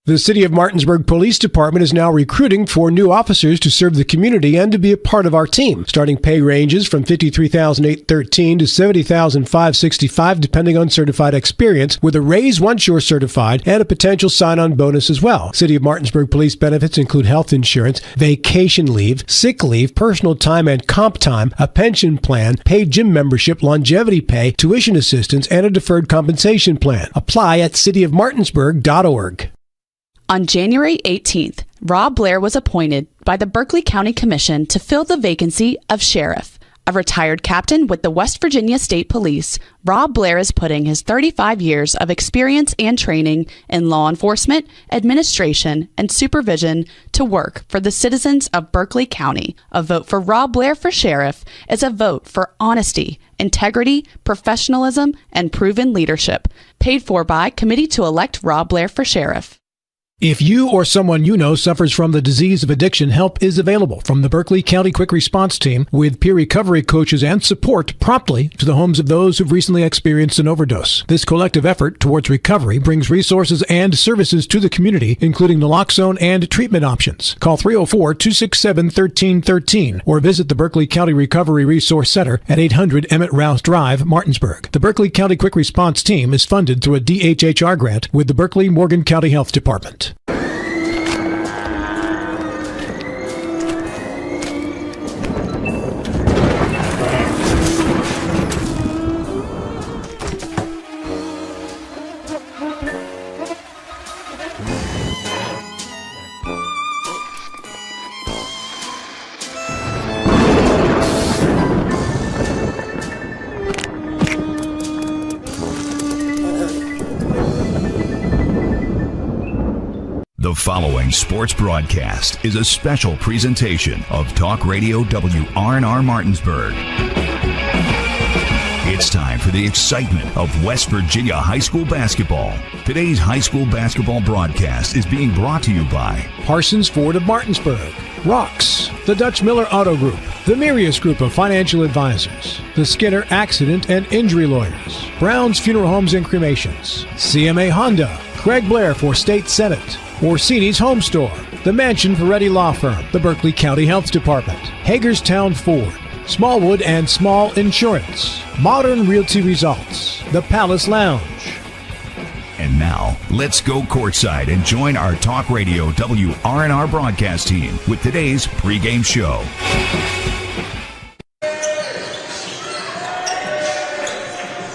The City of Martinsburg Police Department is now recruiting for new officers to serve the community and to be a part of our team. Starting pay ranges from $53,813 to $70,565 depending on certified experience, with a raise once you're certified and a potential sign-on bonus as well. City of Martinsburg police benefits include health insurance, vacation leave, sick leave, personal time and comp time, a pension plan, paid gym membership, longevity pay, tuition assistance, and a deferred compensation plan. Apply at cityofmartinsburg.org. On January 18th, Rob Blair was appointed by the Berkeley County Commission to fill the vacancy of sheriff. A retired captain with the West Virginia State Police, Rob Blair is putting his 35 years of experience and training in law enforcement, administration, and supervision to work for the citizens of Berkeley County. A vote for Rob Blair for sheriff is a vote for honesty, integrity, professionalism, and proven leadership. Paid for by Committee to Elect Rob Blair for Sheriff. If you or someone you know suffers from the disease of addiction, help is available from the Berkeley County Quick Response Team with peer recovery coaches and support promptly to the homes of those who've recently experienced an overdose. This collective effort towards recovery brings resources and services to the community, including naloxone and treatment options. Call 304-267-1313 or visit the Berkeley County Recovery Resource Center at 800 Emmett Rouse Drive, Martinsburg. The Berkeley County Quick Response Team is funded through a DHHR grant with the Berkeley Morgan County Health Department. The following sports broadcast is a special presentation of Talk Radio WRNR Martinsburg. It's time for the excitement of West Virginia high school basketball. Today's high school basketball broadcast is being brought to you by Parsons Ford of Martinsburg, Rocks, the Dutch Miller Auto Group, the Mirius Group of Financial Advisors, the Skinner Accident and Injury Lawyers, Brown's Funeral Homes and Cremations, CMA Honda, Craig Blair for State Senate, Orsini's Home Store, the Mansion Ferretti Law Firm, the Berkeley County Health Department, Hagerstown Ford, Smallwood and Small Insurance, Modern Realty Results, the Palace Lounge. And now, let's go courtside and join our Talk Radio WRNR broadcast team with today's pregame show.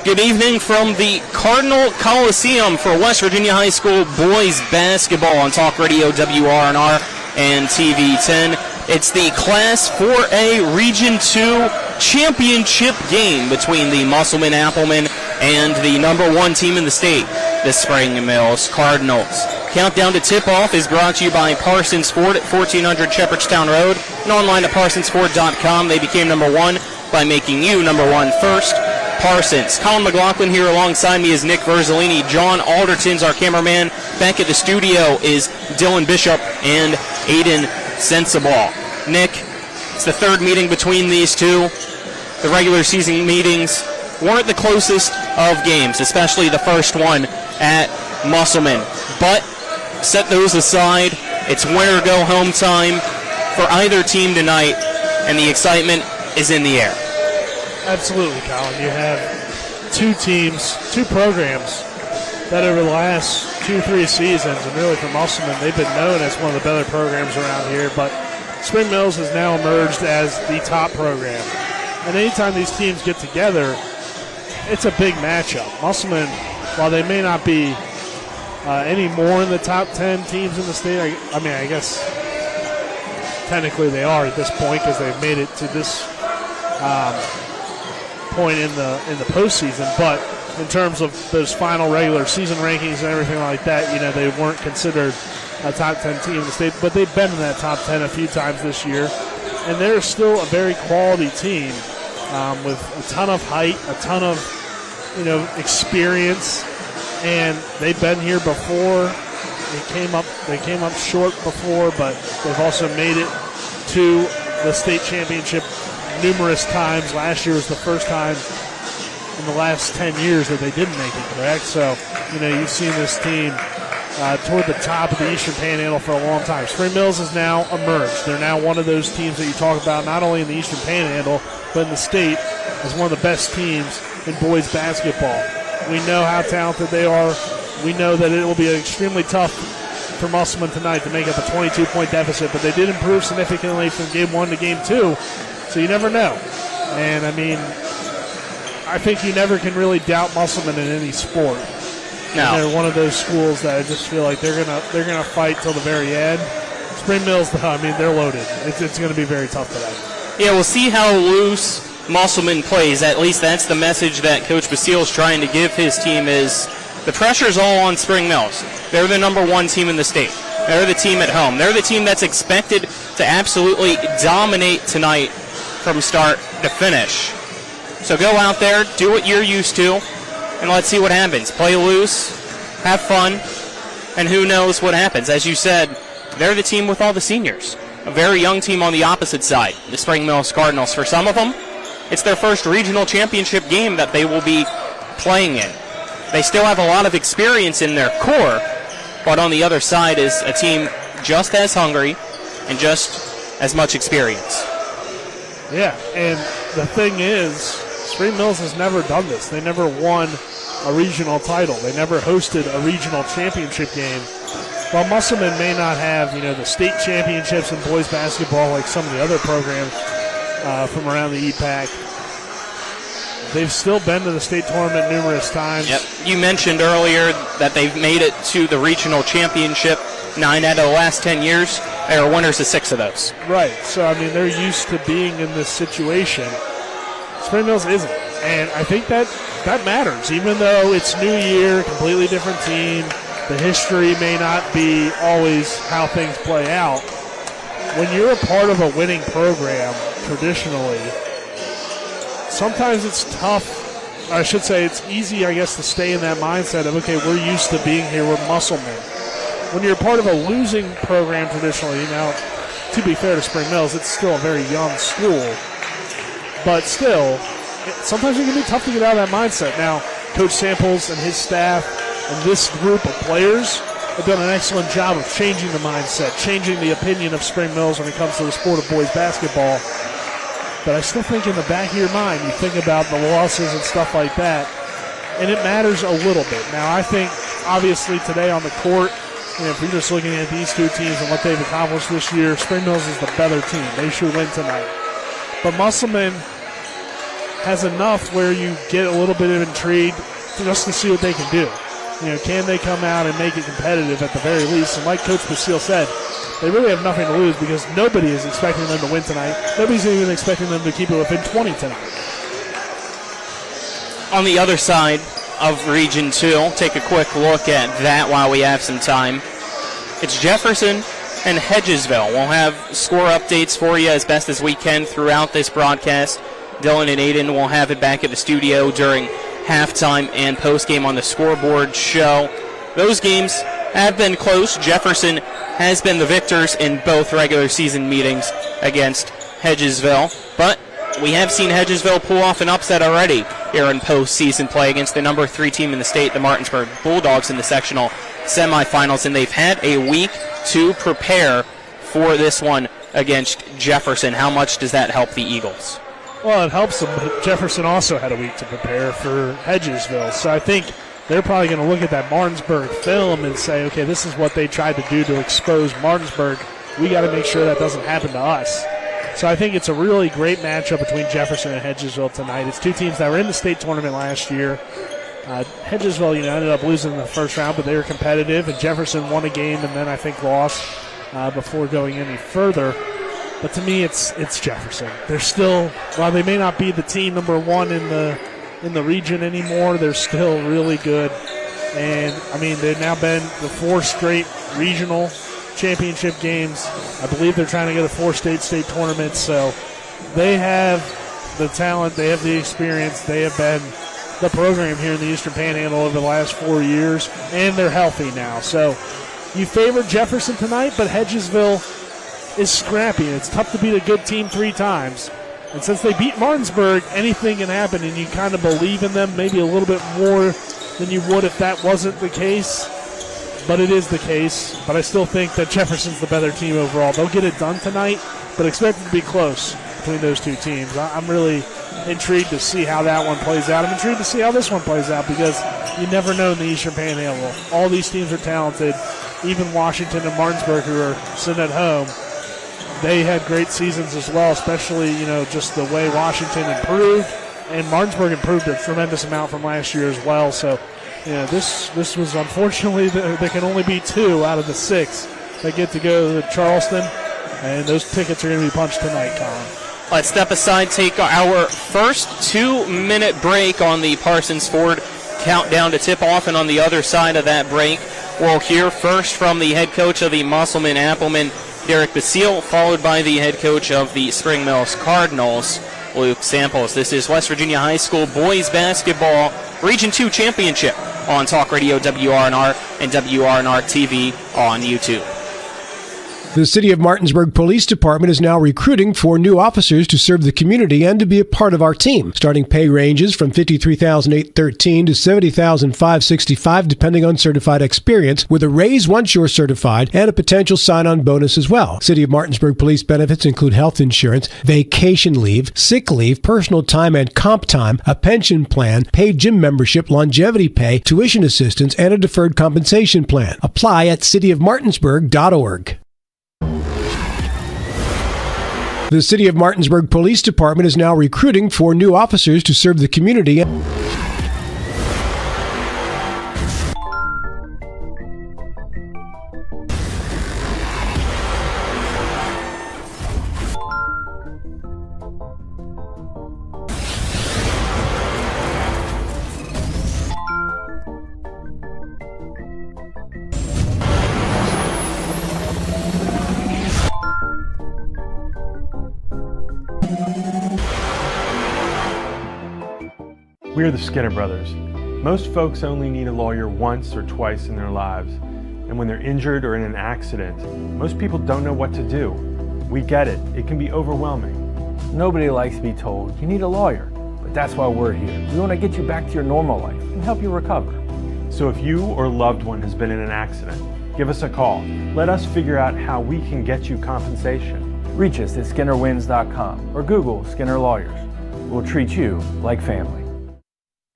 Good evening from the Cardinal Coliseum for West Virginia High School boys basketball on Talk Radio WRNR and TV 10. It's the Class 4A Region 2 championship game between the Musselman Appleman and the number one team in the state, the Spring Mills Cardinals. Countdown to tip-off is brought to you by Parsons Ford at 1400 Shepherdstown Road and online at parsonsford.com. They became number one by making you number one first. Parsons. Colin McLaughlin here alongside me is Nick Verzolini. John Alderton's our cameraman. Back at the studio is Dylan Bishop and Aiden Sensabaugh. Nick, it's the third meeting between these two. The regular season meetings weren't the closest of games, especially the first one at Musselman. But set those aside. It's win or go home time for either team tonight, and the excitement is in the air. Absolutely, Colin. You have two teams, two programs that over the last 2-3 seasons, and really for Musselman, they've been known as one of the better programs around here, but Spring Mills has now emerged as the top program. And anytime these teams get together, it's a big matchup. Musselman, while they may not be any more in the top 10 teams in the state, I guess technically they are at this point because they've made it to this point in the postseason, but in terms of those final regular season rankings and everything like that, they weren't considered a top 10 team in the state, but they've been in that top 10 a few times this year, and they're still a very quality team with a ton of height, a ton of experience, and they've been here before. They came up short before, but they've also made it to the state championship numerous times. Last year was the first time in the last 10 years that they didn't make it, correct? So, you've seen this team toward the top of the Eastern Panhandle for a long time. Spring Mills has now emerged. They're now one of those teams that you talk about not only in the Eastern Panhandle, but in the state as one of the best teams in boys basketball. We know how talented they are. We know that it will be extremely tough for Musselman tonight to make up a 22-point deficit, but they did improve significantly from game 1 to game 2, so you never know. And, I mean, I think you never can really doubt Musselman in any sport. No. And they're one of those schools that I just feel like they're gonna fight till the very end. Spring Mills, though, I mean, they're loaded. It's going to be very tough today. Yeah, we'll see how loose Musselman plays. At least that's the message that Coach Basile's trying to give his team is the pressure's all on Spring Mills. They're the number 1 team in the state. They're the team at home. They're the team that's expected to absolutely dominate tonight from start to finish. So go out there, do what you're used to, and let's see what happens. Play loose, have fun, and who knows what happens. As you said, they're the team with all the seniors. A very young team on the opposite side, the Spring Mills Cardinals. For some of them, it's their first regional championship game that they will be playing in. They still have a lot of experience in their core, but on the other side is a team just as hungry and just as much experience. Yeah, and the thing is, Spring Mills has never done this. They never won a regional title. They never hosted a regional championship game. While Musselman may not have, the state championships in boys basketball like some of the other programs from around the EPAC, they've still been to the state tournament numerous times. Yep. You mentioned earlier that they've made it to the regional championship 9 out of the last 10 years. They are winners of 6 of those. Right. So, I mean, they're used to being in this situation. Spring Mills isn't. And I think that matters. Even though it's new year, completely different team, the history may not be always how things play out. When you're a part of a winning program, traditionally, sometimes it's tough. I should say it's easy, I guess, to stay in that mindset of, okay, we're used to being here, we're Musselman. When you're part of a losing program traditionally, now, to be fair to Spring Mills, it's still a very young school. But still, sometimes it can be tough to get out of that mindset. Now, Coach Samples and his staff and this group of players have done an excellent job of changing the mindset, changing the opinion of Spring Mills when it comes to the sport of boys basketball. But I still think in the back of your mind, you think about the losses and stuff like that, and it matters a little bit. Now, I think, obviously, today on the court, if you're just looking at these two teams and what they've accomplished this year, Spring Mills is the better team. They should win tonight. But Musselman has enough where you get a little bit of intrigue just to see what they can do. Can they come out and make it competitive at the very least? And like Coach Basile said, they really have nothing to lose because nobody is expecting them to win tonight. Nobody's even expecting them to keep it within 20 tonight. On the other side of Region 2, take a quick look at that while we have some time. It's Jefferson and Hedgesville. We'll have score updates for you as best as we can throughout this broadcast. Dylan and Aiden will have it back at the studio during halftime and postgame on the scoreboard show. Those games have been close. Jefferson has been the victors in both regular season meetings against Hedgesville, but we have seen Hedgesville pull off an upset already here in postseason play against the number 3 team in the state, the Martinsburg Bulldogs, in the sectional semifinals, and they've had a week to prepare for this one against Jefferson. How much does that help the Eagles? Well, it helps them, but Jefferson also had a week to prepare for Hedgesville, so I think they're probably going to look at that Martinsburg film and say, okay, this is what they tried to do to expose Martinsburg. We got to make sure that doesn't happen to us. So I think it's a really great matchup between Jefferson and Hedgesville tonight. It's two teams that were in the state tournament last year. Hedgesville, ended up losing in the first round, but they were competitive, and Jefferson won a game and then I think lost before going any further. But to me, it's Jefferson. They're still, while they may not be the team number 1 in the region anymore, they're still really good. And, they've now been the 4 straight regional championship games. I believe they're trying to get a 4-state tournament. So they have the talent, they have the experience, they have been the program here in the Eastern Panhandle over the last 4 years, and they're healthy now. So you favor Jefferson tonight, but Hedgesville is scrappy. It's tough to beat a good team 3 times. And since they beat Martinsburg, anything can happen, and you kind of believe in them maybe a little bit more than you would if that wasn't the case. but it is the case. But I still think that Jefferson's the better team overall. They'll get it done tonight, but expect it to be close between those two teams. I'm really intrigued to see how that one plays out. I'm intrigued to see how this one plays out because you never know in the Eastern Panhandle. All these teams are talented. Even Washington and Martinsburg, who are sitting at home, they had great seasons as well, especially, just the way Washington improved. And Martinsburg improved a tremendous amount from last year as well. So, this was unfortunately, there can only be 2 out of the 6 that get to go to Charleston. And those tickets are going to be punched tonight, Colin. Let's step aside, take our first 2-minute break on the Parsons Ford countdown to tip off. And on the other side of that break, we'll hear first from the head coach of the Musselman Appleman, Derek Basile, followed by the head coach of the Spring Mills Cardinals, Luke Samples. This is West Virginia High School Boys Basketball Region 2 Championship on Talk Radio WRNR and WRNR TV on YouTube. The City of Martinsburg Police Department is now recruiting for new officers to serve the community and to be a part of our team. Starting pay ranges from $53,813 to $70,565 depending on certified experience, with a raise once you're certified and a potential sign-on bonus as well. City of Martinsburg police benefits include health insurance, vacation leave, sick leave, personal time and comp time, a pension plan, paid gym membership, longevity pay, tuition assistance, and a deferred compensation plan. Apply at cityofmartinsburg.org. The City of Martinsburg Police Department is now recruiting for new officers to serve the community. We are the Skinner Brothers. Most folks only need a lawyer once or twice in their lives, and when they're injured or in an accident, most people don't know what to do. We get it. It can be overwhelming. Nobody likes to be told you need a lawyer, but that's why we're here. We want to get you back to your normal life and help you recover. So if you or a loved one has been in an accident, give us a call. Let us figure out how we can get you compensation. Reach us at SkinnerWins.com or Google Skinner Lawyers. We'll treat you like family.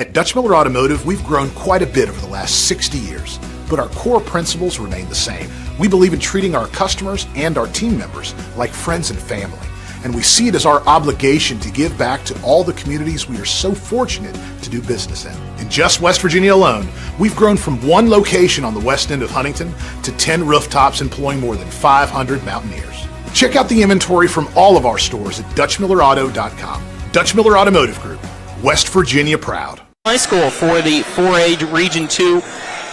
At Dutch Miller Automotive, we've grown quite a bit over the last 60 years, but our core principles remain the same. We believe in treating our customers and our team members like friends and family, and we see it as our obligation to give back to all the communities we are so fortunate to do business in. In just West Virginia alone, we've grown from 1 location on the west end of Huntington to 10 rooftops employing more than 500 Mountaineers. Check out the inventory from all of our stores at DutchMillerAuto.com. Dutch Miller Automotive Group, West Virginia proud. High school for the 4A Region 2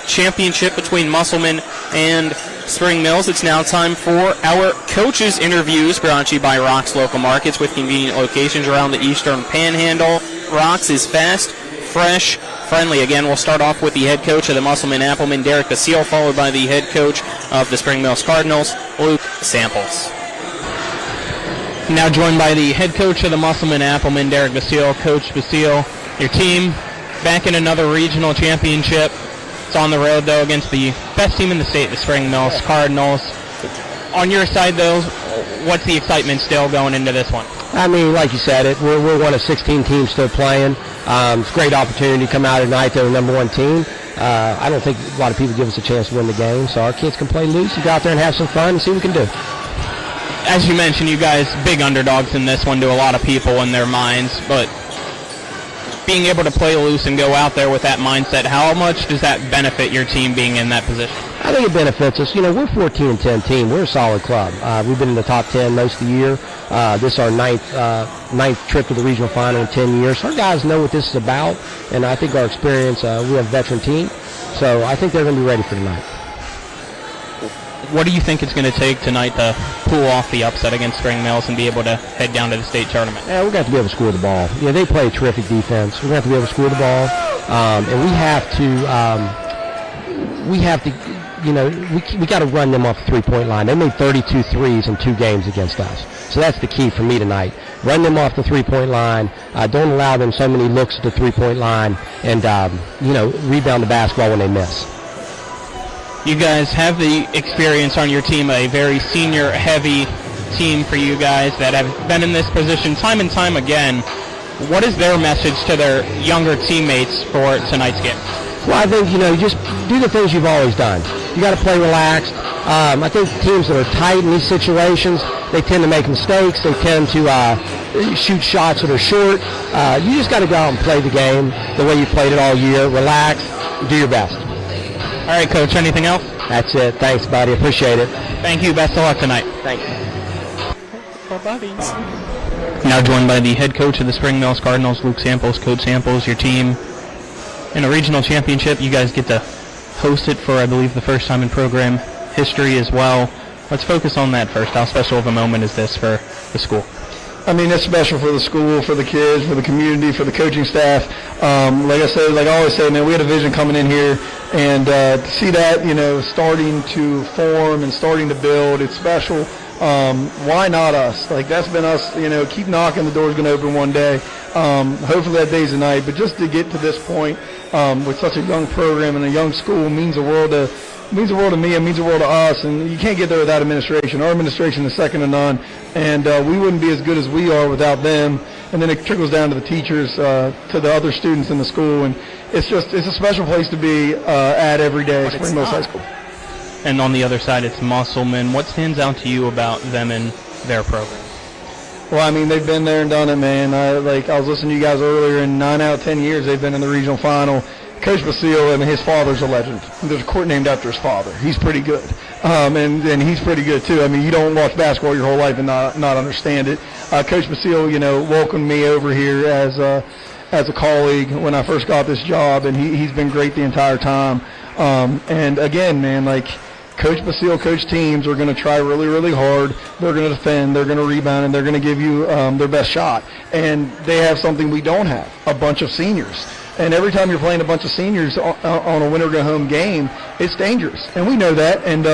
Championship between Musselman and Spring Mills. It's now time for our coaches' interviews, brought to you by Rock's Local Markets with convenient locations around the Eastern Panhandle. Rock's is fast, fresh, friendly. Again, we'll start off with the head coach of the Musselman Appleman, Derek Basile, followed by the head coach of the Spring Mills Cardinals, Luke Samples. Now joined by the head coach of the Musselman Appleman, Derek Basile. Coach Basile, your team back in another regional championship. It's on the road, though, against the best team in the state, the Spring Mills Cardinals. On your side, though, what's the excitement still going into this one? I mean, like you said, we're one of 16 teams still playing. It's a great opportunity to come out tonight. They're the number 1 team. I don't think a lot of people give us a chance to win the game, so our kids can play loose and go out there and have some fun and see what we can do. As you mentioned, you guys big underdogs in this one to a lot of people in their minds, but being able to play loose and go out there with that mindset, how much does that benefit your team being in that position? I think it benefits us. You know, we're a 14-10 team. We're a solid club. We've been in the top 10 most of the year. This is our ninth trip to the regional final in 10 years. So our guys know what this is about, and I think our experience, we have a veteran team, so I think they're going to be ready for tonight. What do you think it's going to take tonight to pull off the upset against Spring Mills and be able to head down to the state tournament? Yeah, we're going to have to be able to score the ball. Yeah, they play terrific defense. We're going to have to be able to score the ball, and we have to, you know, we got to run them off the three-point line. They made 32 threes in 2 games against us, so that's the key for me tonight. Run them off the three-point line. Don't allow them so many looks at the three-point line, and you know, rebound the basketball when they miss. You guys have the experience on your team, a very senior-heavy team for you guys that have been in this position time and time again. What is their message to their younger teammates for tonight's game? Well, I think, just do the things you've always done. You got to play relaxed. I think teams that are tight in these situations, they tend to make mistakes. They tend to shoot shots that are short. You just got to go out and play the game the way you played it all year. Relax, do your best. All right, Coach, anything else? That's it. Thanks, buddy. Appreciate it. Thank you. Best of luck tonight. Thanks. Now joined by the head coach of the Spring Mills Cardinals, Luke Samples. Coach Samples, your team in a regional championship. You guys get to host it for, I believe, the first time in program history as well. Let's focus on that first. How special of a moment is this for the school? I mean, it's special for the school, for the kids, for the community, for the coaching staff. Like I said, like I always say, man, we had a vision coming in here, and to see that, starting to form and starting to build, it's special. Why not us? Like, that's been us, keep knocking, the door's going to open one day. Hopefully that day's the night. But just to get to this point with such a young program and a young school means the world to me, it means the world to us, and you can't get there without administration. Our administration is second to none, and we wouldn't be as good as we are without them. And then it trickles down to the teachers, to the other students in the school, and it's a special place to be at every day at Spring Mills High School. And on the other side, it's Musselman. What stands out to you about them and their program? Well, I mean, they've been there and done it, man. I was listening to you guys earlier, and 9 out of 10 years they've been in the regional final. Coach Basile, I mean, his father's a legend. There's a court named after his father. He's pretty good, and he's pretty good too. I mean, you don't watch basketball your whole life and not understand it. Coach Basile, welcomed me over here as a colleague when I first got this job, and he's been great the entire time. And again, man, like, Coach Basile, coach teams are going to try really, really hard. They're going to defend, they're going to rebound, and they're going to give you their best shot. And they have something we don't have, a bunch of seniors. And every time you're playing a bunch of seniors on a winner-go-home game, it's dangerous. And we know that, and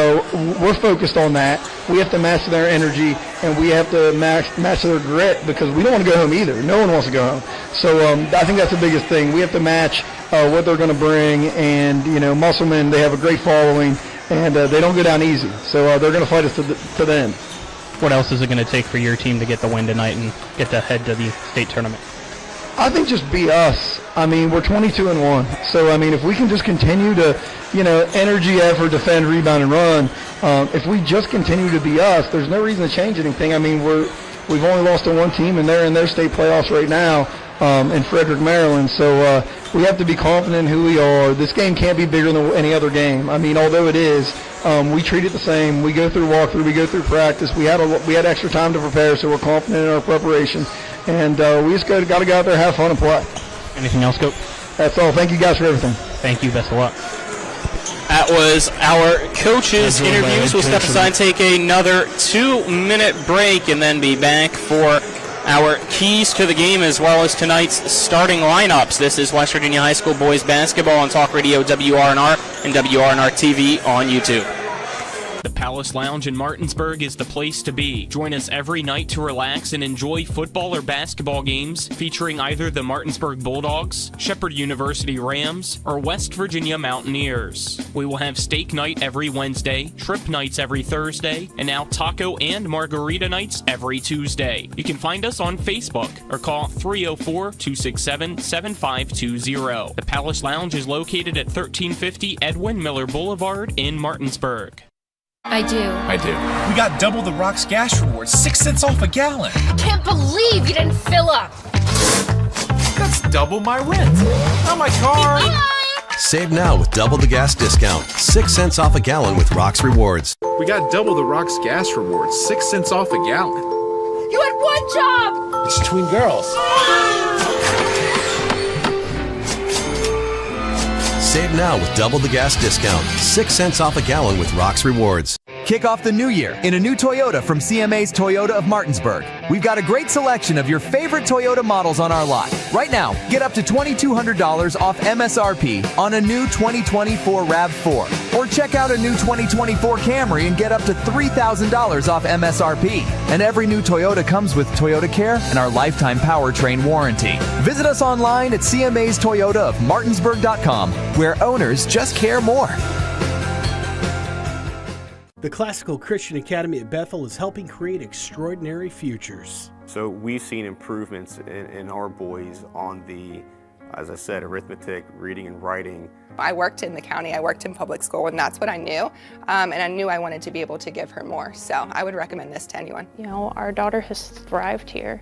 we're focused on that. We have to match their energy, and we have to match their grit, because we don't want to go home either. No one wants to go home. So I think that's the biggest thing. We have to match what they're going to bring. And, Musselman, they have a great following, and they don't go down easy. So they're going to fight us to the end. What else is it going to take for your team to get the win tonight and get to head to the state tournament? I think just be us. I mean, we're 22-1. So, I mean, if we can just continue to, energy, effort, defend, rebound, and run, if we just continue to be us, there's no reason to change anything. I mean, we've only lost to one team, and they're in their state playoffs right now in Frederick, Maryland. So we have to be confident in who we are. This game can't be bigger than any other game. I mean, although it is, we treat it the same. We go through walkthrough. We go through practice. We had extra time to prepare, so we're confident in our preparation. And we just got to go out there, have fun, and play. Anything else, Coach? That's all. Thank you guys for everything. Thank you. Best of luck. That was our coaches' interviews. We'll step aside and take another 2-minute break and then be back for our keys to the game as well as tonight's starting lineups. This is West Virginia High School boys basketball on Talk Radio WRNR and WRNR TV on YouTube. The Palace Lounge in Martinsburg is the place to be. Join us every night to relax and enjoy football or basketball games featuring either the Martinsburg Bulldogs, Shepherd University Rams, or West Virginia Mountaineers. We will have steak night every Wednesday, trip nights every Thursday, and now taco and margarita nights every Tuesday. You can find us on Facebook or call 304-267-7520. The Palace Lounge is located at 1350 Edwin Miller Boulevard in Martinsburg. I do. We got double the Rock's gas rewards, 6 cents off a gallon. I can't believe you didn't fill up. That's double my rent. Not my car. Save now with double the gas discount. 6 cents off a gallon with Rock's Rewards. We got double the Rock's gas rewards, 6 cents off a gallon. You had one job. It's between girls. Save now with double the gas discount. 6 cents off a gallon with Rock's Rewards. Kick off the new year in a new Toyota from CMA's Toyota of Martinsburg. We've got a great selection of your favorite Toyota models on our lot. Right now, get up to $2,200 off MSRP on a new 2024 RAV4. Or check out a new 2024 Camry and get up to $3,000 off MSRP. And every new Toyota comes with Toyota Care and our lifetime powertrain warranty. Visit us online at CMA's Toyota of Martinsburg.com, where owners just care more. The Classical Christian Academy at Bethel is helping create extraordinary futures. So we've seen improvements in our boys on the, as I said, arithmetic, reading and writing. I worked in the county, I worked in public school, and that's what I knew. And I knew I wanted to be able to give her more. So I would recommend this to anyone. You know, our daughter has thrived here.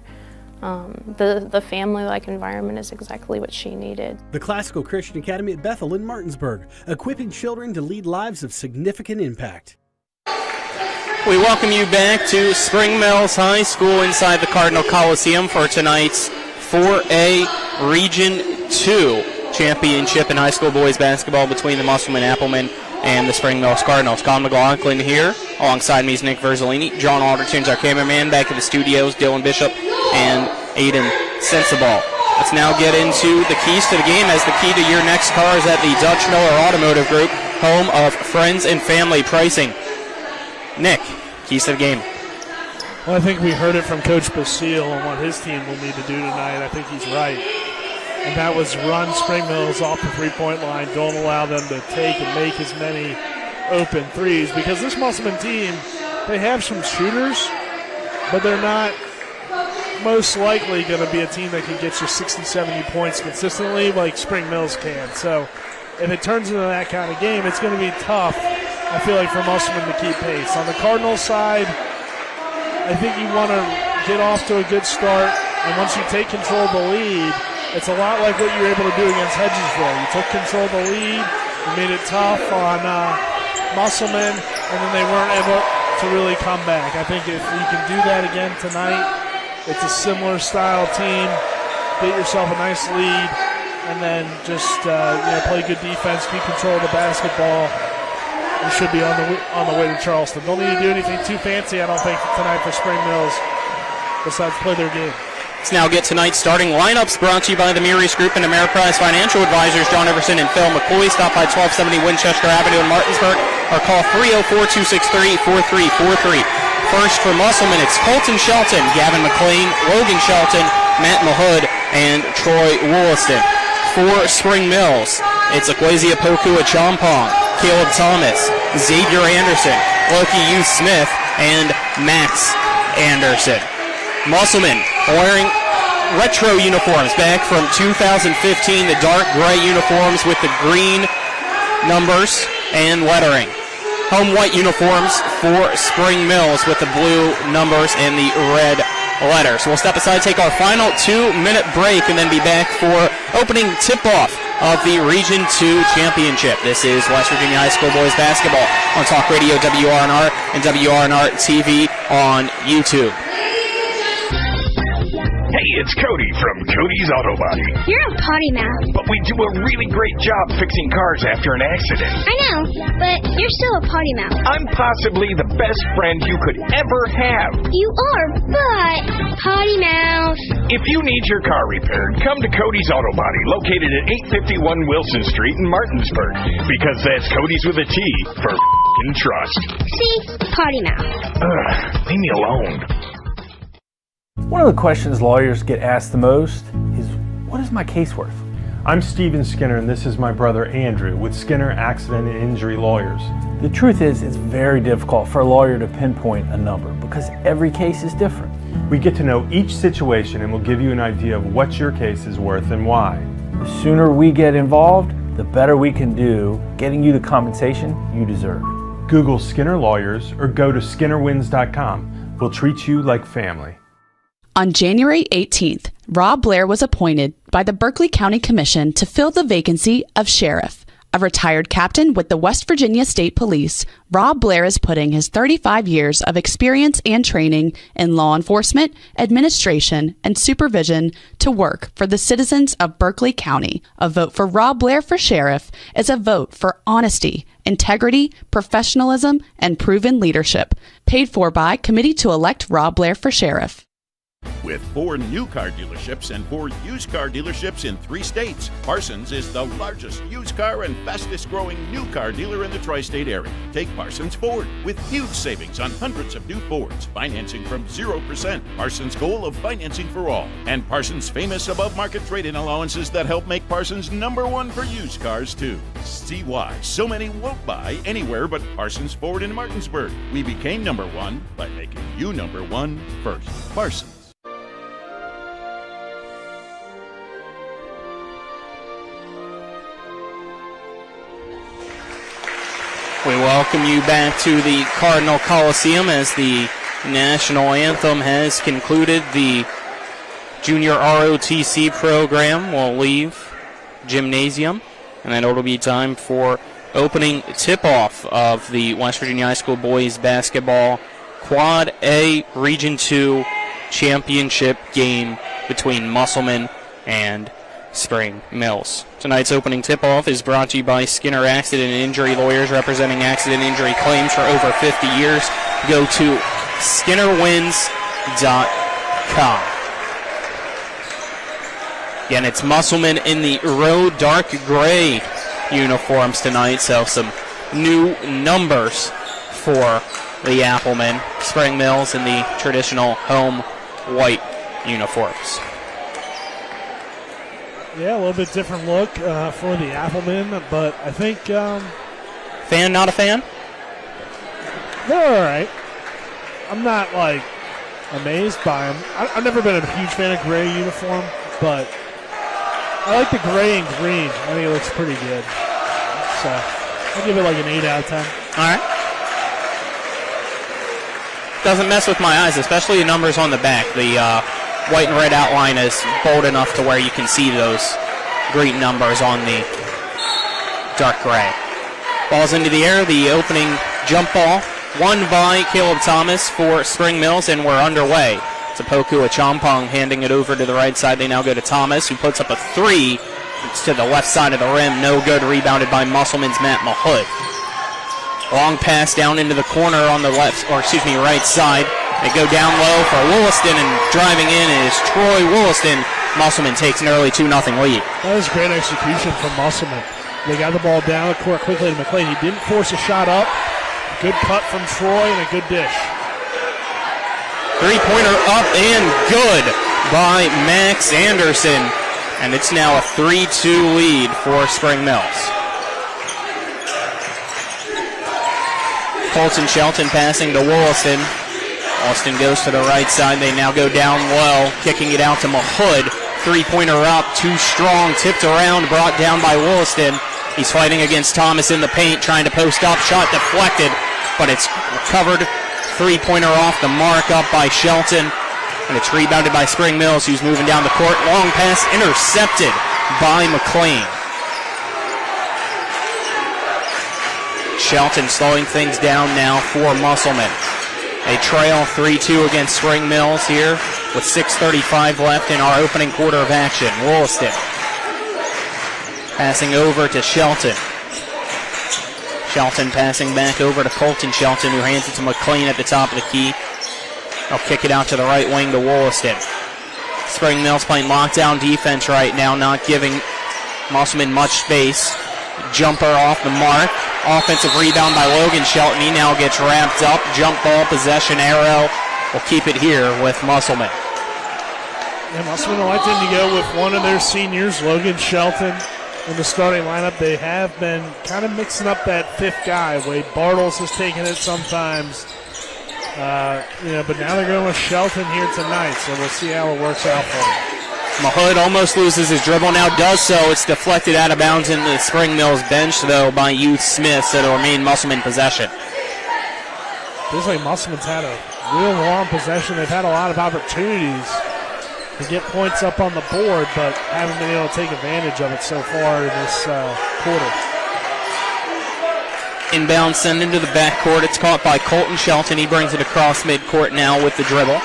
The family-like environment is exactly what she needed. The Classical Christian Academy at Bethel in Martinsburg, equipping children to lead lives of significant impact. We welcome you back to Spring Mills High School inside the Cardinal Coliseum for tonight's 4A Region 2 championship in high school boys basketball between the Musselman Appleman and the Spring Mills Cardinals. Colin McLaughlin here. Alongside me is Nick Verzolini. John Alderton's our cameraman. Back in the studios, Dylan Bishop and Aiden Sensible. Let's now get into the keys to the game, as the key to your next car is at the Dutch Miller Automotive Group, home of friends and family pricing. Nick, keys to the game. Well, I think we heard it from Coach Basile on what his team will need to do tonight. I think he's right. And that was run Spring Mills off the three-point line. Don't allow them to take and make as many open threes, because this Musselman team, they have some shooters, but they're not most likely going to be a team that can get you 60, 70 points consistently like Spring Mills can. So if it turns into that kind of game, it's going to be tough, I feel like, for Musselman to keep pace. On the Cardinals side, I think you want to get off to a good start, and once you take control of the lead, it's a lot like what you were able to do against Hedgesville. You took control of the lead, you made it tough on Musselman, and then they weren't able to really come back. I think if you can do that again tonight, it's a similar style team. Get yourself a nice lead, and then just play good defense, keep control of the basketball. You should be on the way to Charleston. Don't need to do anything too fancy, I don't think, tonight for Spring Mills, besides play their game. Let's now get tonight's starting lineups, brought to you by the Murius Group and Ameriprise Financial Advisors, John Everson and Phil McCoy. Stop by 1270 Winchester Avenue in Martinsburg, or call 304-263-4343. First for Musselman, it's Colton Shelton, Gavin McLean, Logan Shelton, Matt Mahood, and Troy Wollaston. For Spring Mills, it's Akwesi Apoku Achampong, Caleb Thomas, Xavier Anderson, Loki U. Smith, and Max Anderson. Musselman wearing retro uniforms back from 2015, the dark gray uniforms with the green numbers and lettering. Home white uniforms for Spring Mills with the blue numbers and the red letters. We'll step aside, take our final 2-minute break, and then be back for opening tip-off of the Region 2 Championship. This is West Virginia High School Boys Basketball on Talk Radio WRNR and WRNR TV on YouTube. Hey, it's Cody from Cody's Auto Body. You're a potty mouth. But we do a really great job fixing cars after an accident. I know, but you're still a potty mouth. I'm possibly the best friend you could ever have. You are, but potty mouth. If you need your car repaired, come to Cody's Auto Body, located at 851 Wilson Street in Martinsburg. Because that's Cody's with a T for f***ing trust. See? Potty mouth. Leave me alone. One of the questions lawyers get asked the most is, what is my case worth? I'm Steven Skinner, and this is my brother Andrew with Skinner Accident and Injury Lawyers. The truth is, it's very difficult for a lawyer to pinpoint a number because every case is different. We get to know each situation and we'll give you an idea of what your case is worth and why. The sooner we get involved, the better we can do getting you the compensation you deserve. Google Skinner Lawyers or go to skinnerwins.com. We'll treat you like family. On January 18th, Rob Blair was appointed by the Berkeley County Commission to fill the vacancy of sheriff. A retired captain with the West Virginia State Police, Rob Blair is putting his 35 years of experience and training in law enforcement, administration, and supervision to work for the citizens of Berkeley County. A vote for Rob Blair for sheriff is a vote for honesty, integrity, professionalism, and proven leadership. Paid for by Committee to Elect Rob Blair for Sheriff. With 4 new car dealerships and 4 used car dealerships in 3 states, Parsons is the largest used car and fastest growing new car dealer in the tri-state area. Take Parsons Ford with huge savings on hundreds of new Fords, financing from 0%. Parsons' goal of financing for all, and Parsons' famous above-market trade-in allowances that help make Parsons #1 for used cars too. See why so many won't buy anywhere but Parsons Ford in Martinsburg. We became #1 by making you #1 first. Parsons. We welcome you back to the Cardinal Coliseum as the national anthem has concluded. The junior ROTC program will leave gymnasium, and then it'll be time for opening tip-off of the West Virginia High School boys basketball Quad A Region 2 championship game between Musselman and Spring Mills. Tonight's opening tip-off is brought to you by Skinner Accident and Injury Lawyers, representing accident injury claims for over 50 years. Go to SkinnerWins.com. Again, it's Musselman in the road dark gray uniforms tonight, so some new numbers for the Applemen. Spring Mills in the traditional home white uniforms. Yeah, a little bit different look for the Applemen, but I think... fan, not a fan? They're all right. I'm not, amazed by them. I've never been a huge fan of gray uniform, but I like the gray and green. I think it looks pretty good. So I'll give it an 8 out of 10. All right. Doesn't mess with my eyes, especially the numbers on the back. The white and red outline is bold enough to where you can see those green numbers on the dark gray. Ball's into the air, the opening jump ball, won by Caleb Thomas for Spring Mills, and we're underway. Tapoku Achampong handing it over to the right side. They now go to Thomas, who puts up a 3. It's to the left side of the rim, no good, rebounded by Musselman's Matt Mahood. Long pass down into the corner on the right side. They go down low for Williston, and driving in is Troy Williston. Musselman takes an early 2-0 lead. That was great execution from Musselman. They got the ball down the court quickly to McLean. He didn't force a shot up. Good cut from Troy and a good dish. Three-pointer up and good by Max Anderson. And it's now a 3-2 lead for Spring Mills. Colton Shelton passing to Williston. Austin goes to the right side. They now go down low, kicking it out to Mahood. Three-pointer up, too strong, tipped around, brought down by Williston. He's fighting against Thomas in the paint, trying to post up. Shot deflected, but it's recovered. Three-pointer off the mark, up by Shelton. And it's rebounded by Spring Mills, who's moving down the court. Long pass intercepted by McLean. Shelton slowing things down now for Musselman. They trail 3-2 against Spring Mills here with 6:35 left in our opening quarter of action. Williston passing over to Shelton. Shelton passing back over to Colton Shelton, who hands it to McLean at the top of the key. They'll kick it out to the right wing to Williston. Spring Mills playing lockdown defense right now, not giving Musselman much space. Jumper off the mark. Offensive rebound by Logan Shelton. He now gets wrapped up. Jump ball, possession arrow. We'll keep it here with Musselman. Yeah, Musselman elected to go with one of their seniors, Logan Shelton, in the starting lineup. They have been kind of mixing up that fifth guy. Wade Bartles has taken it sometimes. But now they're going with Shelton here tonight, so we'll see how it works out for them. Mahood almost loses his dribble, now does so. It's deflected out of bounds into the Spring Mills bench, though, by Youth Smith, so it'll remain Musselman possession. Feels like Musselman's had a real long possession. They've had a lot of opportunities to get points up on the board, but haven't been able to take advantage of it so far in this quarter. Inbound send into the backcourt. It's caught by Colton Shelton. He brings it across midcourt now with the dribble.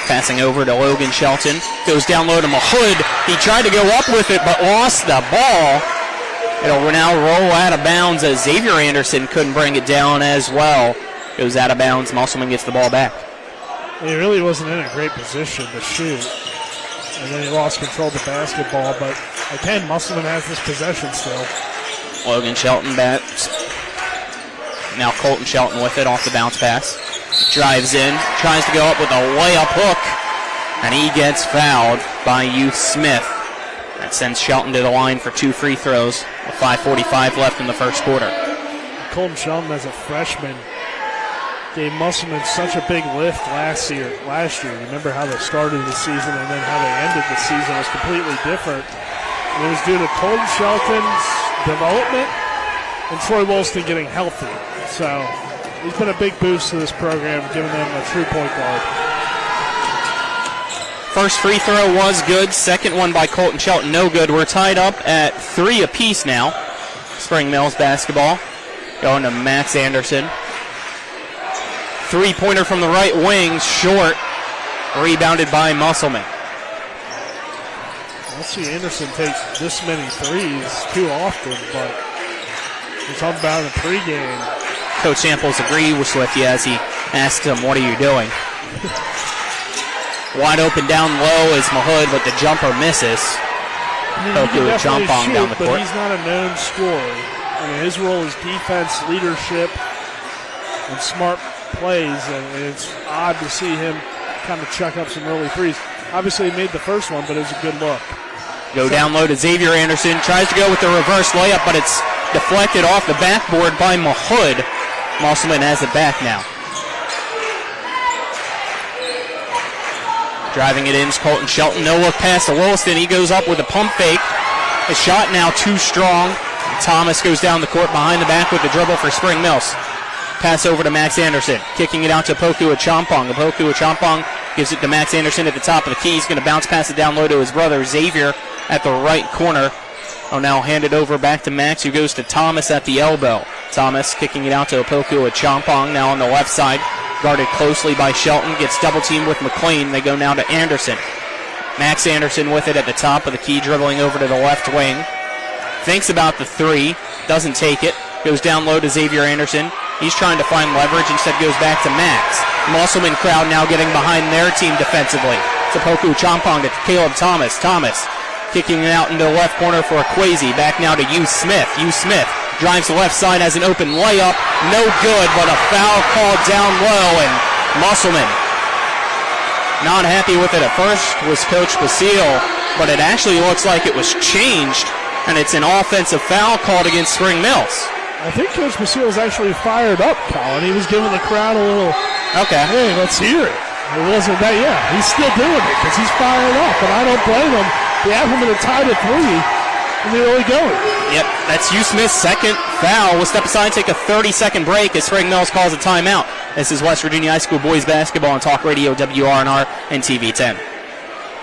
Passing over to Logan Shelton. Goes down low to Mahood. He tried to go up with it, but lost the ball. It'll now roll out of bounds as Xavier Anderson couldn't bring it down as well. Goes out of bounds. Musselman gets the ball back. He really wasn't in a great position to shoot. And then he lost control of the basketball. But again, Musselman has this possession still. Logan Shelton bats. Now Colton Shelton with it off the bounce pass. Drives in, tries to go up with a layup hook, and he gets fouled by Youth Smith. That sends Shelton to the line for 2 free throws with 5:45 left in the first quarter. Colton Shelton, as a freshman, gave Musselman such a big lift last year. Remember how they started the season and then how they ended the season was completely different. And it was due to Colton Shelton's development and Troy Wolston getting healthy. So he's been a big boost to this program, giving them a true point guard. First free throw was good. Second one by Colton Shelton, no good. We're tied up at 3 apiece now. Spring Mills basketball going to Max Anderson. Three-pointer from the right wing, short. Rebounded by Musselman. I don't see Anderson take this many threes too often, but we're talking about in the pregame. Coach Samples agrees with you as he asks him, what are you doing? Wide open down low is Mahood, but the jumper misses. He can definitely shoot, down the but court. he's not a known scorer. I mean, his role is defense, leadership, and smart plays, and it's odd to see him kind of chuck up some early threes. Obviously, he made the first one, but it was a good look. Go down low to Xavier Anderson. Tries to go with the reverse layup, but it's deflected off the backboard by Mahood. Musselman has it back now. Driving it in is Colton Shelton. No look pass to Williston. He goes up with a pump fake. The shot now too strong. Thomas goes down the court behind the back with the dribble for Spring Mills. Pass over to Max Anderson. Kicking it out to Opoku Achampong. Opoku Achampong gives it to Max Anderson at the top of the key. He's going to bounce pass it down low to his brother Xavier at the right corner. Oh, now hand it over back to Max, who goes to Thomas at the elbow. Thomas kicking it out to Opoku Achampong now on the left side. Guarded closely by Shelton. Gets double teamed with McLean. They go now to Anderson. Max Anderson with it at the top of the key, dribbling over to the left wing. Thinks about the three. Doesn't take it. Goes down low to Xavier Anderson. He's trying to find leverage. Instead goes back to Max. Musselman crowd now getting behind their team defensively. Opoku Achampong to Caleb Thomas. Thomas kicking it out into the left corner for Akwesi. Back now to Youth Smith. Youth Smith drives the left side, has an open layup. No good, but a foul called down low, and Musselman not happy with it at first was Coach Basile, but it actually looks like it was changed, and it's an offensive foul called against Spring Mills. I think Coach Basile was actually fired up, Colin. He was giving the crowd a little, okay, hey, let's hear it. It wasn't that, yeah, he's still doing it because he's fired up, and I don't blame him. They have him in a tie to 3, and they're really going. Yep, that's Hugh Smith's second foul. We'll step aside and take a 30-second break as Spring Mills calls a timeout. This is West Virginia High School boys basketball on Talk Radio WRNR and TV 10.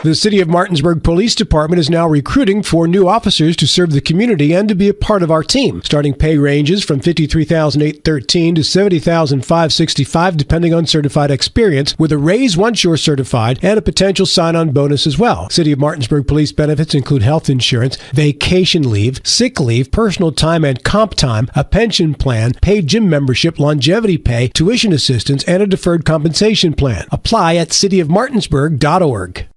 The City of Martinsburg Police Department is now recruiting for new officers to serve the community and to be a part of our team. Starting pay ranges from $53,813 to $70,565 depending on certified experience, with a raise once you're certified and a potential sign-on bonus as well. City of Martinsburg police benefits include health insurance, vacation leave, sick leave, personal time and comp time, a pension plan, paid gym membership, longevity pay, tuition assistance, and a deferred compensation plan. Apply at cityofmartinsburg.org.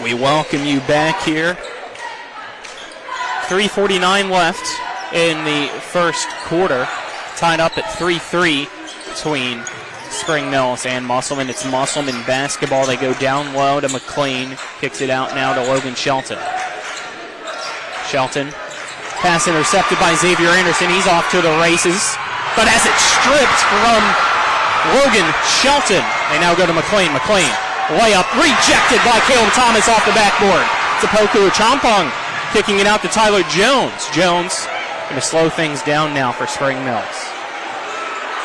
We welcome you back here. 3:49 left in the first quarter. Tied up at 3-3 between Spring Mills and Musselman. It's Musselman basketball. They go down low to McLean. Kicks it out now to Logan Shelton. Shelton. Pass intercepted by Xavier Anderson. He's off to the races, but has it stripped from Logan Shelton. They now go to McLean. McLean. Layup rejected by Caleb Thomas off the backboard. It's Opoku Achampong kicking it out to Tyler Jones. Jones going to slow things down now for Spring Mills.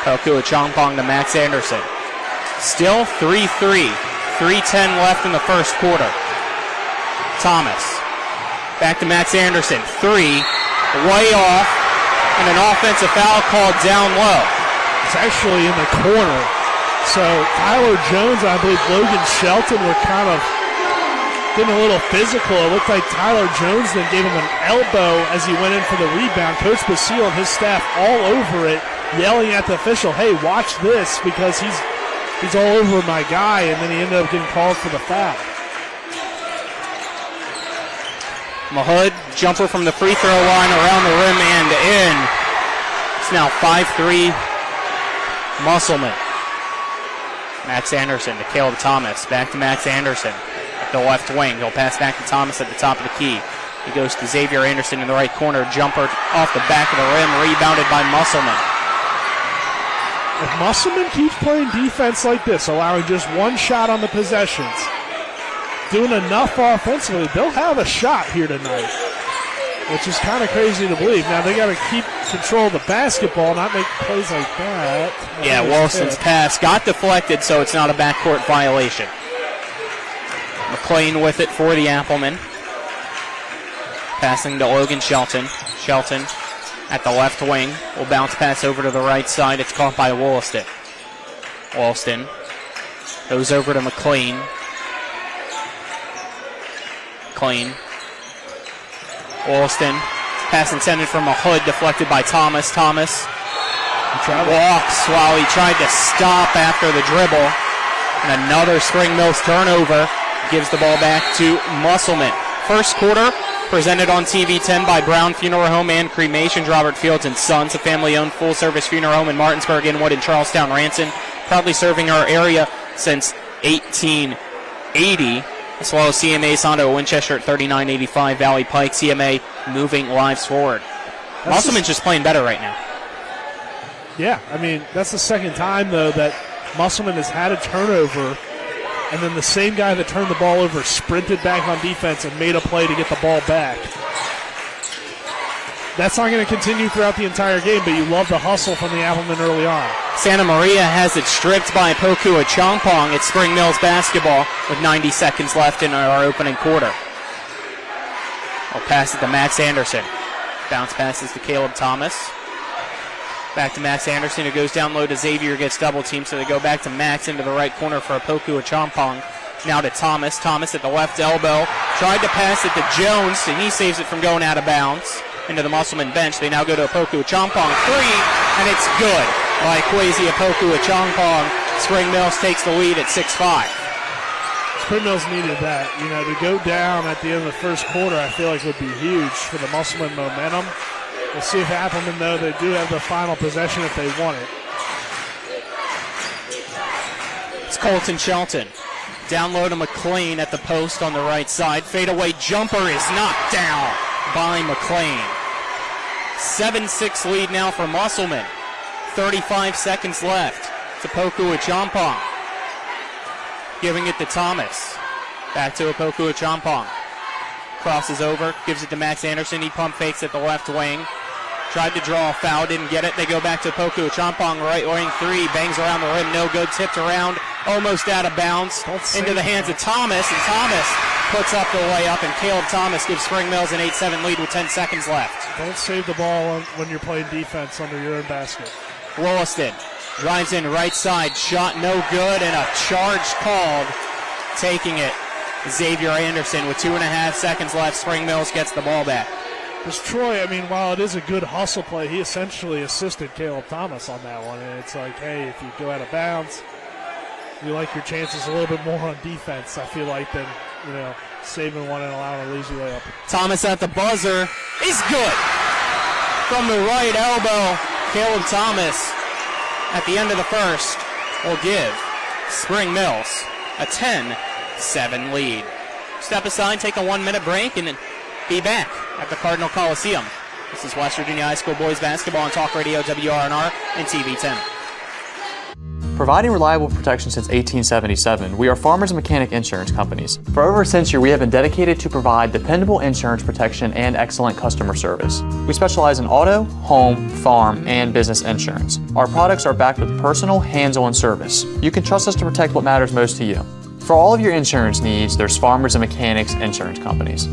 Opoku Achampong to Max Anderson. Still 3-3. 3:10 left in the first quarter. Thomas. Back to Max Anderson. 3. Way off. And an offensive foul called down low. It's actually in the corner. So Tyler Jones, I believe Logan Shelton were kind of getting a little physical. It looked like Tyler Jones then gave him an elbow as he went in for the rebound. Coach Basile and his staff all over it. yelling at the official, hey, watch this, because he's all over my guy, and then he ended up getting called for the foul. Mahood, jumper from the free throw line, around the rim and in. It's now 5-3 Musselman. Max Anderson to Caleb Thomas. Back to Max Anderson at the left wing. He'll pass back to Thomas at the top of the key. He goes to Xavier Anderson in the right corner. Jumper off the back of the rim, rebounded by Musselman. If Musselman keeps playing defense like this, allowing just one shot on the possessions, doing enough offensively, they'll have a shot here tonight, which is kind of crazy to believe. Now they got to keep control of the basketball, not make plays like that. Yeah, Wilson's pass got deflected, so it's not a backcourt violation. McLean with it for the Applemen. Passing to Logan Shelton. Shelton at the left wing will bounce pass over to the right side. It's caught by Wollaston. Wollaston goes over to McLean. McLean. Wollaston. Pass intended from Mahood, deflected by Thomas. Thomas walks while he tried to stop after the dribble. And another Spring Mills turnover gives the ball back to Musselman. First quarter presented on TV 10 by Brown Funeral Home and Cremations, Robert Fields and Sons, a family-owned full-service funeral home in Martinsburg, Inwood, and Charlestown, Ranson, proudly serving our area since 1880, as well as CMA Sondo Winchester at 3985 Valley Pike. CMA moving lives forward. Musselman's just playing better right now. Yeah, I mean, that's the second time, though, that Musselman has had a turnover, and then the same guy that turned the ball over sprinted back on defense and made a play to get the ball back. That's not going to continue throughout the entire game, but you love the hustle from the Applemen early on. Santa Maria has it stripped by Poku Achompong. It's Spring Mills basketball with 90 seconds left in our opening quarter. I'll pass it to Max Anderson. Bounce passes to Caleb Thomas. Back to Max Anderson, who goes down low to Xavier, gets double teamed, so they go back to Max into the right corner for a Poku Achompong. Now to Thomas. Thomas at the left elbow. Tried to pass it to Jones, and he saves it from going out of bounds into the Musselman bench. They now go to a Poku Achompong three, and it's good by Kwesi Poku Achompong. Spring Mills takes the lead at 6-5. Spring Mills needed that. You know, to go down at the end of the first quarter, I feel like would be huge for the Musselman momentum. We'll see if Applemen, though, they do have the final possession if they want it. It's Colton Shelton. Down low to McLean at the post on the right side. Fadeaway jumper is knocked down by McLean. 7-6 lead now for Musselman. 35 seconds left. To Poku Achompong. Giving it to Thomas. Back to Poku Achompong. Crosses over, gives it to Max Anderson. He pump fakes at the left wing. Tried to draw a foul, didn't get it. They go back to Poku Achompong, right wing three. Bangs around the rim, no good. Tipped around, almost out of bounds. Into the hands of Thomas, and Thomas puts up the layup, and Caleb Thomas gives Spring Mills an 8-7 lead with 10 seconds left. Don't save the ball when you're playing defense under your own basket. Wollaston drives in right side, shot no good, and a charge called. Taking it, Xavier Anderson with 2.5 seconds left. Spring Mills gets the ball back. Because Troy, I mean, while it is a good hustle play, he essentially assisted Caleb Thomas on that one. And it's like, hey, if you go out of bounds, you like your chances a little bit more on defense, I feel like, than, you know, saving one and allowing a lazy layup. Thomas at the buzzer is good. From the right elbow, Caleb Thomas at the end of the first will give Spring Mills a 10-7 lead. Step aside, take a 1-minute break, and then be back at the Cardinal Coliseum. This is West Virginia High School boys basketball on Talk Radio, WRNR, and TV 10. Providing reliable protection since 1877, we are Farmers and Mechanic Insurance Companies. For over a century, we have been dedicated to provide dependable insurance protection and excellent customer service. We specialize in auto, home, farm, and business insurance. Our products are backed with personal, hands-on service. You can trust us to protect what matters most to you. For all of your insurance needs, there's Farmers and Mechanics Insurance Companies.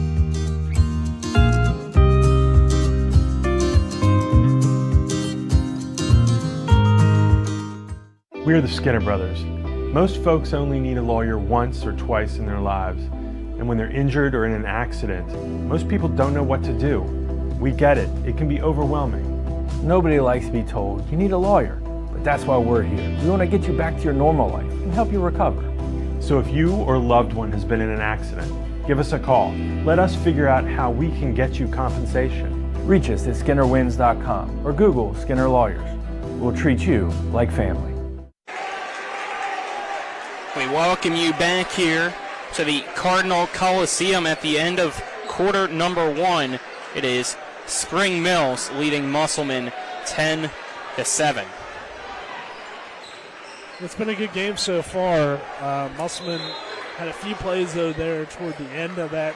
We are the Skinner Brothers. Most folks only need a lawyer once or twice in their lives, and when they're injured or in an accident, most people don't know what to do. We get it. It can be overwhelming. Nobody likes to be told you need a lawyer, but that's why we're here. We want to get you back to your normal life and help you recover. So if you or loved one has been in an accident, give us a call. Let us figure out how we can get you compensation. Reach us at SkinnerWins.com or Google Skinner Lawyers. We'll treat you like family. We welcome you back here to the Cardinal Coliseum at the end of quarter number 1. It is Spring Mills leading Musselman 10-7. It's been a good game so far. Musselman had a few plays, though, there toward the end of that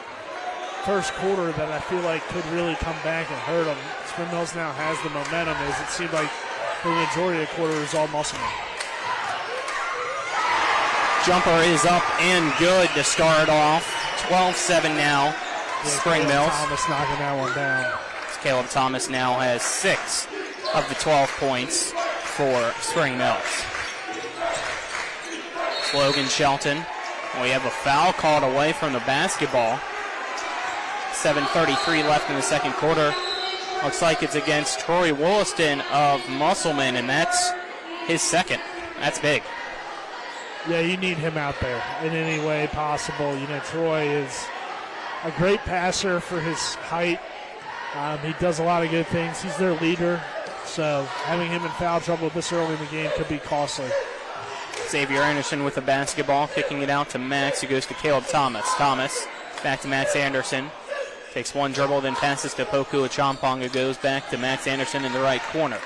first quarter that I feel like could really come back and hurt them. Spring Mills now has the momentum, as it seemed like for the majority of the quarter was all Musselman. Jumper is up and good to start off. 12-7 now. Spring Mills. Thomas knocking that one down. Caleb Thomas now has 6 of the 12 points for Spring Mills. Logan Shelton. We have a foul called away from the basketball. 7:33 left in the second quarter. Looks like it's against Troy Wollaston of Musselman, and that's his second. That's big. Yeah, you need him out there in any way possible. You know, Troy is a great passer for his height. He does a lot of good things. He's their leader, so having him in foul trouble this early in the game could be costly. Xavier Anderson with the basketball, kicking it out to Max, who goes to Caleb Thomas. Thomas back to Max Anderson. Takes one dribble, then passes to Poku Achampong, who goes back to Max Anderson in the right corner.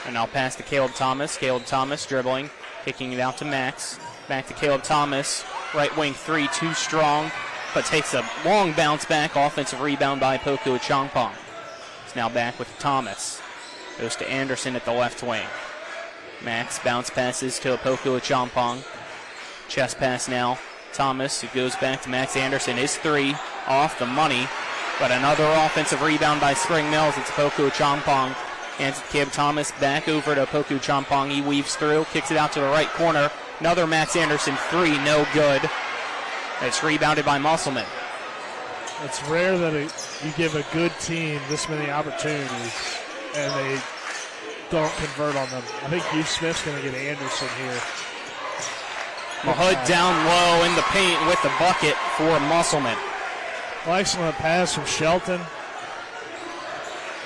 And now pass to Caleb Thomas. Caleb Thomas dribbling, kicking it out to Max. Back to Caleb Thomas. Right wing three, too strong, but takes a long bounce back. Offensive rebound by Poku Achampong. He's now back with Thomas. Goes to Anderson at the left wing. Max bounce passes to Poku Achampong. Chest pass now. Thomas, who goes back to Max Anderson. His three off the money, but another offensive rebound by Spring Mills. It's Poku Achampong. Hands it to Caleb Thomas. Back over to Poku Achampong. He weaves through, kicks it out to the right corner. Another Max Anderson three, no good. It's rebounded by Musselman. It's rare that you give a good team this many opportunities and they don't convert on them. I think Hugh Smith's going to get Anderson here. Mahood down low in the paint with the bucket for Musselman. Well, excellent pass from Shelton.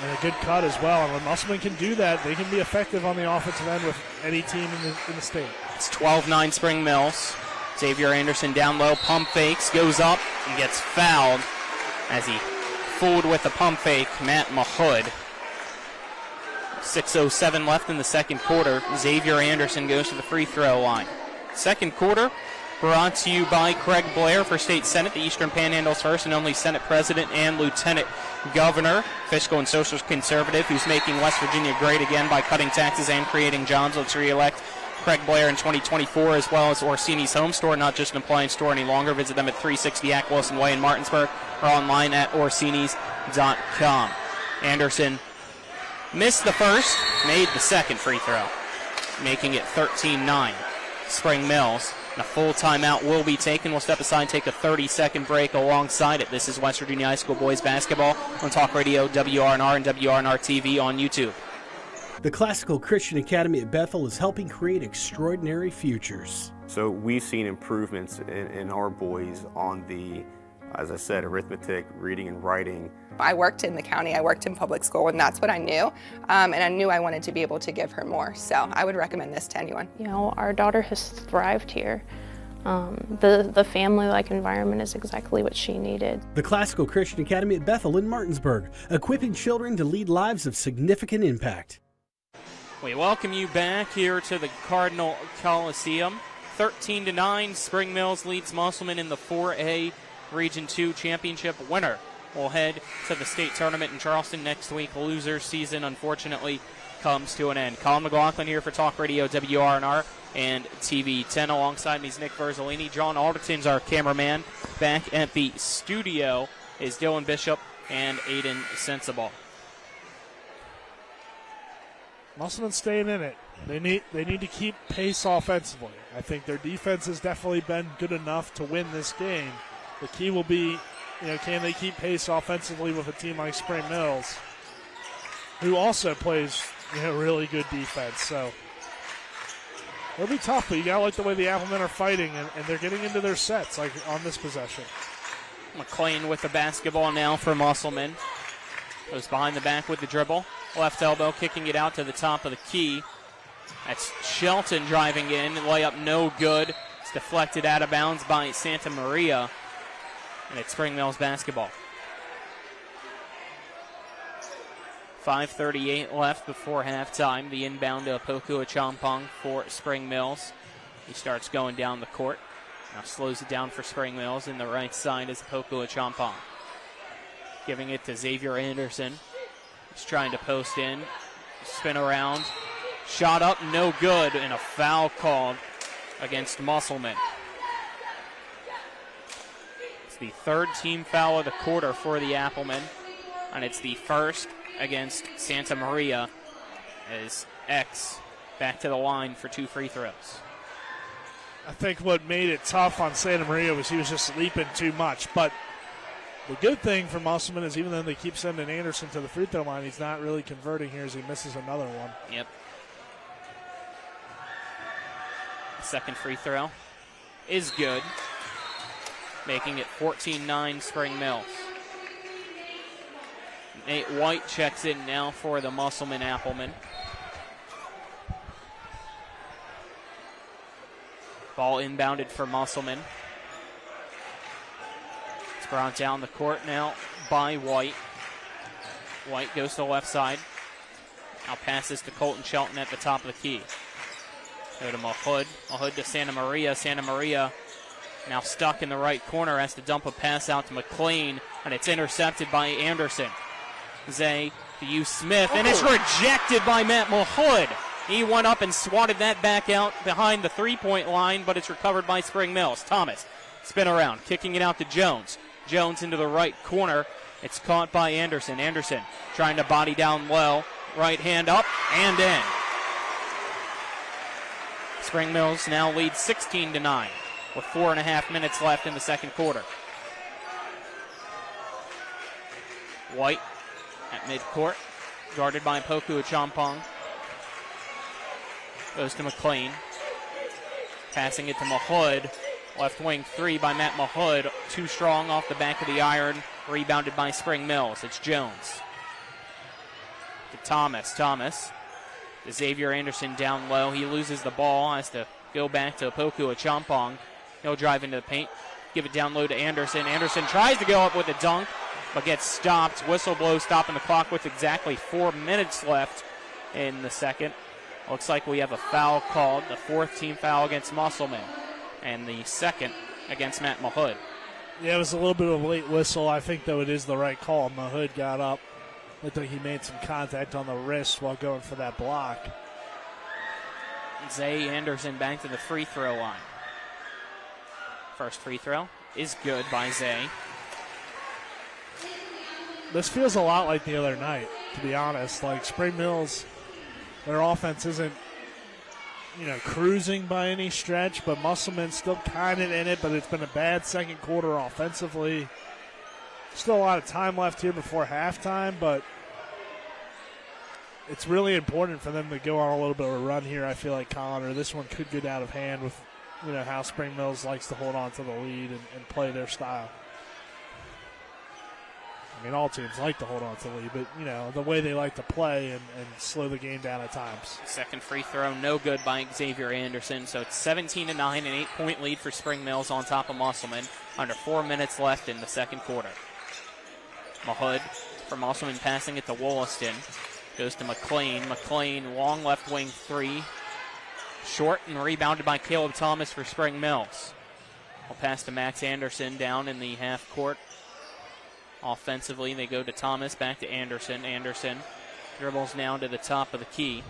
And a good cut as well. And when Musselman can do that, they can be effective on the offensive end with any team in the state. It's 12-9 Spring Mills. Xavier Anderson down low, pump fakes, goes up and gets fouled as he fooled with the pump fake, Matt Mahood. 6:07 left in the second quarter. Xavier Anderson goes to the free throw line. Second quarter brought to you by Craig Blair for State Senate, the Eastern Panhandle's first and only Senate President and Lieutenant Governor, fiscal and social conservative who's making West Virginia great again by cutting taxes and creating jobs. Let's re-elect Craig Blair in 2024, as well as Orsini's Home Store, not just an appliance store any longer. Visit them at 360 Ack Wilson Way in Martinsburg or online at orsinis.com. Anderson missed the first, made the second free throw, making it 13-9. Spring Mills. And a full timeout will be taken. We'll step aside and take a 30-second break alongside it. This is West Virginia High School boys basketball on Talk Radio, WRNR, and WRNR TV on YouTube. The Classical Christian Academy at Bethel is helping create extraordinary futures. So we've seen improvements in our boys on the, as I said, arithmetic, reading and writing. I worked in the county, I worked in public school, and that's what I knew. And I knew I wanted to be able to give her more. So I would recommend this to anyone. You know, our daughter has thrived here. The family-like environment is exactly what she needed. The Classical Christian Academy at Bethel in Martinsburg, equipping children to lead lives of significant impact. We welcome you back here to the Cardinal Coliseum. 13-9, Spring Mills leads Musselman in the 4A Region 2 Championship. Winner will head to the state tournament in Charleston next week. Loser season, unfortunately, comes to an end. Colin McLaughlin here for Talk Radio, WRNR, and TV 10. Alongside me is Nick Verzolini. John Alderton's our cameraman. Back at the studio is Dylan Bishop and Aiden Sensible. Musselman staying in it. They need to keep pace offensively. I think their defense has definitely been good enough to win this game. The key will be, can they keep pace offensively with a team like Spring Mills? who also plays really good defense. So it'll be tough, but you got to like the way the Applemen are fighting, and they're getting into their sets like on this possession. McLean with the basketball now for Musselman. Goes behind the back with the dribble. Left elbow, kicking it out to the top of the key. That's Shelton driving in. Layup no good. It's deflected out of bounds by Santa Maria. And it's Spring Mills basketball. 5:38 left before halftime. The inbound to Poku Achampong for Spring Mills. He starts going down the court. Now slows it down for Spring Mills. In the right side is Poku Achampong. Giving it to Xavier Anderson. He's trying to post in. Spin around. Shot up, no good, and a foul called against Musselman. It's the third team foul of the quarter for the Applemen, and it's the first against Santa Maria as X back to the line for 2 free throws. I think what made it tough on Santa Maria was he was just leaping too much, but the good thing for Musselman is even though they keep sending Anderson to the free throw line, he's not really converting here as he misses another one. Yep. Second free throw is good, making it 14-9 Spring Mills. Nate White checks in now for the Musselman Applemen. Ball inbounded for Musselman. It's brought down the court now by White. White goes to the left side. Now passes to Colton Shelton at the top of the key. Go to Mahood. Mahood to Santa Maria. Santa Maria now stuck in the right corner. Has to dump a pass out to McLean, and it's intercepted by Anderson. Zay to U. Smith, and it's rejected by Matt Mahood. He went up and swatted that back out behind the three-point line, but it's recovered by Spring Mills. Thomas, spin around, kicking it out to Jones. Jones into the right corner. It's caught by Anderson. Anderson trying to body down low. Right hand up and in. Spring Mills now leads 16-9 with 4.5 minutes left in the second quarter. White at midcourt, guarded by Poku Achampong. Goes to McLean. Passing it to Mahood. Left wing three by Matt Mahood. Too strong off the back of the iron. Rebounded by Spring Mills. It's Jones. To Thomas. Thomas. To Xavier Anderson down low. He loses the ball. Has to go back to Poku Achampong. He'll drive into the paint. Give it down low to Anderson. Anderson tries to go up with a dunk, but gets stopped. Whistle blows, stopping the clock with exactly 4 minutes left in the second. Looks like we have a foul called, the fourth team foul against Musselman, and the second against Matt Mahood. Yeah, it was a little bit of a late whistle. I think, though, it is the right call. Mahood got up. Looked like he made some contact on the wrist while going for that block. Zay Anderson back to the free throw line. First free throw is good by Zay. This feels a lot like the other night, to be honest. Like Spring Mills, their offense isn't, cruising by any stretch, but Musselman's still kind of in it, but it's been a bad second quarter offensively. Still a lot of time left here before halftime, but it's really important for them to go on a little bit of a run here, I feel like, Colin, or this one could get out of hand with, how Spring Mills likes to hold on to the lead and play their style. I mean, all teams like to hold on to the lead, but, the way they like to play and slow the game down at times. Second free throw, no good by Xavier Anderson. So it's 17-9, an 8-point lead for Spring Mills on top of Musselman. Under 4 minutes left in the second quarter. Mahood from Musselman passing it to Wollaston. Goes to McLean. McLean, long left wing three. Short and rebounded by Caleb Thomas for Spring Mills. We'll pass to Max Anderson down in the half court. Offensively, they go to Thomas, back to Anderson. Anderson dribbles now to the top of the key.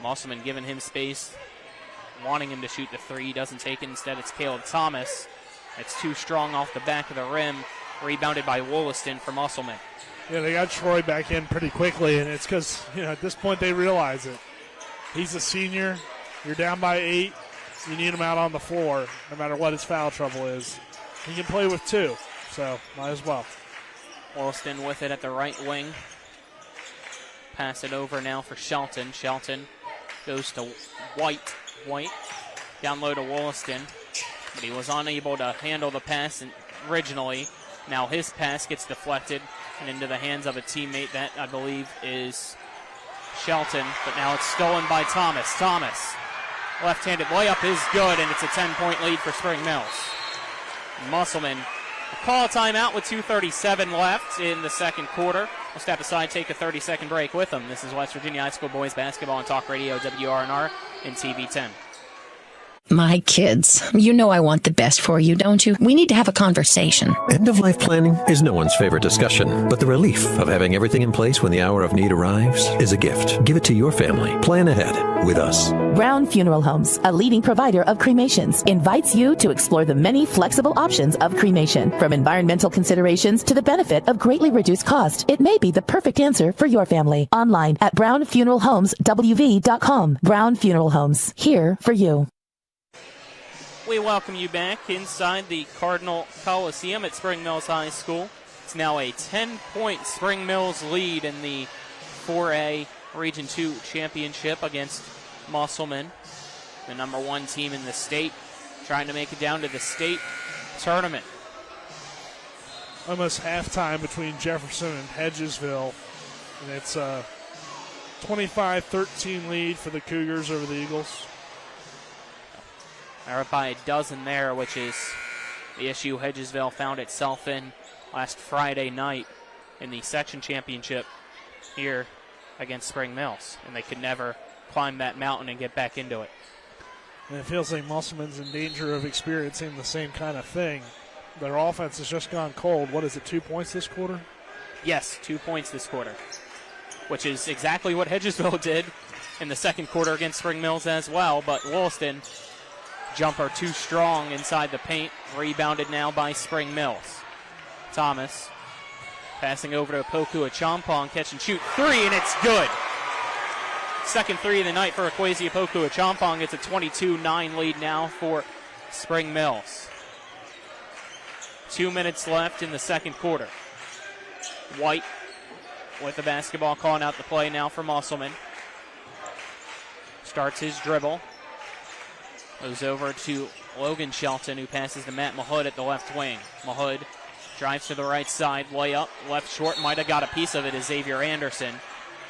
Musselman giving him space, wanting him to shoot the three. Doesn't take it. Instead, it's Caleb Thomas. It's too strong off the back of the rim. Rebounded by Wollaston for Musselman. Yeah, they got Troy back in pretty quickly, and it's because, at this point they realize it. He's a senior. You're down by 8. You need him out on the floor, no matter what his foul trouble is. He can play with 2, so might as well. Williston with it at the right wing. Pass it over now for Shelton. Shelton goes to White. White down low to Williston, but he was unable to handle the pass originally. Now his pass gets deflected and into the hands of a teammate. That, I believe, is Shelton, but now it's stolen by Thomas. Thomas, left-handed layup is good, and it's a 10-point lead for Spring Mills. Musselman call a timeout with 2:37 left in the second quarter. We'll step aside, take a 30-second break with them. This is West Virginia High School boys basketball on Talk Radio, WRNR, and TV 10. My kids, you know I want the best for you, don't you? We need to have a conversation. End-of-life planning is no one's favorite discussion, but the relief of having everything in place when the hour of need arrives is a gift. Give it to your family. Plan ahead with us. Brown Funeral Homes, a leading provider of cremations, invites you to explore the many flexible options of cremation. From environmental considerations to the benefit of greatly reduced cost, it may be the perfect answer for your family. Online at brownfuneralhomeswv.com. Brown Funeral Homes, here for you. We welcome you back inside the Cardinal Coliseum at Spring Mills High School. It's now a 10-point Spring Mills lead in the 4A Region 2 championship against Musselman, the number 1 team in the state, trying to make it down to the state tournament. Almost halftime between Jefferson and Hedgesville, and it's a 25-13 lead for the Cougars over the Eagles. They're up by a dozen there, which is the issue Hedgesville found itself in last Friday night in the section championship here against Spring Mills, and they could never climb that mountain and get back into it. And it feels like Musselman's in danger of experiencing the same kind of thing. Their offense has just gone cold. What is it, 2 points this quarter? Yes, 2 points this quarter, which is exactly what Hedgesville did in the second quarter against Spring Mills as well, but Williston, jumper too strong inside the paint, rebounded now by Spring Mills. Thomas passing over to Poku Achampong, catch and shoot three, and it's good. Second three of the night for Equasia Poku Achampong. It's a 22-9 lead now for Spring Mills. 2 minutes left in the second quarter. White with the basketball, calling out the play now for Musselman. Starts his dribble. Goes over to Logan Shelton, who passes to Matt Mahood at the left wing. Mahood drives to the right side, layup, left short, might have got a piece of it as Xavier Anderson.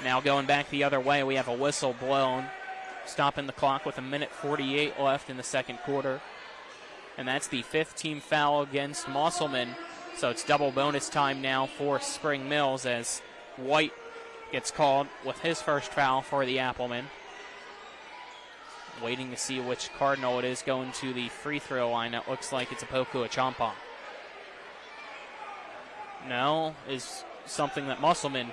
Now going back the other way, we have a whistle blown, stopping the clock with 1:48 left in the second quarter. And that's the 5th team foul against Musselman. So it's double bonus time now for Spring Mills as White gets called with his first foul for the Applemen. Waiting to see which Cardinal it is going to the free throw line. It looks like it's a Poku Achampong. No, is something that Musselman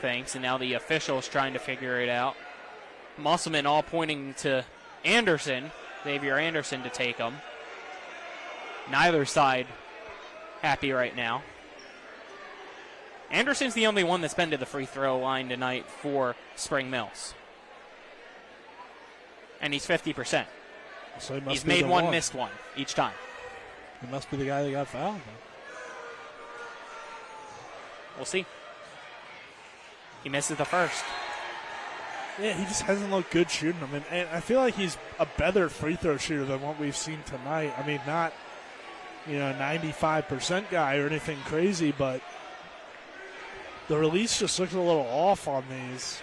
thinks, and now the official's trying to figure it out. Musselman all pointing to Anderson, Xavier Anderson, to take him. Neither side happy right now. Anderson's the only one that's been to the free throw line tonight for Spring Mills. And he's 50%. So he's made one, missed one each time. He must be the guy that got fouled, then. We'll see. He misses the first. Yeah, he just hasn't looked good shooting them. And I feel like he's a better free throw shooter than what we've seen tonight. I mean, not, 95% guy or anything crazy, but the release just looks a little off on these.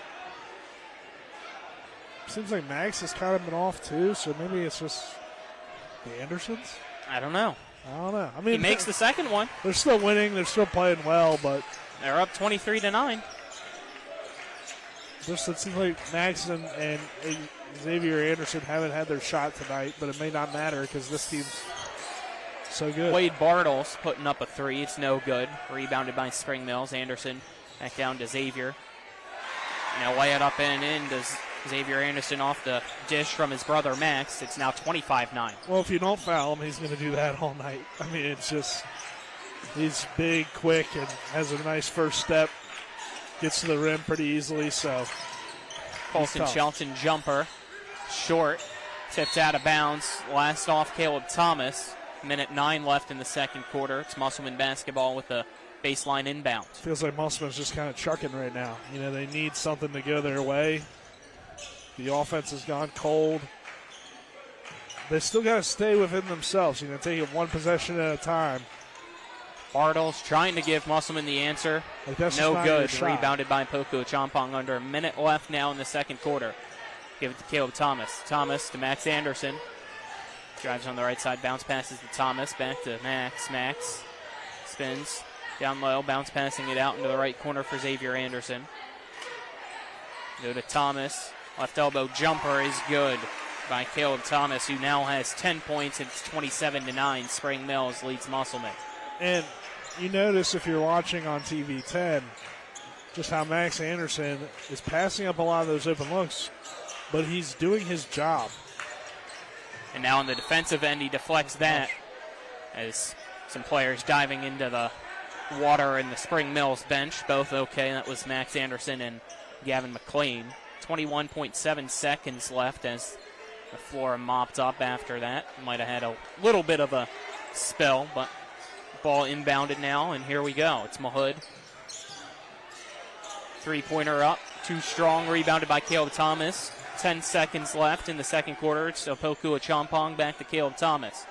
Seems like Max has kind of been off too, so maybe it's just the Andersons? I don't know. I mean, he makes the second one. They're still winning. They're still playing well, but they're up 23-9. Just it seems like Max and Xavier Anderson haven't had their shot tonight, but it may not matter because this team's so good. Wade Bartles putting up a three. It's no good. Rebounded by Spring Mills. Anderson back down to Xavier. Now lay it up and in. Does Xavier Anderson off the dish from his brother Max. It's now 25-9. Well, if you don't foul him, he's going to do that all night. I mean, it's just, he's big, quick, and has a nice first step. Gets to the rim pretty easily, so. Colton Shelton jumper. Short. Tipped out of bounds. Last off Caleb Thomas. 1:09 left in the second quarter. It's Musselman basketball with a baseline inbound. Feels like Musselman's just kind of chucking right now. You know, they need something to go their way. The offense has gone cold. They still got to stay within themselves, you know, take it one possession at a time. Bartles trying to give Musselman the answer. No good. Rebounded by Poku Champong under a minute left now in the second quarter. Give it to Caleb Thomas. Thomas to Max Anderson. Drives on the right side, bounce passes to Thomas. Back to Max. Max spins down low, bounce passing it out into the right corner for Xavier Anderson. Go to Thomas. Left elbow jumper is good by Caleb Thomas, who now has 10 points, and it's 27-9. Spring Mills leads Musselman. And you notice if you're watching on TV 10 just how Max Anderson is passing up a lot of those open looks, but he's doing his job. And now on the defensive end, he deflects that as some players diving into the water in the Spring Mills bench. Both okay. That was Max Anderson and Gavin McLean. 21.7 seconds left as the floor mopped up after that. Might have had a little bit of a spell, but ball inbounded now, and here we go. It's Mahood. Three-pointer up. Too strong. Rebounded by Caleb Thomas. 10 seconds left in the second quarter. It's Opoku Champong back to Caleb Thomas.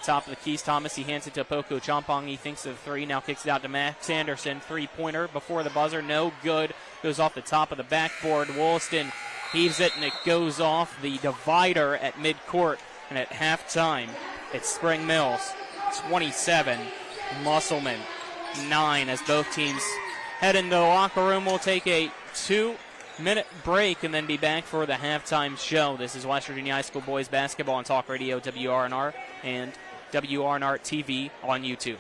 Top of the keys, Thomas. He hands it to Opoku Champong. He thinks of three. Now kicks it out to Max Anderson. Three-pointer before the buzzer. No good. Goes off the top of the backboard. Wollaston heaves it, and it goes off the divider at midcourt. And at halftime, it's Spring Mills 27, Musselman 9, as both teams head into the locker room. We'll take a 2-minute break and then be back for the halftime show. This is West Virginia High School boys basketball on Talk Radio WRNR and WRNR TV on YouTube.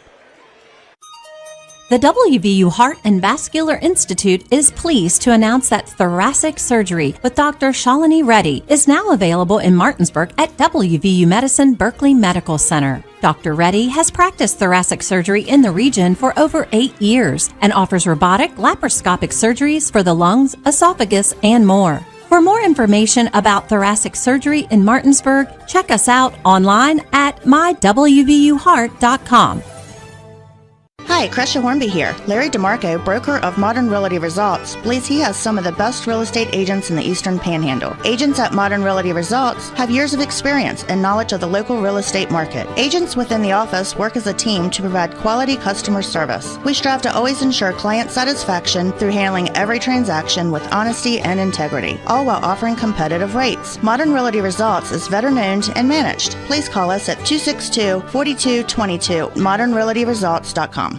The WVU Heart and Vascular Institute is pleased to announce that thoracic surgery with Dr. Shalini Reddy is now available in Martinsburg at WVU Medicine Berkeley Medical Center. Dr. Reddy has practiced thoracic surgery in the region for over 8 years and offers robotic laparoscopic surgeries for the lungs, esophagus, and more. For more information about thoracic surgery in Martinsburg, check us out online at mywvuheart.com. Hi, Crescia Hornby here. Larry DeMarco, broker of Modern Realty Results, believes he has some of the best real estate agents in the Eastern Panhandle. Agents at Modern Realty Results have years of experience and knowledge of the local real estate market. Agents within the office work as a team to provide quality customer service. We strive to always ensure client satisfaction through handling every transaction with honesty and integrity, all while offering competitive rates. Modern Realty Results is veteran-owned and managed. Please call us at 262-4222, modernrealtyresults.com.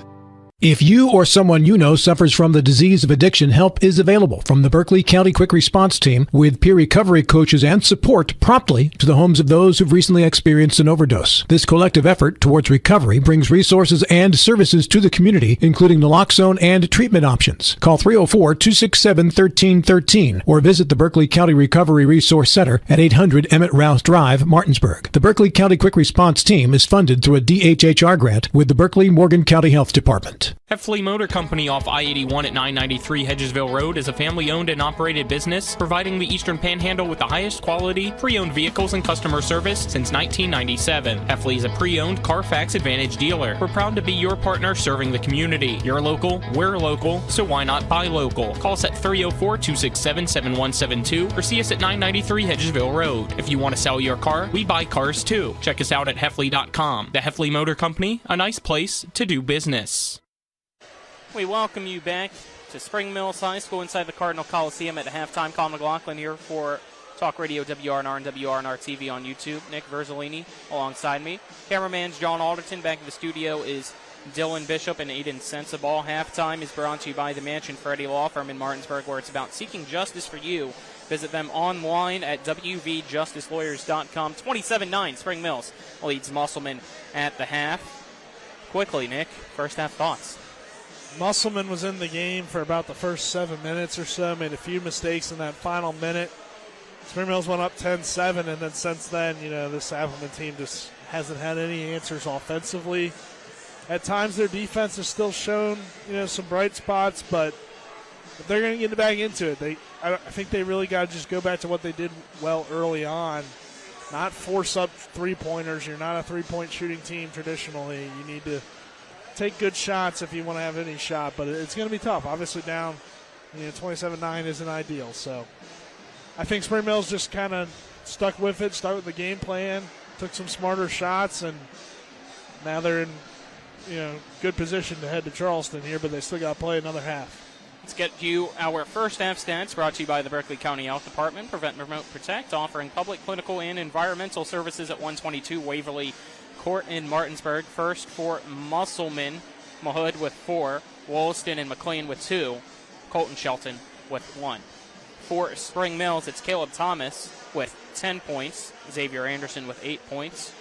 If you or someone you know suffers from the disease of addiction, help is available from the Berkeley County Quick Response Team with peer recovery coaches and support promptly to the homes of those who've recently experienced an overdose. This collective effort towards recovery brings resources and services to the community, including naloxone and treatment options. Call 304-267-1313 or visit the Berkeley County Recovery Resource Center at 800 Emmett Rouse Drive, Martinsburg. The Berkeley County Quick Response Team is funded through a DHHR grant with the Berkeley-Morgan County Health Department. Heffley Motor Company off I-81 at 993 Hedgesville Road is a family-owned and operated business providing the Eastern Panhandle with the highest quality pre-owned vehicles and customer service since 1997. Heffley is a pre-owned Carfax Advantage dealer. We're proud to be your partner serving the community. You're local, we're local, so why not buy local? Call us at 304-267-7172 or see us at 993 Hedgesville Road. If you want to sell your car, we buy cars too. Check us out at Heffley.com. The Heffley Motor Company, a nice place to do business. We welcome you back to Spring Mills High School inside the Cardinal Coliseum at halftime. Colin McLaughlin here for Talk Radio WRNR and WRNR TV on YouTube. Nick Verzolini alongside me. Cameraman's John Alderton. Back in the studio is Dylan Bishop and Aiden Sensabaugh. Halftime is brought to you by the Mansion Freddie Law Firm in Martinsburg, where it's about seeking justice for you. Visit them online at wvjusticelawyers.com. 27-9, Spring Mills leads Musselman at the half. Quickly, Nick, first half thoughts. Musselman was in the game for about the first 7 minutes or so, made a few mistakes in that final minute. Spring Mills went up 10-7, and then since then, you know, this Appleman team just hasn't had any answers offensively. At times their defense has still shown, you know, some bright spots, but if they're going to get back into it, I think they really got to just go back to what they did well early on, not force up three-pointers. You're not a three-point shooting team traditionally. You need to take good shots if you want to have any shot, but it's going to be tough. Obviously down 27-9 isn't ideal. So I think Spring Mills just kind of stuck with it, started with the game plan, took some smarter shots, and now they're in good position to head to Charleston here, but they still got to play another half. Let's get you our first half stats brought to you by the Berkeley County Health Department. Prevent, Remote, Protect, offering public, clinical, and environmental services at 122 Waverly Court in Martinsburg. First for Musselman, Mahood with 4, Wollaston and McLean with 2, Colton Shelton with 1. For Spring Mills, it's Caleb Thomas with 10 points, Xavier Anderson with 8 points,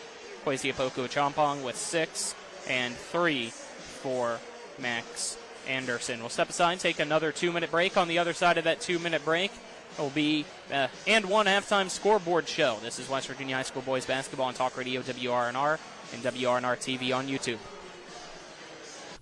Kwesi Apoku Champong with 6, and 3 for Max Anderson. We'll step aside, take another 2-minute break. On the other side of that 2-minute break, it will be and one halftime scoreboard show. This is West Virginia High School boys basketball on Talk Radio WRNR and WRNR TV on YouTube.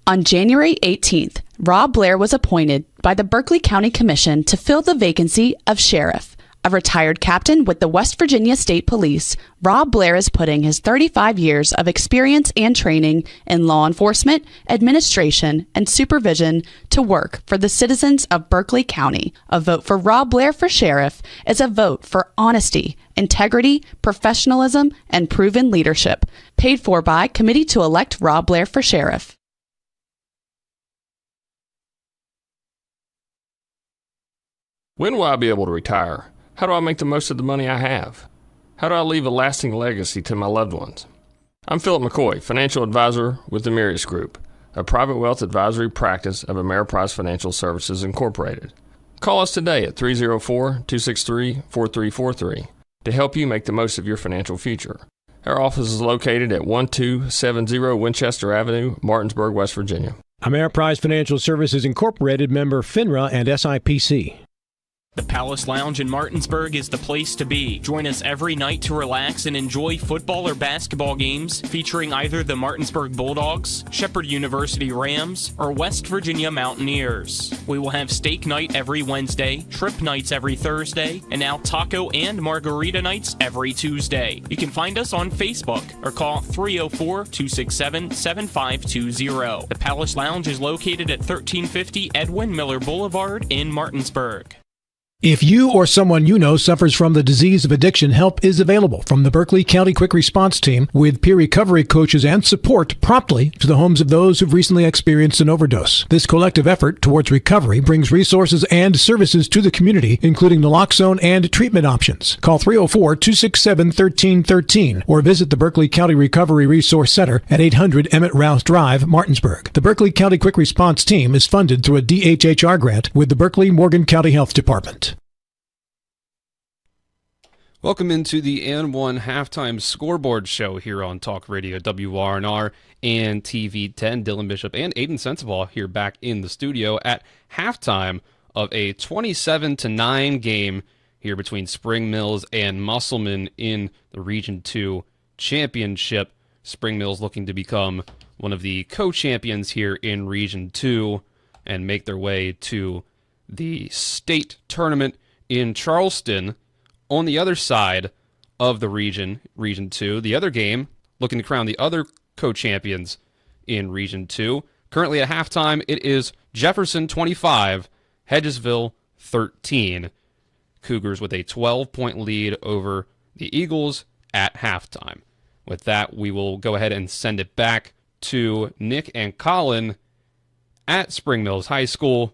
On January 18th, Rob Blair was appointed by the Berkeley County Commission to fill the vacancy of sheriff. A retired captain with the West Virginia State Police, Rob Blair is putting his 35 years of experience and training in law enforcement, administration, and supervision to work for the citizens of Berkeley County. A vote for Rob Blair for sheriff is a vote for honesty, integrity, professionalism, and proven leadership. Paid for by Committee to Elect Rob Blair for Sheriff. When will I be able to retire? How do I make the most of the money I have? How do I leave a lasting legacy to my loved ones? I'm Philip McCoy, financial advisor with the Mirius Group, a private wealth advisory practice of Ameriprise Financial Services Incorporated. Call us today at 304-263-4343 to help you make the most of your financial future. Our office is located at 1270 Winchester Avenue, Martinsburg, West Virginia. Ameriprise Financial Services Incorporated, member FINRA and SIPC. The Palace Lounge in Martinsburg is the place to be. Join us every night to relax and enjoy football or basketball games featuring either the Martinsburg Bulldogs, Shepherd University Rams, or West Virginia Mountaineers. We will have steak night every Wednesday, trip nights every Thursday, and now taco and margarita nights every Tuesday. You can find us on Facebook or call 304-267-7520. The Palace Lounge is located at 1350 Edwin Miller Boulevard in Martinsburg. If you or someone you know suffers from the disease of addiction, help is available from the Berkeley County Quick Response Team with peer recovery coaches and support promptly to the homes of those who've recently experienced an overdose. This collective effort towards recovery brings resources and services to the community, including naloxone and treatment options. Call 304-267-1313 or visit the Berkeley County Recovery Resource Center at 800 Emmett Rouse Drive, Martinsburg. The Berkeley County Quick Response Team is funded through a DHHR grant with the Berkeley Morgan County Health Department. Welcome into the N1 Halftime Scoreboard Show here on Talk Radio WRNR and TV10. Dylan Bishop and Aiden Sensabaugh here back in the studio at halftime of a 27-9 game here between Spring Mills and Musselman in the Region 2 Championship. Spring Mills looking to become one of the co-champions here in Region 2 and make their way to the state tournament in Charleston. On the other side of the Region 2, the other game, looking to crown the other co-champions in Region 2. Currently at halftime, it is Jefferson 25, Hedgesville 13. Cougars with a 12-point lead over the Eagles at halftime. With that, we will go ahead and send it back to Nick and Colin at Spring Mills High School.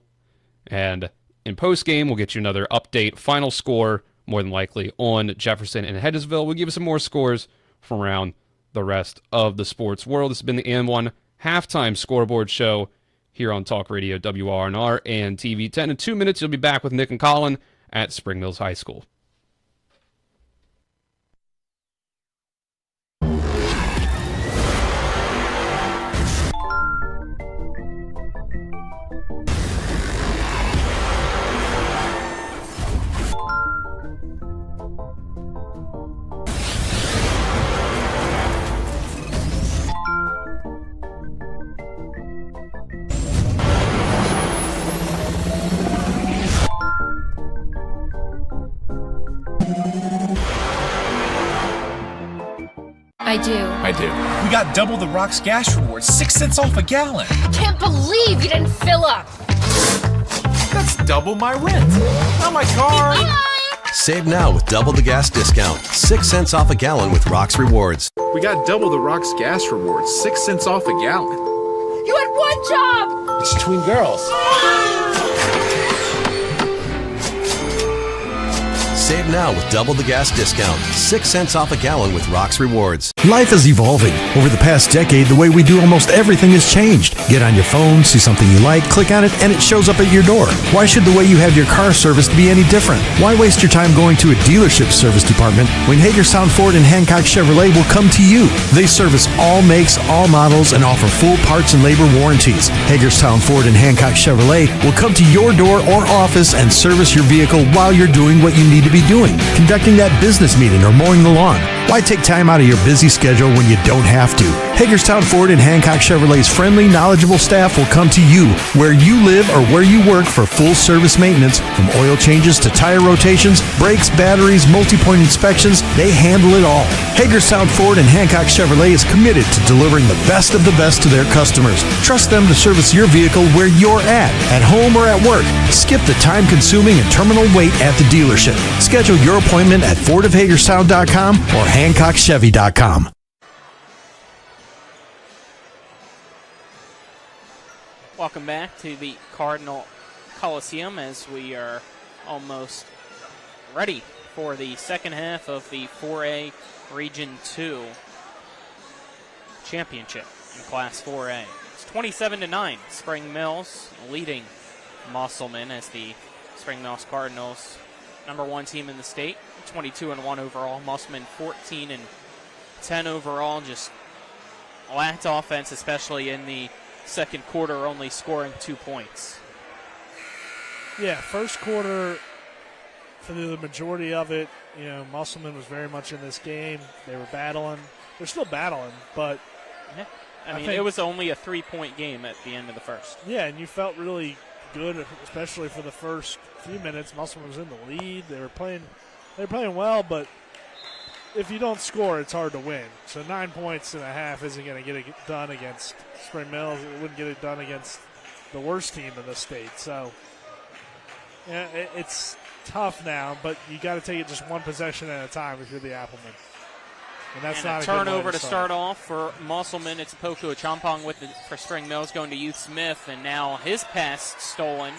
And in postgame, we'll get you another update, final score, more than likely, on Jefferson and Hedgesville. We'll give you some more scores from around the rest of the sports world. This has been the N1 Halftime Scoreboard Show here on Talk Radio WRNR and TV10. In 2 minutes, you'll be back with Nick and Colin at Spring Mills High School. I do. I do. We got double the Rock's gas rewards, 6 cents off a gallon. Can't believe you didn't fill up. That's double my rent. Not my car. Save now with double the gas discount. 6 cents off a gallon with Rock's Rewards. We got double the Rock's gas rewards, 6 cents off a gallon. You had one job. It's twin girls. Save now with double the gas discount. 6 cents off a gallon with Rock's Rewards. Life is evolving. Over the past decade, the way we do almost everything has changed. Get on your phone, see something you like, click on it, and it shows up at your door. Why should the way you have your car serviced be any different? Why waste your time going to a dealership service department when Hagerstown Ford and Hancock Chevrolet will come to you? They service all makes, all models, and offer full parts and labor warranties. Hagerstown Ford and Hancock Chevrolet will come to your door or office and service your vehicle while you're doing what you need to be doing, conducting that business meeting or mowing the lawn. Why take time out of your busy schedule when you don't have to? Hagerstown Ford and Hancock Chevrolet's friendly, knowledgeable staff will come to you where you live or where you work for full service maintenance, from oil changes to tire rotations, brakes, batteries, multi-point inspections. They handle it all. Hagerstown Ford and Hancock Chevrolet is committed to delivering the best of the best to their customers. Trust them to service your vehicle where you're at home or at work. Skip the time-consuming and terminal wait at the dealership. Schedule your appointment at fordofhagerstown.com or hancockchevy.com. Welcome back to the Cardinal Coliseum as we are almost ready for the second half of the 4A Region 2 Championship in Class 4A. It's 27-9. Spring Mills leading Musselman as the Spring Mills Cardinals, number one team in the state, 22-1 overall. Musselman 14-10 overall. Just lacked offense, especially in the second quarter, only scoring 2 points. Yeah, first quarter, for the majority of it, Musselman was very much in this game. They were battling. They're still battling, but yeah. I mean, it was only a 3-point game at the end of the first. Yeah, and you felt really good, especially for the first few minutes. Musselman was in the lead. They were playing well, but if you don't score, it's hard to win. So 9 points and a half isn't going to get it done against Spring Mills. It wouldn't get it done against the worst team in the state. So yeah, it's tough now, but you got to take it just one possession at a time if you're the Applemen. And that's not a turnover to start off for Musselman. It's Poku Achampong for Spring Mills going to Youth Smith, and now his pass stolen.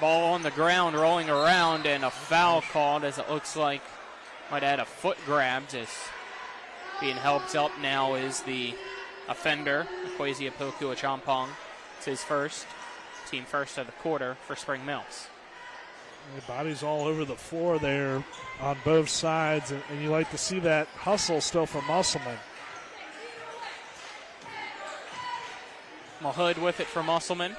Ball on the ground, rolling around, and a foul called as it looks like might add a foot grab. As being helped up now is the offender, Kwesi Poku Achampong. It's his team first of the quarter for Spring Mills. The bodies all over the floor there on both sides, and you like to see that hustle still from Musselman. Mahood with it for Musselman.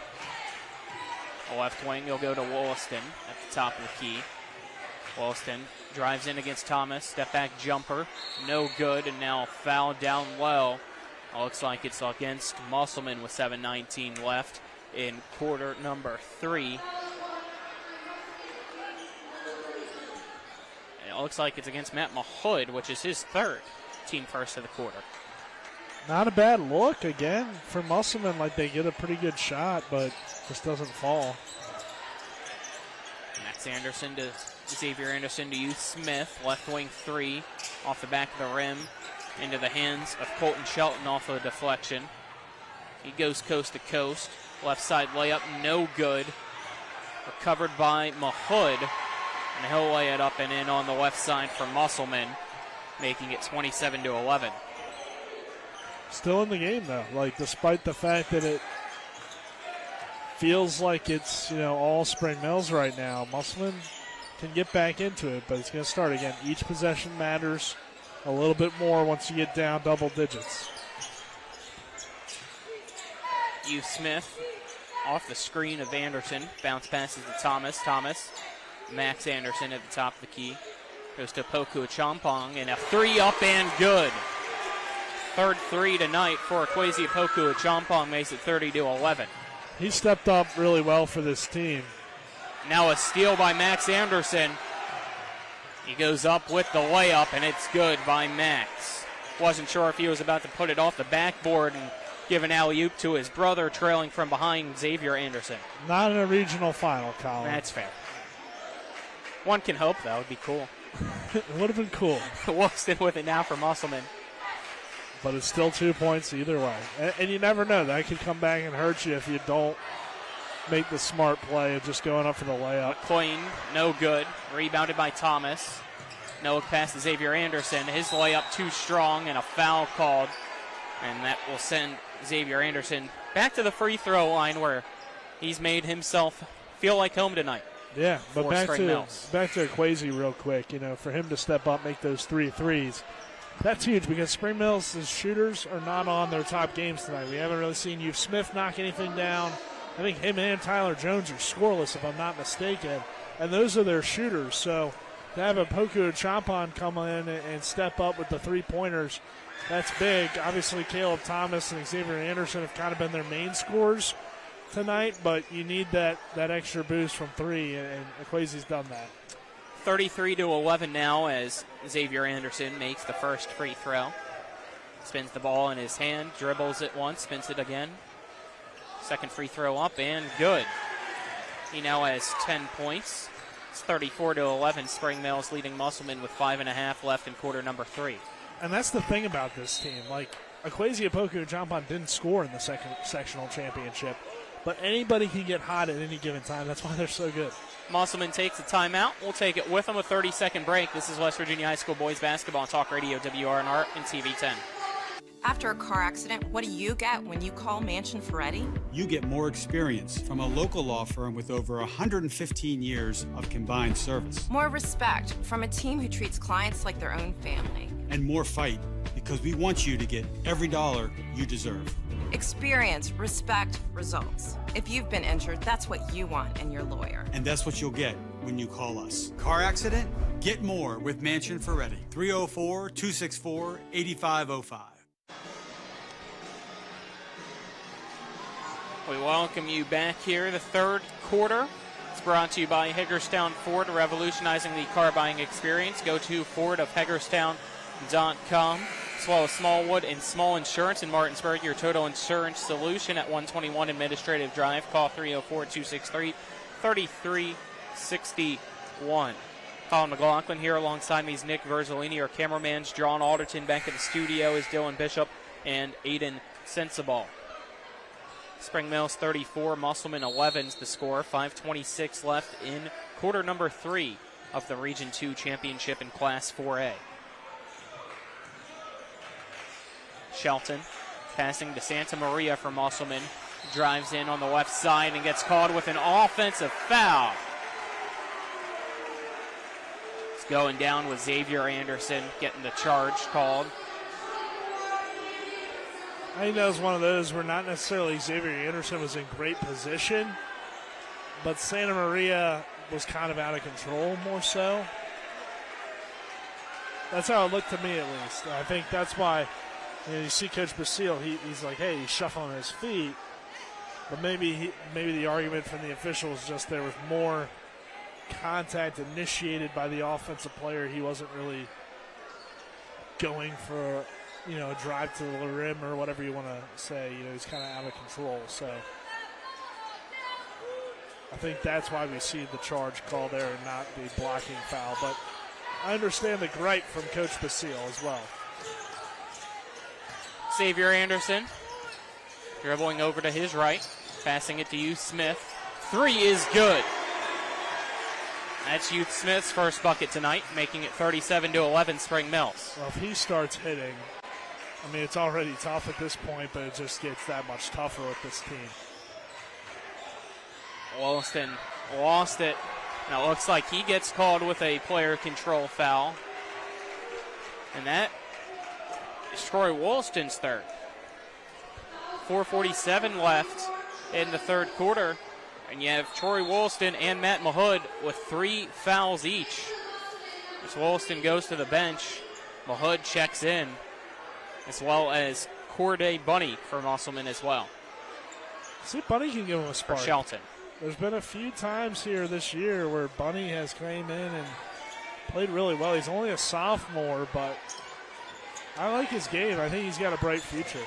The left wing, he'll go to Wollaston at the top of the key. Wollaston drives in against Thomas. Step back jumper, no good, and now foul down low. It looks like it's against Musselman with 7:19 left in quarter number 3. And it looks like it's against Matt Mahood, which is his third team first of the quarter. Not a bad look again for Musselman, like they get a pretty good shot, but just doesn't fall. Max Anderson to Xavier Anderson to Youth Smith. Left wing 3 off the back of the rim into the hands of Colton Shelton off of a deflection. He goes coast to coast. Left side layup, no good. Recovered by Mahood, and he'll lay it up and in on the left side for Musselman, making it 27-11. Still in the game, though. Like, despite the fact that it feels like it's, all Spring Mills right now, Musselman can get back into it, but it's going to start again. Each possession matters a little bit more once you get down double digits. Youth Smith off the screen of Anderson. Bounce passes to Thomas. Max Anderson at the top of the key. Goes to Poku Achampong, and a 3 up and good. Third 3 tonight for Kwesi Poku Achampong makes it 30-11. He stepped up really well for this team. Now a steal by Max Anderson. He goes up with the layup, and it's good by Max. Wasn't sure if he was about to put it off the backboard and give an alley-oop to his brother, trailing from behind Xavier Anderson. Not in a regional final, Colin. That's fair. One can hope, though. It would be cool. It would have been cool. Wilson with it now for Musselman. But it's still 2 points either way. And you never know. That could come back and hurt you if you don't make the smart play of just going up for the layup. McQueen, no good. Rebounded by Thomas. No pass to Xavier Anderson. His layup too strong and a foul called. And that will send Xavier Anderson back to the free throw line where he's made himself feel like home tonight. Yeah, but back to Equazi real quick. For him to step up, make those 3 threes, that's huge because Spring Mills' shooters are not on their top games tonight. We haven't really seen Youth Smith knock anything down. I think him and Tyler Jones are scoreless, if I'm not mistaken, and those are their shooters. So to have a Poku Champon come in and step up with the 3-pointers, that's big. Obviously, Caleb Thomas and Xavier Anderson have kind of been their main scorers tonight, but you need that extra boost from 3, and Equazi's done that. 33-11 now as Xavier Anderson makes the first free throw. Spins the ball in his hand, dribbles it once, spins it again. Second free throw up and good. He now has 10 points. It's 34-11. Spring Mills leading Musselman with 5.5 left in quarter number 3. And that's the thing about this team. Like, Equazi Opoku and Champon didn't score in the second sectional championship, but anybody can get hot at any given time. That's why they're so good. Musselman takes a timeout. We'll take it with them. A 30-second break. This is West Virginia High School boys basketball on Talk Radio WRNR and TV 10. After a car accident, what do you get when you call Mansion Ferretti? You get more experience from a local law firm with over 115 years of combined service. More respect from a team who treats clients like their own family. And more fight, because we want you to get every dollar you deserve. Experience, respect, results. If you've been injured, that's what you want in your lawyer. And that's what you'll get when you call us. Car accident? Get more with Mansion Ferretti. 304-264-8505. We welcome you back here. The third quarter is brought to you by Hagerstown Ford, revolutionizing the car buying experience. Go to fordofhagerstown.com, as well as Smallwood and Small Insurance in Martinsburg, your total insurance solution at 121 Administrative Drive. Call 304-263-3361. Colin McLaughlin here alongside me is Nick Verzolini. Our cameraman's John Alderton. Back in the studio is Dylan Bishop and Aiden Sensible. Spring Mills 34, Musselman 11's the score. 5:26 left in quarter number 3 of the Region 2 Championship in Class 4A. Shelton passing to Santa Maria for Musselman. Drives in on the left side and gets called with an offensive foul. It's going down with Xavier Anderson getting the charge called. I think that was one of those where not necessarily Xavier Anderson was in great position, but Santa Maria was kind of out of control more so. That's how it looked to me, at least. I think that's why you see Coach Basile, he's like, hey, he's shuffling his feet. But maybe the argument from the official was just there was more contact initiated by the offensive player. He wasn't really going for a drive to the rim or whatever you want to say. He's kind of out of control. So I think that's why we see the charge call there and not the blocking foul. But I understand the gripe from Coach Basile as well. Xavier Anderson dribbling over to his right, passing it to Youth Smith. 3 is good. That's Youth Smith's first bucket tonight, making it 37-11 Spring Mills. Well, if he starts hitting, it's already tough at this point, but it just gets that much tougher with this team. Wollaston lost it. Now it looks like he gets called with a player control foul. And that is Troy Wollaston's third. 4:47 left in the third quarter. And you have Troy Wollaston and Matt Mahood with 3 fouls each. As Wollaston goes to the bench, Mahood checks in, as well as Corday Bunny for Musselman as well. See, Bunny can give him a spark. For Shelton. There's been a few times here this year where Bunny has came in and played really well. He's only a sophomore, but I like his game. I think he's got a bright future.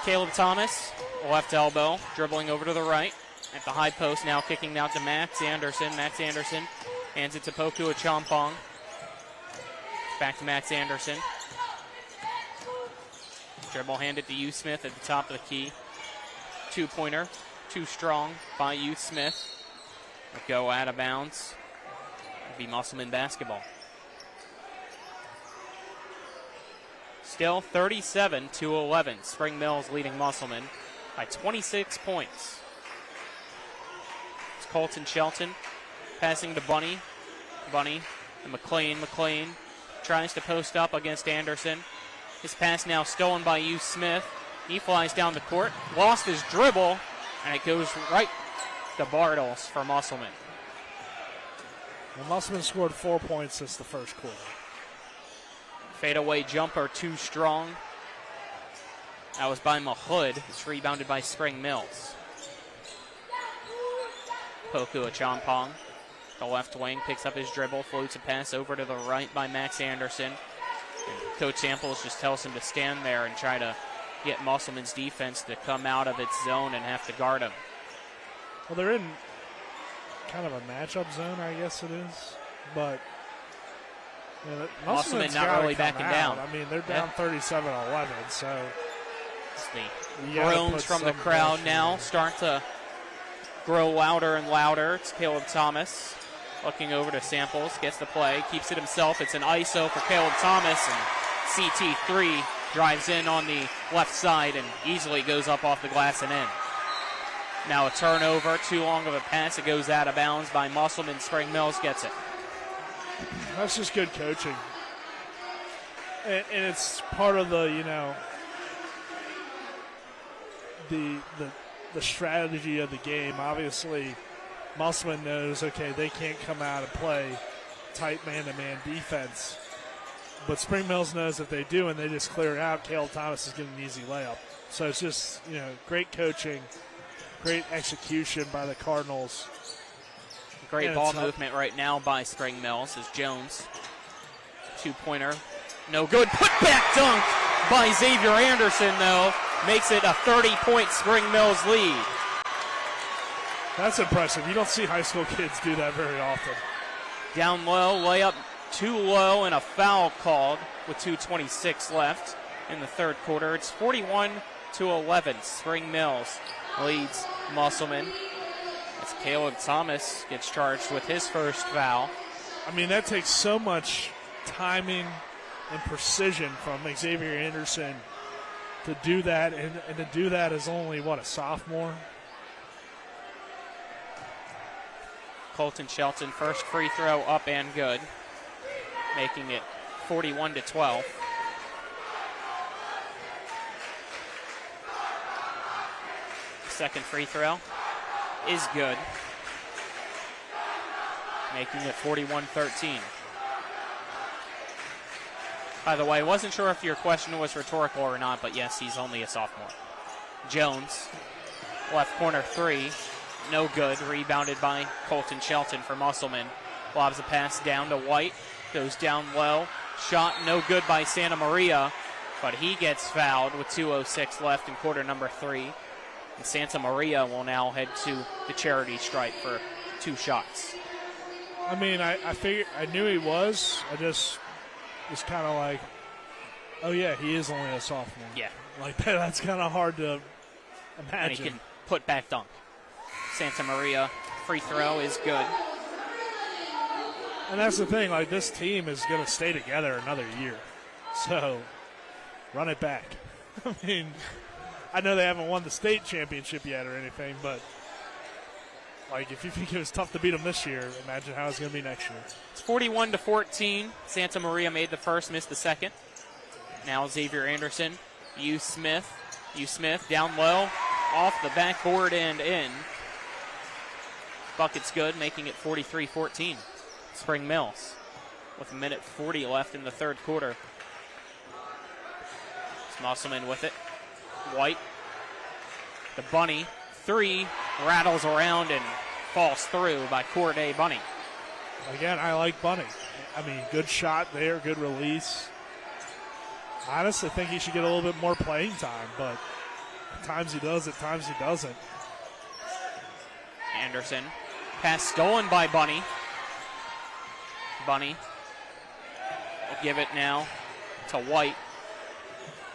Caleb Thomas, left elbow, dribbling over to the right. At the high post now, kicking out to Max Anderson. Max Anderson hands it to Poku Achampong. Back to Max Anderson. Dribble handed to Youth Smith at the top of the key. Two-pointer, too strong by Youth Smith. A go out of bounds. It'll be Musselman basketball. Still 37-11. Spring Mills leading Musselman by 26 points. It's Colton Shelton passing to Bunny. Bunny and McLean. McLean tries to post up against Anderson. His pass now stolen by Youth Smith. He flies down the court, lost his dribble, and it goes right to Bartles for Musselman. Well, Musselman scored 4 points since the first quarter. Fadeaway jumper too strong. That was by Mahood. It's rebounded by Spring Mills. Poku Achampong, the left wing, picks up his dribble, floats a pass over to the right by Max Anderson. And Coach Samples just tells him to stand there and try to get Musselman's defense to come out of its zone and have to guard him. Well, they're in kind of a matchup zone, I guess it is. But Musselman not really backing down. I mean, they're down 37-11, so it's the groans from the crowd now start to grow louder and louder. It's Caleb Thomas looking over to Samples, gets the play, keeps it himself. It's an ISO for Caleb Thomas, and CT3 drives in on the left side and easily goes up off the glass and in. Now a turnover, too long of a pass. It goes out of bounds by Musselman. Spring Mills gets it. That's just good coaching. And it's part of the, the strategy of the game. Obviously, Musselman knows, okay, they can't come out and play tight man-to-man defense. But Spring Mills knows if they do and they just clear it out, Caleb Thomas is getting an easy layup. So it's just, great coaching, great execution by the Cardinals. Great ball movement right now by Spring Mills as Jones. Two-pointer. No good. Put-back dunk by Xavier Anderson, though. Makes it a 30-point Spring Mills lead. That's impressive. You don't see high school kids do that very often. Down low, layup too low, and a foul called with 2:26 left in the third quarter. It's 41-11. Spring Mills leads Musselman. As Caleb Thomas gets charged with his first foul. I mean, that takes so much timing and precision from Xavier Anderson to do that, and to do that as only, a sophomore? Colton Shelton, first free throw up and good, making it 41-12. Second free throw is good, making it 41-13. By the way, I wasn't sure if your question was rhetorical or not, but yes, he's only a sophomore. Jones, left corner three, no good. Rebounded by Colton Shelton for Musselman. Lobs a pass down to White, goes down low. Shot no good by Santa Maria, but he gets fouled with 2:06 left in quarter number 3. And Santa Maria will now head to the charity stripe for 2 shots. I mean, I figured, I knew he was. I just was kind of like, oh yeah, he is only a sophomore. Yeah. Like that's kind of hard to imagine. And he can put back dunk. Santa Maria free throw is good. And that's the thing, like this team is going to stay together another year. So run it back. I mean, I know they haven't won the state championship yet or anything, but like if you think it was tough to beat them this year, imagine how it's going to be next year. It's 41-14. Santa Maria made the first, missed the second. Now Xavier Anderson, Youth Smith down low, off the backboard and in. Bucket's good, making it 43-14. Spring Mills with 1:40 left in the third quarter. It's Musselman with it. White, the bunny, three, rattles around and falls through by Corday Bunny. Again, I like Bunny. I mean, good shot there, good release. I honestly think he should get a little bit more playing time, but at times he does, at times he doesn't. Anderson. Pass stolen by Bunny. Bunny will give it now to White.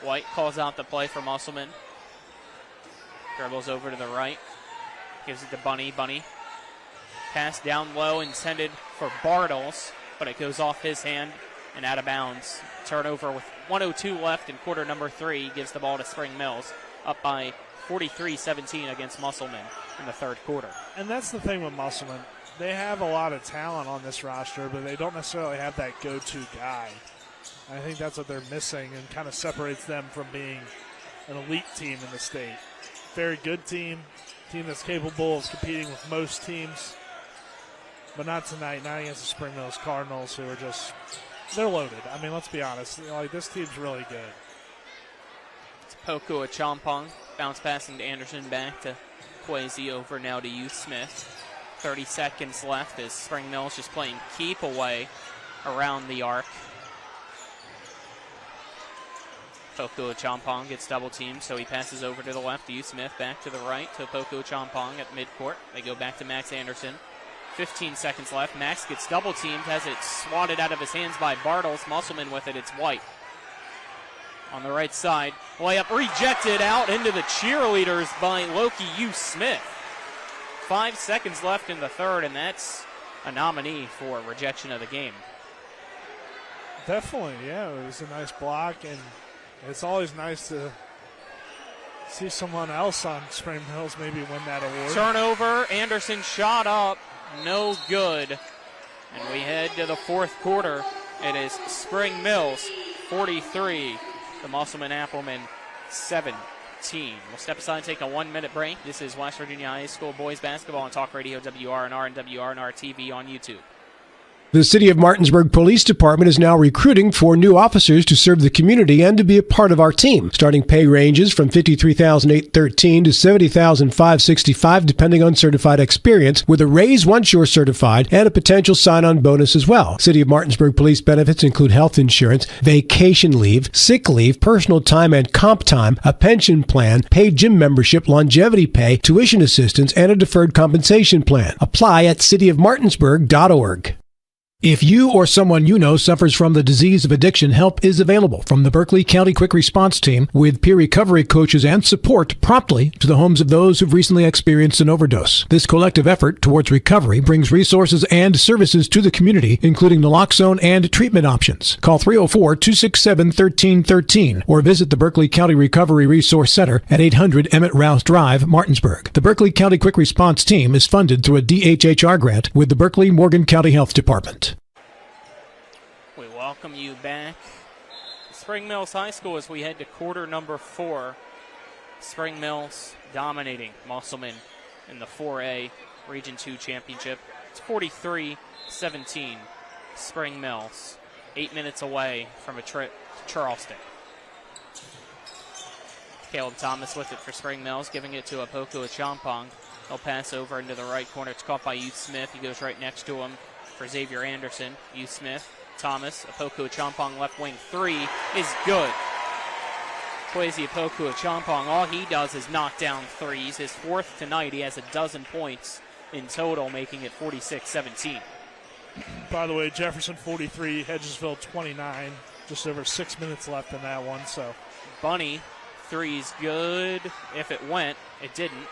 White calls out the play for Musselman. Dribbles over to the right. Gives it to Bunny. Bunny. Pass down low intended for Bartles, but it goes off his hand and out of bounds. Turnover with 1:02 left in quarter number 3. Gives the ball to Spring Mills, up by 43-17 against Musselman in the third quarter. And that's the thing with Musselman. They have a lot of talent on this roster, but they don't necessarily have that go-to guy. I think that's what they're missing and kind of separates them from being an elite team in the state. Very good team that's capable of competing with most teams, but not tonight, not against the Spring Mills Cardinals, who are just, they're loaded. I mean, let's be honest. Like, this team's really good. It's Poku Achampong. Bounce passing to Anderson, back to Kwesi, over now to Youth Smith. 30 seconds left as Spring Mills just playing keep away around the arc. Poku Achampong gets double teamed, so he passes over to the left to Youth Smith, back to the right to Poku Achampong at midcourt. They go back to Max Anderson. 15 seconds left. Max gets double teamed, has it swatted out of his hands by Bartles. Musselman with it. It's White. On the right side, layup rejected out into the cheerleaders by Loki Youth Smith. 5 seconds left in the third, and that's a nominee for rejection of the game. Definitely, yeah. It was a nice block, and it's always nice to see someone else on Spring Mills maybe win that award. Turnover, Anderson shot up, no good. And we head to the fourth quarter. It is Spring Mills 43, the Musselman Appleman 17. We'll step aside and take a 1-minute break. This is West Virginia High School boys basketball on Talk Radio WRNR and WRNR TV on YouTube. The City of Martinsburg Police Department is now recruiting for new officers to serve the community and to be a part of our team. Starting pay ranges from $53,813 to $70,565 depending on certified experience, with a raise once you're certified and a potential sign-on bonus as well. City of Martinsburg police benefits include health insurance, vacation leave, sick leave, personal time and comp time, a pension plan, paid gym membership, longevity pay, tuition assistance, and a deferred compensation plan. Apply at cityofmartinsburg.org. If you or someone you know suffers from the disease of addiction, help is available from the Berkeley County Quick Response Team, with peer recovery coaches and support promptly to the homes of those who've recently experienced an overdose. This collective effort towards recovery brings resources and services to the community, including naloxone and treatment options. Call 304-267-1313 or visit the Berkeley County Recovery Resource Center at 800 Emmett Rouse Drive, Martinsburg. The Berkeley County Quick Response Team is funded through a DHHR grant with the Berkeley Morgan County Health Department. Welcome you back to Spring Mills High School as we head to quarter number 4. Spring Mills dominating Musselman in the 4A Region 2 Championship. It's 43-17. Spring Mills, 8 minutes away from a trip to Charleston. Caleb Thomas with it for Spring Mills, giving it to Apoku Achampong. He'll pass over into the right corner. It's caught by Youth Smith. He goes right next to him for Xavier Anderson. Youth Smith. Thomas, Apoku Achampong left wing 3 is good. Kwesi Apoku Achampong, all he does is knock down threes. His fourth tonight. He has a dozen points in total, making it 46-17. By the way, Jefferson 43, Hedgesville 29. Just over 6 minutes left in that one. So Bunny, three's good. If it went, it didn't.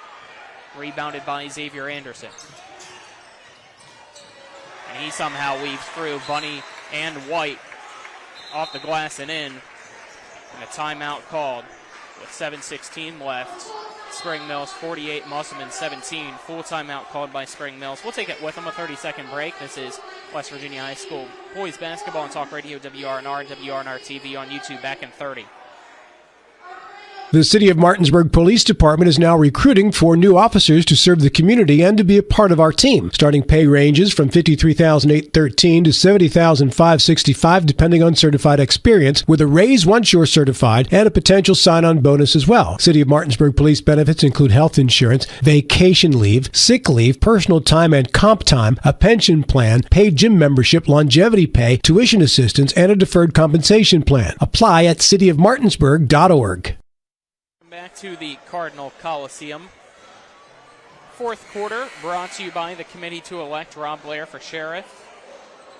Rebounded by Xavier Anderson. And he somehow weaves through. Bunny and White off the glass and in. And a timeout called with 7:16 left. Spring Mills 48, Musselman 17. Full timeout called by Spring Mills. We'll take it with them, a 30-second break. This is West Virginia High School boys basketball on Talk Radio WRNR and WRNR TV on YouTube. Back in 30. The City of Martinsburg Police Department is now recruiting for new officers to serve the community and to be a part of our team. Starting pay ranges from $53,813 to $70,565 depending on certified experience, with a raise once you're certified and a potential sign-on bonus as well. City of Martinsburg police benefits include health insurance, vacation leave, sick leave, personal time and comp time, a pension plan, paid gym membership, longevity pay, tuition assistance, and a deferred compensation plan. Apply at cityofmartinsburg.org. Back to the Cardinal Coliseum. Fourth quarter brought to you by the committee to elect Rob Blair for sheriff.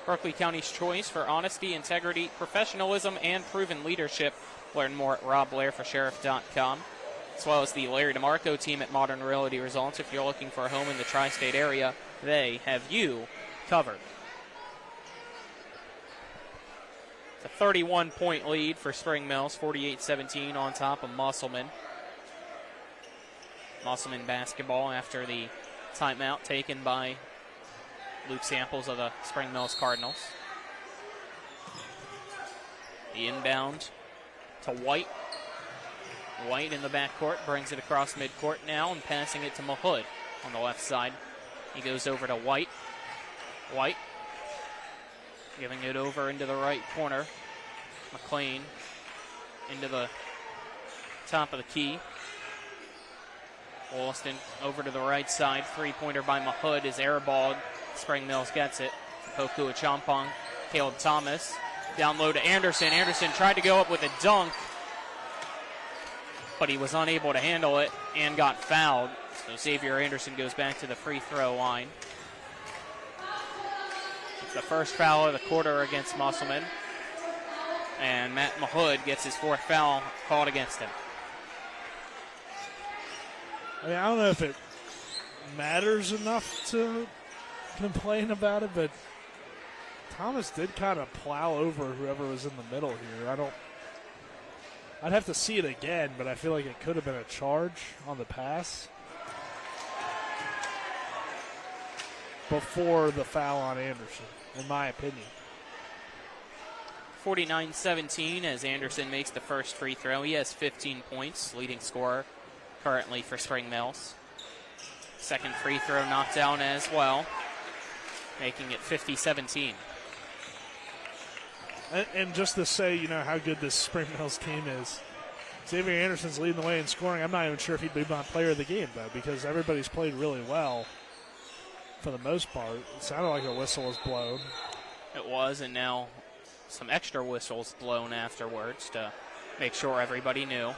Berkeley County's choice for honesty, integrity, professionalism, and proven leadership. Learn more at robblairforsheriff.com, as well as the Larry DeMarco team at Modern Realty Results. If you're looking for a home in the tri-state area, they have you covered. It's a 31-point lead for Spring Mills, 48-17 on top of Musselman. Musselman basketball after the timeout taken by Luke Samples of the Spring Mills Cardinals. The inbound to White. White in the backcourt brings it across midcourt now and passing it to Mahood on the left side. He goes over to White. White giving it over into the right corner. McLean into the top of the key. Wollaston over to the right side. Three-pointer by Mahood is airballed. Spring Mills gets it. Poku Achampong. Caleb Thomas. Down low to Anderson. Anderson tried to go up with a dunk, but he was unable to handle it and got fouled. So Xavier Anderson goes back to the free throw line. It's the first foul of the quarter against Musselman. And Matt Mahood gets his fourth foul called against him. I mean, I don't know if it matters enough to complain about it, but Thomas did kind of plow over whoever was in the middle here. I'd have to see it again, but I feel like it could have been a charge on the pass before the foul on Anderson, in my opinion. 49-17 as Anderson makes the first free throw. He has 15 points, leading scorer currently for Spring Mills. Second free throw knocked down as well, making it 50-17. And just to say, how good this Spring Mills team is, Xavier Anderson's leading the way in scoring. I'm not even sure if he'd be my player of the game, though, because everybody's played really well for the most part. It sounded like a whistle was blown. It was, and now some extra whistles blown afterwards to make sure everybody knew.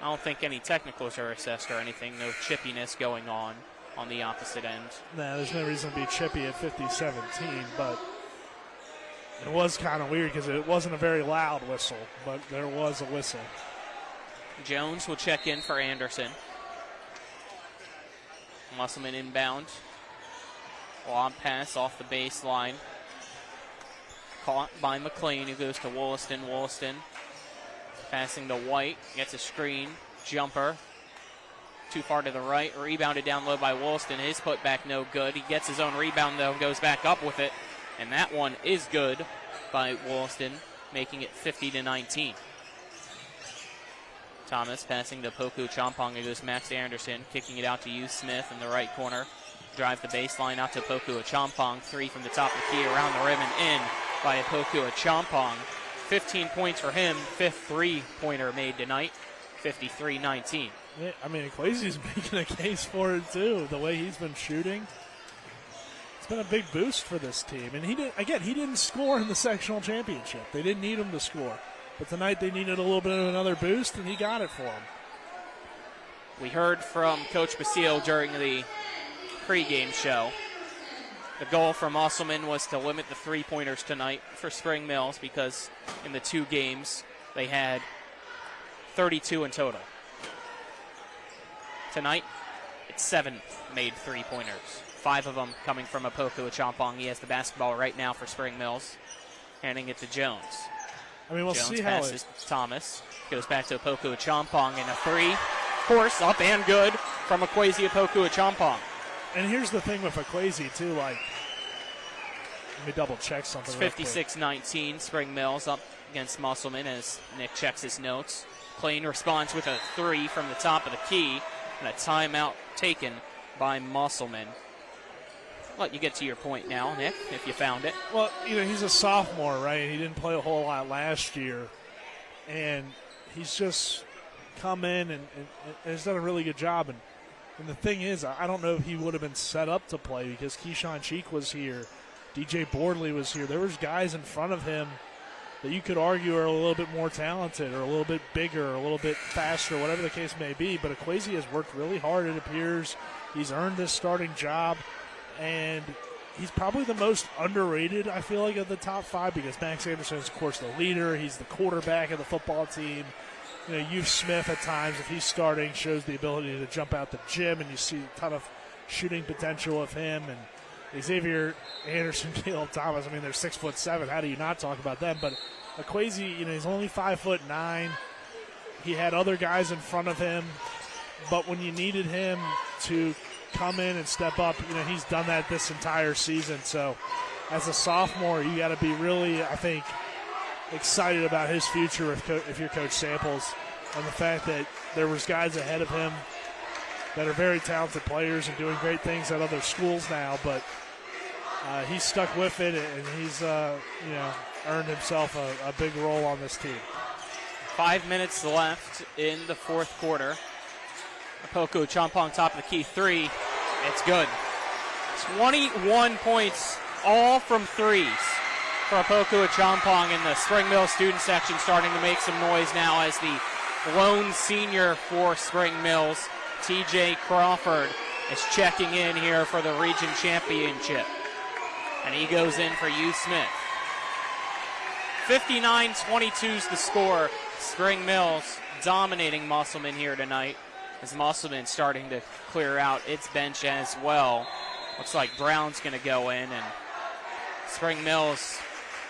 I don't think any technicals are assessed or anything. No chippiness going on the opposite end. Nah, there's no reason to be chippy at 50-17, but it was kind of weird because it wasn't a very loud whistle, but there was a whistle. Jones will check in for Anderson. Musselman inbound. Lob pass off the baseline. Caught by McLean, who goes to Wollaston. Wollaston passing to White. Gets a screen. Jumper. Too far to the right. Rebounded down low by Wollaston. His putback no good. He gets his own rebound, though, and goes back up with it. And that one is good by Wollaston, making it 50-19. Thomas passing to Poku Champong. It goes Max Anderson, kicking it out to Hugh Smith in the right corner. Drive the baseline out to Poku Champong. Three from the top of the key, around the rim and in by Poku Champong. 15 points for him. Fifth three-pointer made tonight. 53-19. Yeah, I mean, Equasi's making a case for it, too, the way he's been shooting. It's been a big boost for this team. And he didn't score in the sectional championship. They didn't need him to score. But tonight they needed a little bit of another boost, and he got it for them. We heard from Coach Basile during the pregame show. The goal for Musselman was to limit the three-pointers tonight for Spring Mills because in the two games they had 32 in total. Tonight, it's 7 made three-pointers. 5 of them coming from Poku Champong. He has the basketball right now for Spring Mills. Handing it to Jones. I mean, we'll Jones see how passes Thomas. Goes back to Poku Champong and a three. Of course, up and good from Equasi Poku Champong. And here's the thing with Equasi, too, like, let me double check something. It's 56-19, Spring Mills up against Musselman as Nick checks his notes. Plain responds with a 3 from the top of the key, and a timeout taken by Musselman. I'll let you get to your point now, Nick, if you found it. Well, he's a sophomore, right? He didn't play a whole lot last year, and he's just come in and has done a really good job. And the thing is, I don't know if he would have been set up to play because Keyshawn Cheek was here, DJ Bordley was here. There was guys in front of him that you could argue are a little bit more talented or a little bit bigger or a little bit faster, whatever the case may be. But Ekwesi has worked really hard, it appears. He's earned this starting job, and he's probably the most underrated, I feel like, of the top 5 because Max Anderson is, of course, the leader. He's the quarterback of the football team. Youth Smith at times, if he's starting, shows the ability to jump out the gym, and you see a ton of shooting potential of him. And Xavier Anderson, Caleb Thomas, they're 6'7". How do you not talk about them? But Ekwesi, he's only 5'9". He had other guys in front of him, but when you needed him to come in and step up, he's done that this entire season. So as a sophomore, you got to be really, I think, excited about his future if you're Coach Samples, and the fact that there was guys ahead of him that are very talented players and doing great things at other schools now, but he's stuck with it, and he's earned himself a big role on this team. 5 minutes left in the fourth quarter. Opoku Champong, top of the key, 3. It's good. 21 points, all from threes for Opoku Champong, in the Spring Mill student section starting to make some noise now as the lone senior for Spring Mills, TJ Crawford, is checking in here for the region championship. And he goes in for U. Smith. 59-22 is the score. Spring Mills dominating Musselman here tonight, as Musselman starting to clear out its bench as well. Looks like Brown's going to go in, and Spring Mills,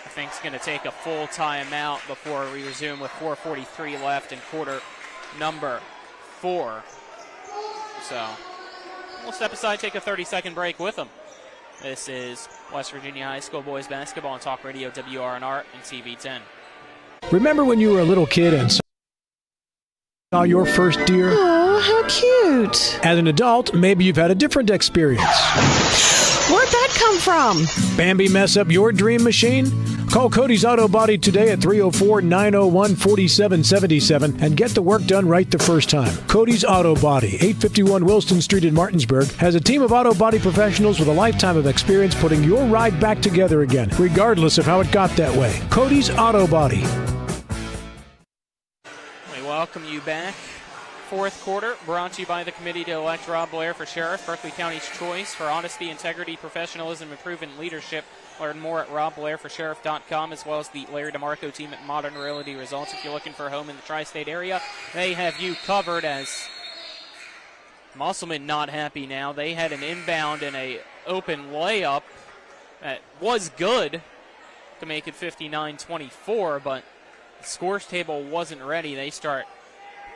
I think, is going to take a full timeout before we resume with 4:43 left in quarter number 4. So we'll step aside, take a 30-second break with them. This is West Virginia High School boys basketball on Talk Radio WRNR and TV 10. Remember when you were a little kid and saw your first deer? Oh, how cute. As an adult, maybe you've had a different experience. Where'd that come from? Bambi mess up your dream machine? Call Cody's Auto Body today at 304-901-4777 and get the work done right the first time. Cody's Auto Body, 851 Wilson Street in Martinsburg, has a team of auto body professionals with a lifetime of experience putting your ride back together again, regardless of how it got that way. Cody's Auto Body. We welcome you back. Fourth quarter brought to you by the committee to elect Rob Blair for sheriff, Berkeley County's choice for honesty, integrity, professionalism, and proven leadership. Learn more at robblairforsheriff.com, as well as the Larry DeMarco team at Modern Realty Results. If you're looking for a home in the tri-state area, they have you covered, as Musselman not happy now. They had an inbound and a open layup that was good to make it 59-24, but the scores table wasn't ready. They start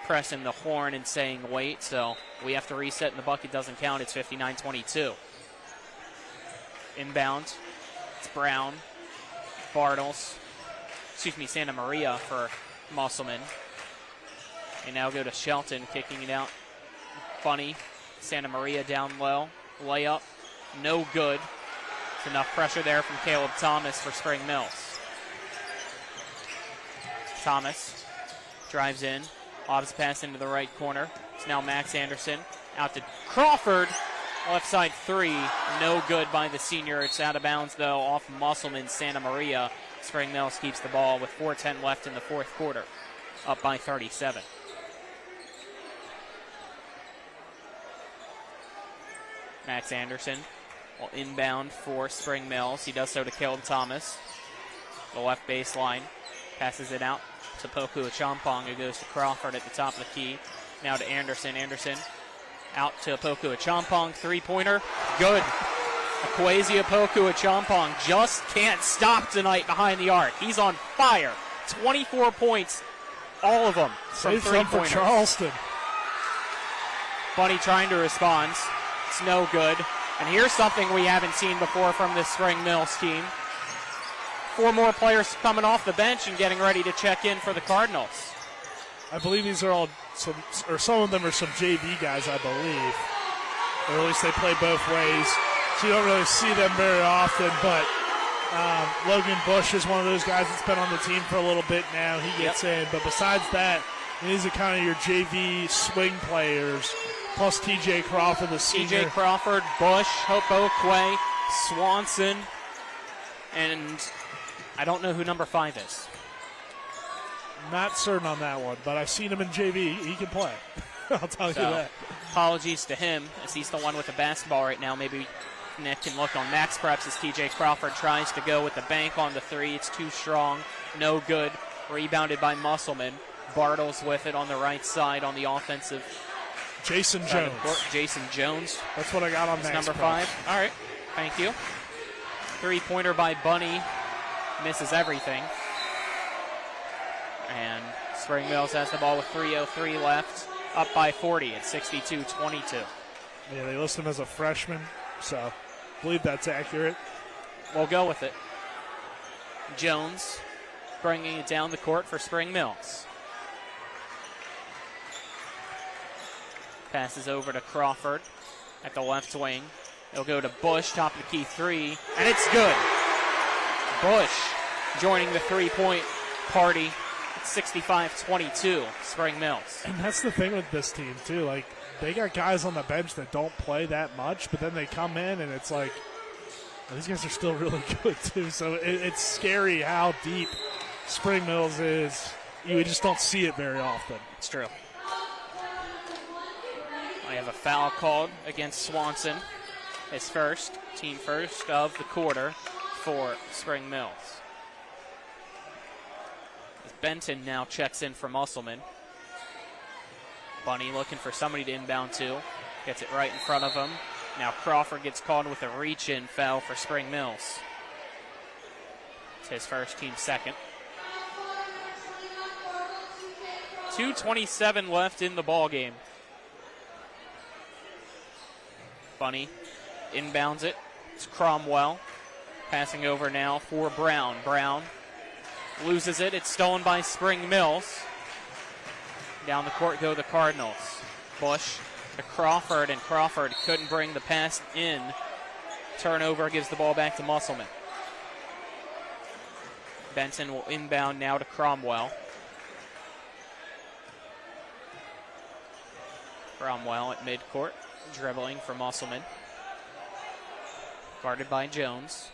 pressing the horn and saying wait, so we have to reset and the bucket doesn't count. It's 59-22. Inbound, it's Brown, Santa Maria for Musselman. They now go to Shelton, kicking it out. Funny, Santa Maria down low, layup, no good. It's enough pressure there from Caleb Thomas for Spring Mills. Thomas drives in, lobs pass into the right corner. It's now Max Anderson out to Crawford. Left side 3, no good by the senior. It's out of bounds, though, off Musselman, Santa Maria. Spring Mills keeps the ball with 4:10 left in the fourth quarter, up by 37. Max Anderson will inbound for Spring Mills. He does so to Caleb Thomas. The left baseline, passes it out to Poku Achampong, who goes to Crawford at the top of the key. Now to Anderson. Anderson out to Opoku Achampong, three-pointer, good. Ekwesi Opoku Achampong just can't stop tonight behind the arc. He's on fire. 24 points, all of them from three-pointers. For Charleston. Bunny trying to respond. It's no good. And here's something we haven't seen before from this Spring Mills team. 4 more players coming off the bench and getting ready to check in for the Cardinals. I believe these are all some of them are some JV guys, I believe. Or at least they play both ways. So you don't really see them very often, but Logan Bush is one of those guys that's been on the team for a little bit now. He gets in. But besides that, these are kind of your JV swing players, plus TJ Crawford, the senior. TJ Crawford, Bush, Hope Oakway, Swanson, and I don't know who number 5 is. Not certain on that one, but I've seen him in JV. He can play. I'll tell you that. Apologies to him, as he's the one with the basketball right now. Maybe Nick can look on Max Preps as TJ Crawford tries to go with the bank on the 3. It's too strong. No good. Rebounded by Musselman. Bartles with it on the right side on the offensive. Jason Jones. Jason Jones. That's what I got on Max number Preps. 5. All right. Thank you. 3-pointer by Bunny. Misses everything. And Spring Mills has the ball with 3:03 left. Up by 40 at 62-22. Yeah, they list him as a freshman, so I believe that's accurate. We'll go with it. Jones bringing it down the court for Spring Mills. Passes over to Crawford at the left wing. It'll go to Bush, top of the key 3, and it's good. Bush joining the 3-point party. 65-22, Spring Mills. And that's the thing with this team, too. Like, they got guys on the bench that don't play that much, but then they come in and it's like, well, these guys are still really good, too. So it's scary how deep Spring Mills is. You just don't see it very often. It's true. I have a foul called against Swanson. His first, team first of the quarter for Spring Mills. Benton now checks in for Musselman. Bunny looking for somebody to inbound to. Gets it right in front of him. Now Crawford gets called with a reach-in foul for Spring Mills. It's his first, team second. 2:27 left in the ball game. Bunny inbounds it. It's Cromwell. Passing over now for Brown. Brown loses it. It's stolen by Spring Mills. Down the court go the Cardinals. Bush to Crawford, and Crawford couldn't bring the pass in. Turnover gives the ball back to Musselman. Benson will inbound now to Cromwell. Cromwell at midcourt, dribbling for Musselman. Guarded by Jones.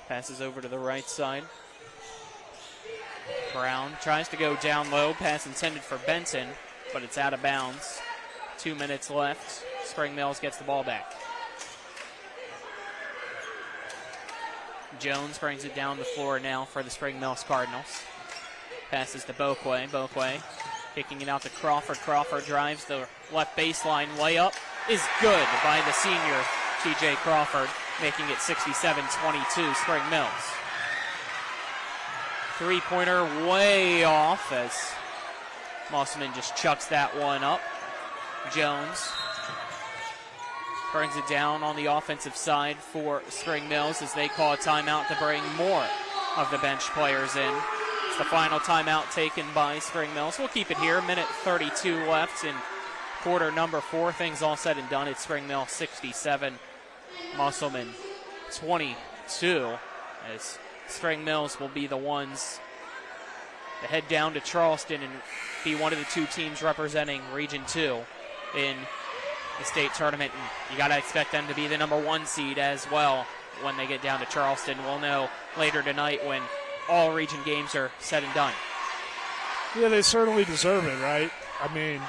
Passes over to the right side. Brown tries to go down low. Pass intended for Benton, but it's out of bounds. 2 minutes left. Spring Mills gets the ball back. Jones brings it down the floor now for the Spring Mills Cardinals. Passes to Boakway. Boakway kicking it out to Crawford. Crawford drives the left baseline. Layup is good by the senior TJ Crawford, making it 67-22 Spring Mills. 3-pointer way off as Musselman just chucks that one up. Jones brings it down on the offensive side for Spring Mills as they call a timeout to bring more of the bench players in. It's the final timeout taken by Spring Mills. We'll keep it here. Minute 32 left in quarter number 4. Things all said and done. It's Spring Mills 67, Musselman 22, as Spring Mills will be the ones to head down to Charleston and be one of the 2 teams representing Region 2 in the state tournament. And you got to expect them to be the number 1 seed as well when they get down to Charleston. We'll know later tonight when all region games are said and done. Yeah, they certainly deserve it, right? I mean,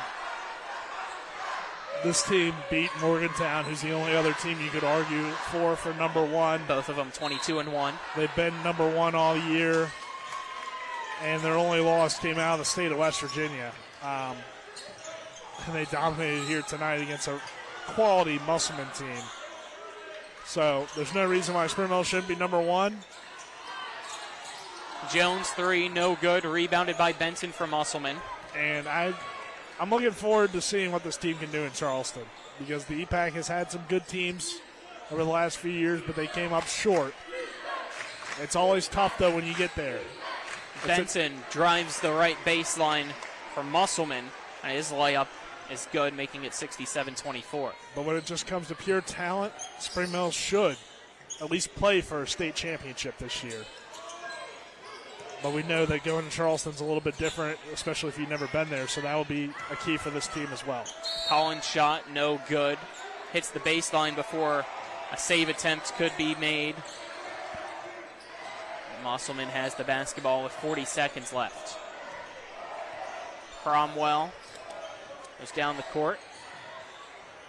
this team beat Morgantown, who's the only other team you could argue for number 1. Both of them 22-1. They've been number 1 all year, and their only loss came out of the state of West Virginia. And they dominated here tonight against a quality Musselman team. So there's no reason why Spring Mills shouldn't be number 1. Jones 3, no good. Rebounded by Benson for Musselman. And I'm looking forward to seeing what this team can do in Charleston, because the EPAC has had some good teams over the last few years, but they came up short. It's always tough, though, when you get there. Benson drives the right baseline for Musselman, and his layup is good, making it 67-24. But when it just comes to pure talent, Spring Mills should at least play for a state championship this year. But we know that going to Charleston's a little bit different, especially if you've never been there, so that will be a key for this team as well. Collins' shot, no good. Hits the baseline before a save attempt could be made. Musselman has the basketball with 40 seconds left. Cromwell goes down the court.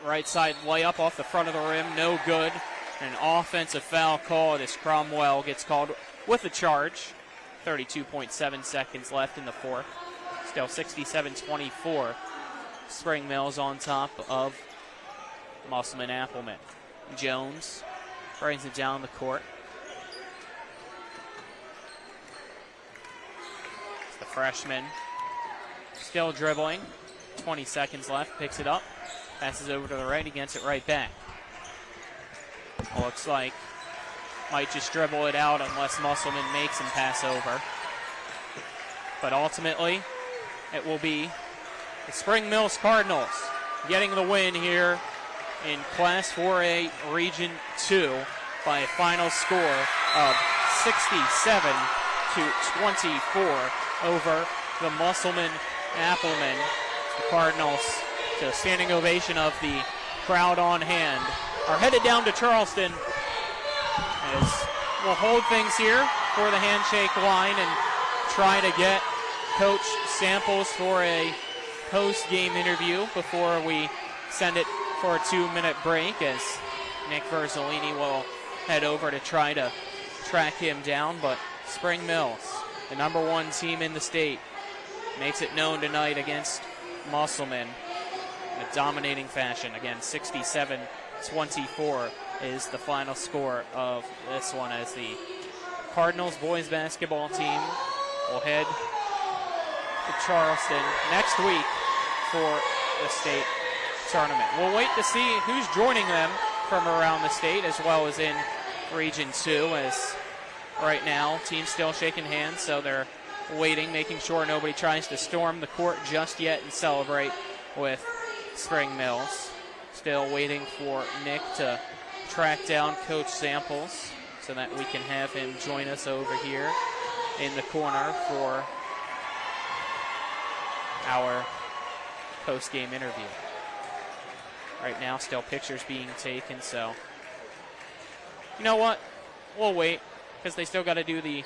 Right side layup off the front of the rim, no good. An offensive foul called as Cromwell gets called with a charge. 32.7 seconds left in the fourth. Still 67-24. Spring Mills on top of Musselman Appleman. Jones brings it down the court. It's the freshman. Still dribbling. 20 seconds left. Picks it up. Passes over to the right. He gets it right back. Looks like might just dribble it out unless Musselman makes him pass over. But ultimately, it will be the Spring Mills Cardinals getting the win here in Class 4A Region 2 by a final score of 67-24 over the Musselman Applemen. The Cardinals, to a standing ovation of the crowd on hand, are headed down to Charleston as we'll hold things here for the handshake line and try to get Coach Samples for a post-game interview before we send it for a 2-minute break, as Nick Verzolini will head over to try to track him down. But Spring Mills, the number one team in the state, makes it known tonight against Musselman in a dominating fashion. Again, 67-24 is the final score of this one, as the Cardinals boys basketball team will head to Charleston next week for the state tournament. We'll wait to see who's joining them from around the state as well as in Region 2, as right now teams still shaking hands, so they're waiting, making sure nobody tries to storm the court just yet and celebrate with Spring Mills. Still waiting for Nick to track down Coach Samples so that we can have him join us over here in the corner for our post-game interview. Right now, still pictures being taken, so you know what? We'll wait, because they still got to do the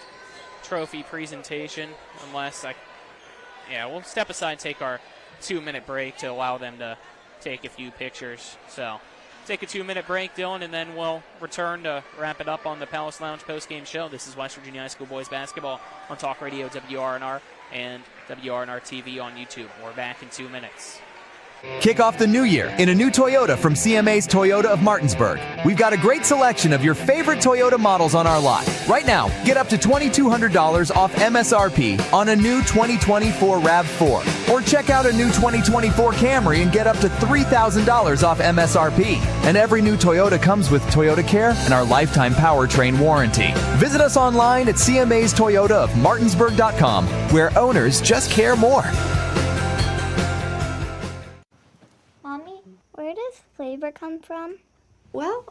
trophy presentation, unless we'll step aside and take our 2-minute break to allow them to take a few pictures. So take a 2-minute break, Dylan, and then we'll return to wrap it up on the Palace Lounge post-game show. This is West Virginia High School boys basketball on Talk Radio WRNR and WRNR TV on YouTube. We're back in 2 minutes. Kick off the new year in a new Toyota from CMA's Toyota of Martinsburg. We've got a great selection of your favorite Toyota models on our lot. Right now, get up to $2,200 off MSRP on a new 2024 RAV4. Or check out a new 2024 Camry and get up to $3,000 off MSRP. And every new Toyota comes with Toyota Care and our lifetime powertrain warranty. Visit us online at CMA's Toyota of Martinsburg.com, where owners just care more. Where does flavor come from? Well,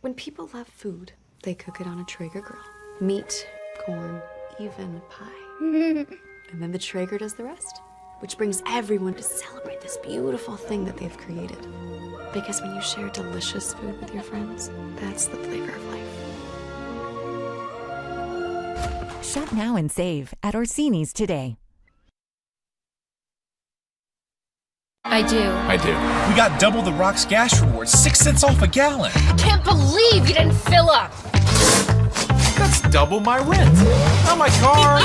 when people love food, they cook it on a Traeger grill. Meat, corn, even pie. And then the Traeger does the rest, which brings everyone to celebrate this beautiful thing that they've created. Because when you share delicious food with your friends, that's the flavor of life. Shop now and save at Orsini's today. I do. We got double the Rock's gas rewards, 6 cents off a gallon. I can't believe you didn't fill up. That's double my rent. Not my car.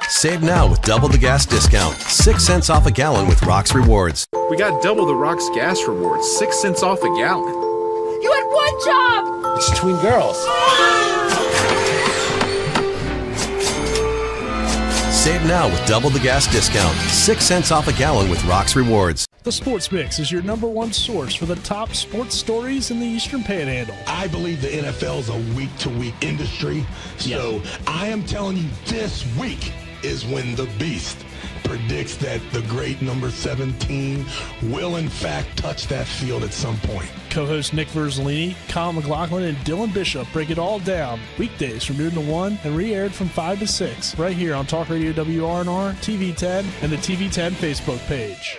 Save now with double the gas discount. 6 cents off a gallon with Rock's Rewards. We got double the Rock's gas rewards, 6 cents off a gallon. You had one job. It's between girls. Save now with double the gas discount. 6 cents off a gallon with Rocks Rewards. The Sports Mix is your #1 source for the top sports stories in the Eastern Panhandle. I believe the NFL is a week-to-week industry, so I am telling you this week is when the Beast predicts that the great number 17 will in fact touch that field at some point. Co-host Nick Verzolini, Colin McLaughlin, and Dylan Bishop break it all down weekdays from noon to 1 and re-aired from 5 to 6 right here on Talk Radio WRNR, TV10, and the TV10 Facebook page.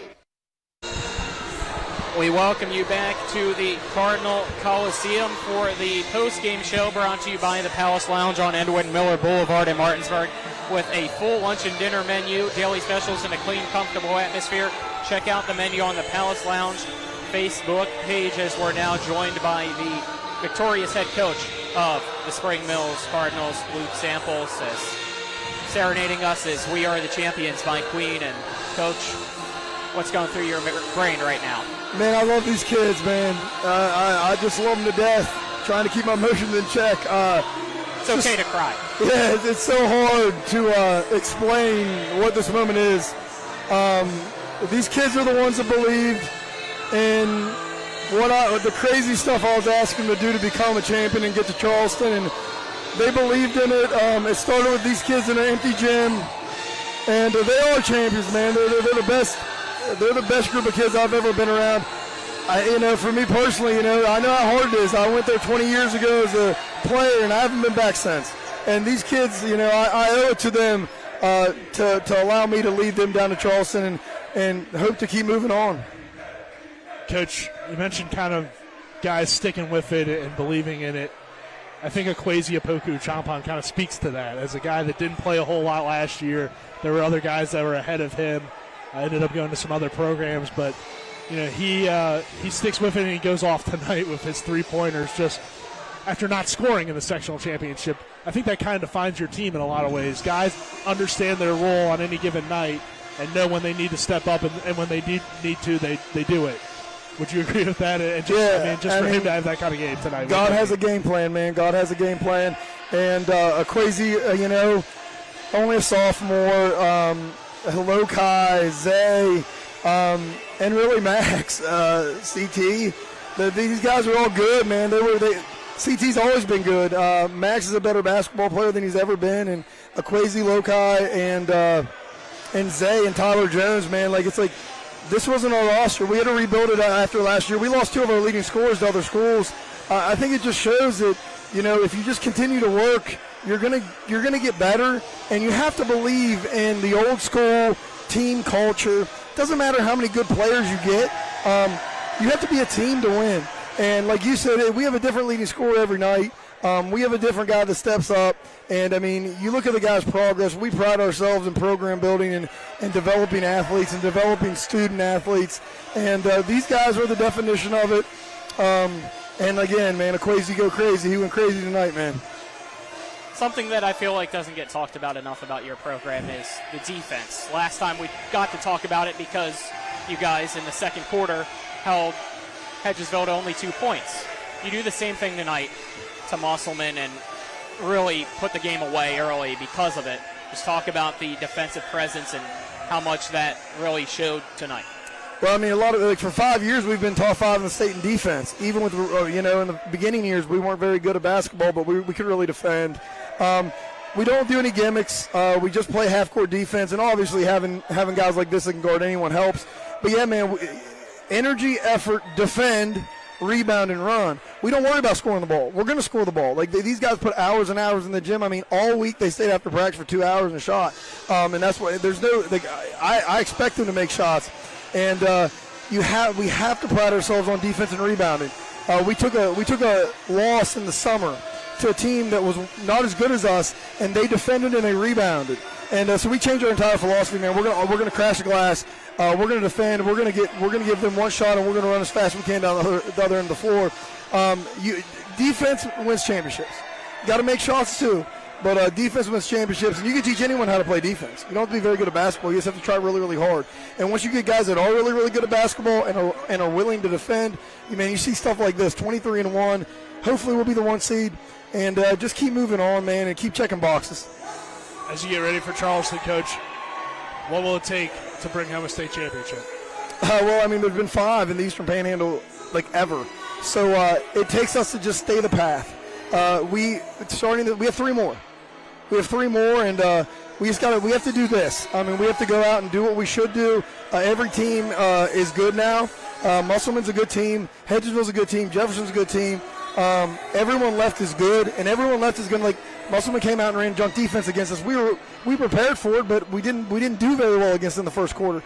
We welcome you back to the Cardinal Coliseum for the post-game show brought to you by the Palace Lounge on Edwin Miller Boulevard in Martinsburg with a full lunch and dinner menu, daily specials, and a clean, comfortable atmosphere. Check out the menu on the Palace Lounge Facebook page as we're now joined by the victorious head coach of the Spring Mills Cardinals, Luke Samples, as serenading us as We Are the Champions by Queen. And Coach, what's going through your brain right now? Man, I love these kids, man. I just love them to death. Trying to keep my emotions in check. It's okay to cry. Yeah, it's so hard to explain what this moment is. These kids are the ones that believed in the crazy stuff I was asking them to do to become a champion and get to Charleston, and they believed in it. It started with these kids in an empty gym, and they are champions, man. They're the best. They're the best group of kids I've ever been around. For me personally, I know how hard it is. I went there 20 years ago as a player, and I haven't been back since. And these kids, I owe it to them to allow me to lead them down to Charleston and hope to keep moving on. Coach, you mentioned kind of guys sticking with it and believing in it. I think Akwesi Opoku-Champong kind of speaks to that. As a guy that didn't play a whole lot last year, there were other guys that were ahead of him. I ended up going to some other programs, but he sticks with it, and he goes off tonight with his three-pointers just after not scoring in the sectional championship. I think that kind of defines your team in a lot of ways. Guys understand their role on any given night and know when they need to step up, and when they need to, they do it. Would you agree with that? And just, for him to have that kind of game tonight. God has a game plan, man. God has a game plan. And Akwesi, only a sophomore. Lokai, Zay, and really Max, CT. These guys are all good, man. CT's always been good. Max is a better basketball player than he's ever been, and Akwesi, Lokai, and Zay and Tyler Jones, man. This wasn't our roster. We had to rebuild it after last year. We lost 2 of our leading scorers to other schools. I think it just shows that if you just continue to work, you're gonna get better, and you have to believe in the old school team culture. Doesn't matter how many good players you get. You have to be a team to win. And like you said, we have a different leading scorer every night. We have a different guy that steps up. And, you look at the guy's progress. We pride ourselves in program building and developing athletes and developing student athletes. And these guys are the definition of it. And, again, man, Akwesi go crazy. He went crazy tonight, man. Something that I feel like doesn't get talked about enough about your program is the defense. Last time we got to talk about it because you guys in the second quarter held Hedgesville to only 2 points. You do the same thing tonight to Musselman and really put the game away early because of it. Just talk about the defensive presence and how much that really showed tonight. Well, a lot of for 5 years we've been top 5 in the state in defense. Even with in the beginning years we weren't very good at basketball, but we could really defend. We don't do any gimmicks. We just play half-court defense, and obviously having guys like this that can guard anyone helps. But yeah, man, energy, effort, defend, rebound, and run. We don't worry about scoring the ball. We're going to score the ball. These guys put hours and hours in the gym. All week they stayed after practice for 2 hours and shot. And that's why there's no. I expect them to make shots. And we have to pride ourselves on defense and rebounding. We took a loss in the summer to a team that was not as good as us, and they defended and they rebounded. And so we changed our entire philosophy, man. We're gonna crash the glass. We're gonna defend. We're gonna give them one shot, and we're gonna run as fast as we can down the other end of the floor. Defense wins championships. Got to make shots too. But defense wins championships, and you can teach anyone how to play defense. You don't have to be very good at basketball. You just have to try really, really hard. And once you get guys that are really, really good at basketball and are willing to defend, you see stuff like this, 23-1. Hopefully we'll be the 1 seed. And just keep moving on, man, and keep checking boxes. as you get ready for Charleston, Coach, what will it take to bring home a state championship? Well, I mean, there's been 5 in the Eastern Panhandle, like, ever. So it takes us to just stay the path. We have 3 more. We have 3 more, and we have to do this. I mean, we have to go out and do what we should do. Every team is good now. Musselman's a good team. Hedgesville's a good team. Jefferson's a good team. Everyone left is good, and everyone left is good. Like, Musselman came out and ran junk defense against us. We prepared for it, but we didn't do very well against them in the first quarter.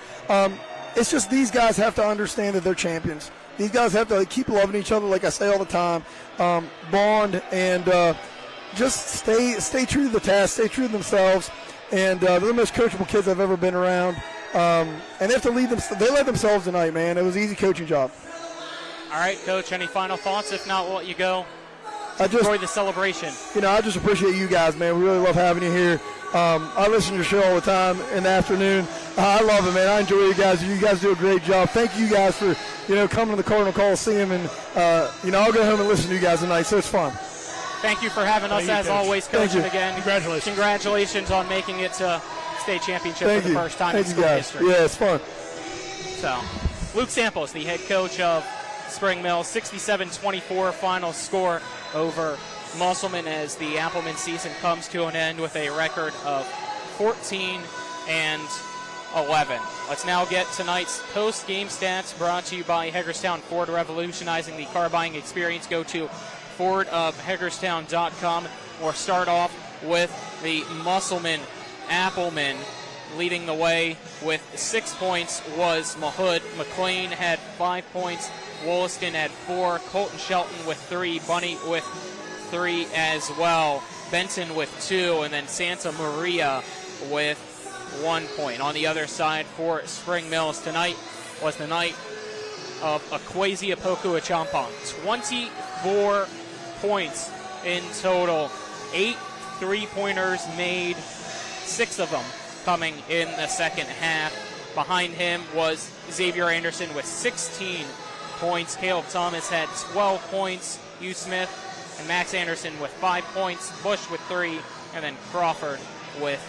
It's just these guys have to understand that they're champions. These guys have to keep loving each other, like I say all the time, bond, and just stay true to the task, stay true to themselves. And they're the most coachable kids I've ever been around. And they have to lead them. They led themselves tonight, man. It was an easy coaching job. All right, Coach, any final thoughts? If not, we'll let you go. Enjoy the celebration. I just appreciate you guys, man. We really love having you here. I listen to your show all the time in the afternoon. I love it, man. I enjoy you guys. You guys do a great job. Thank you guys for, coming to the Cardinal Coliseum. And, I'll go home and listen to you guys tonight, so it's fun. Thank you for having us, as always, Coach. And again, congratulations on making it to state championship for the first time in school history. Yeah, it's fun. So, Luke Samples, the head coach of Spring Mills, 67-24 final score over Musselman as the Appleman season comes to an end with a record of 14-11. Let's now get tonight's post-game stats brought to you by Hagerstown Ford, revolutionizing the car buying experience. Go to FordofHagerstown.com. We'll start off with the Musselman Appleman. Leading the way with 6 points was Mahood. McLean had 5 points. Wollaston had 4. Colton Shelton with 3. Bunny with 3 as well. Benton with 2. And then Santa Maria with 1 point. On the other side for Spring Mills, tonight was the night of Akwesi Apoku-Achampong. 24 points in total. 8 3-pointers made, 6 of them coming in the second half. Behind him was Xavier Anderson with 16 points. Caleb Thomas had 12 points. Hugh Smith and Max Anderson with 5 points. Bush with 3, and then Crawford with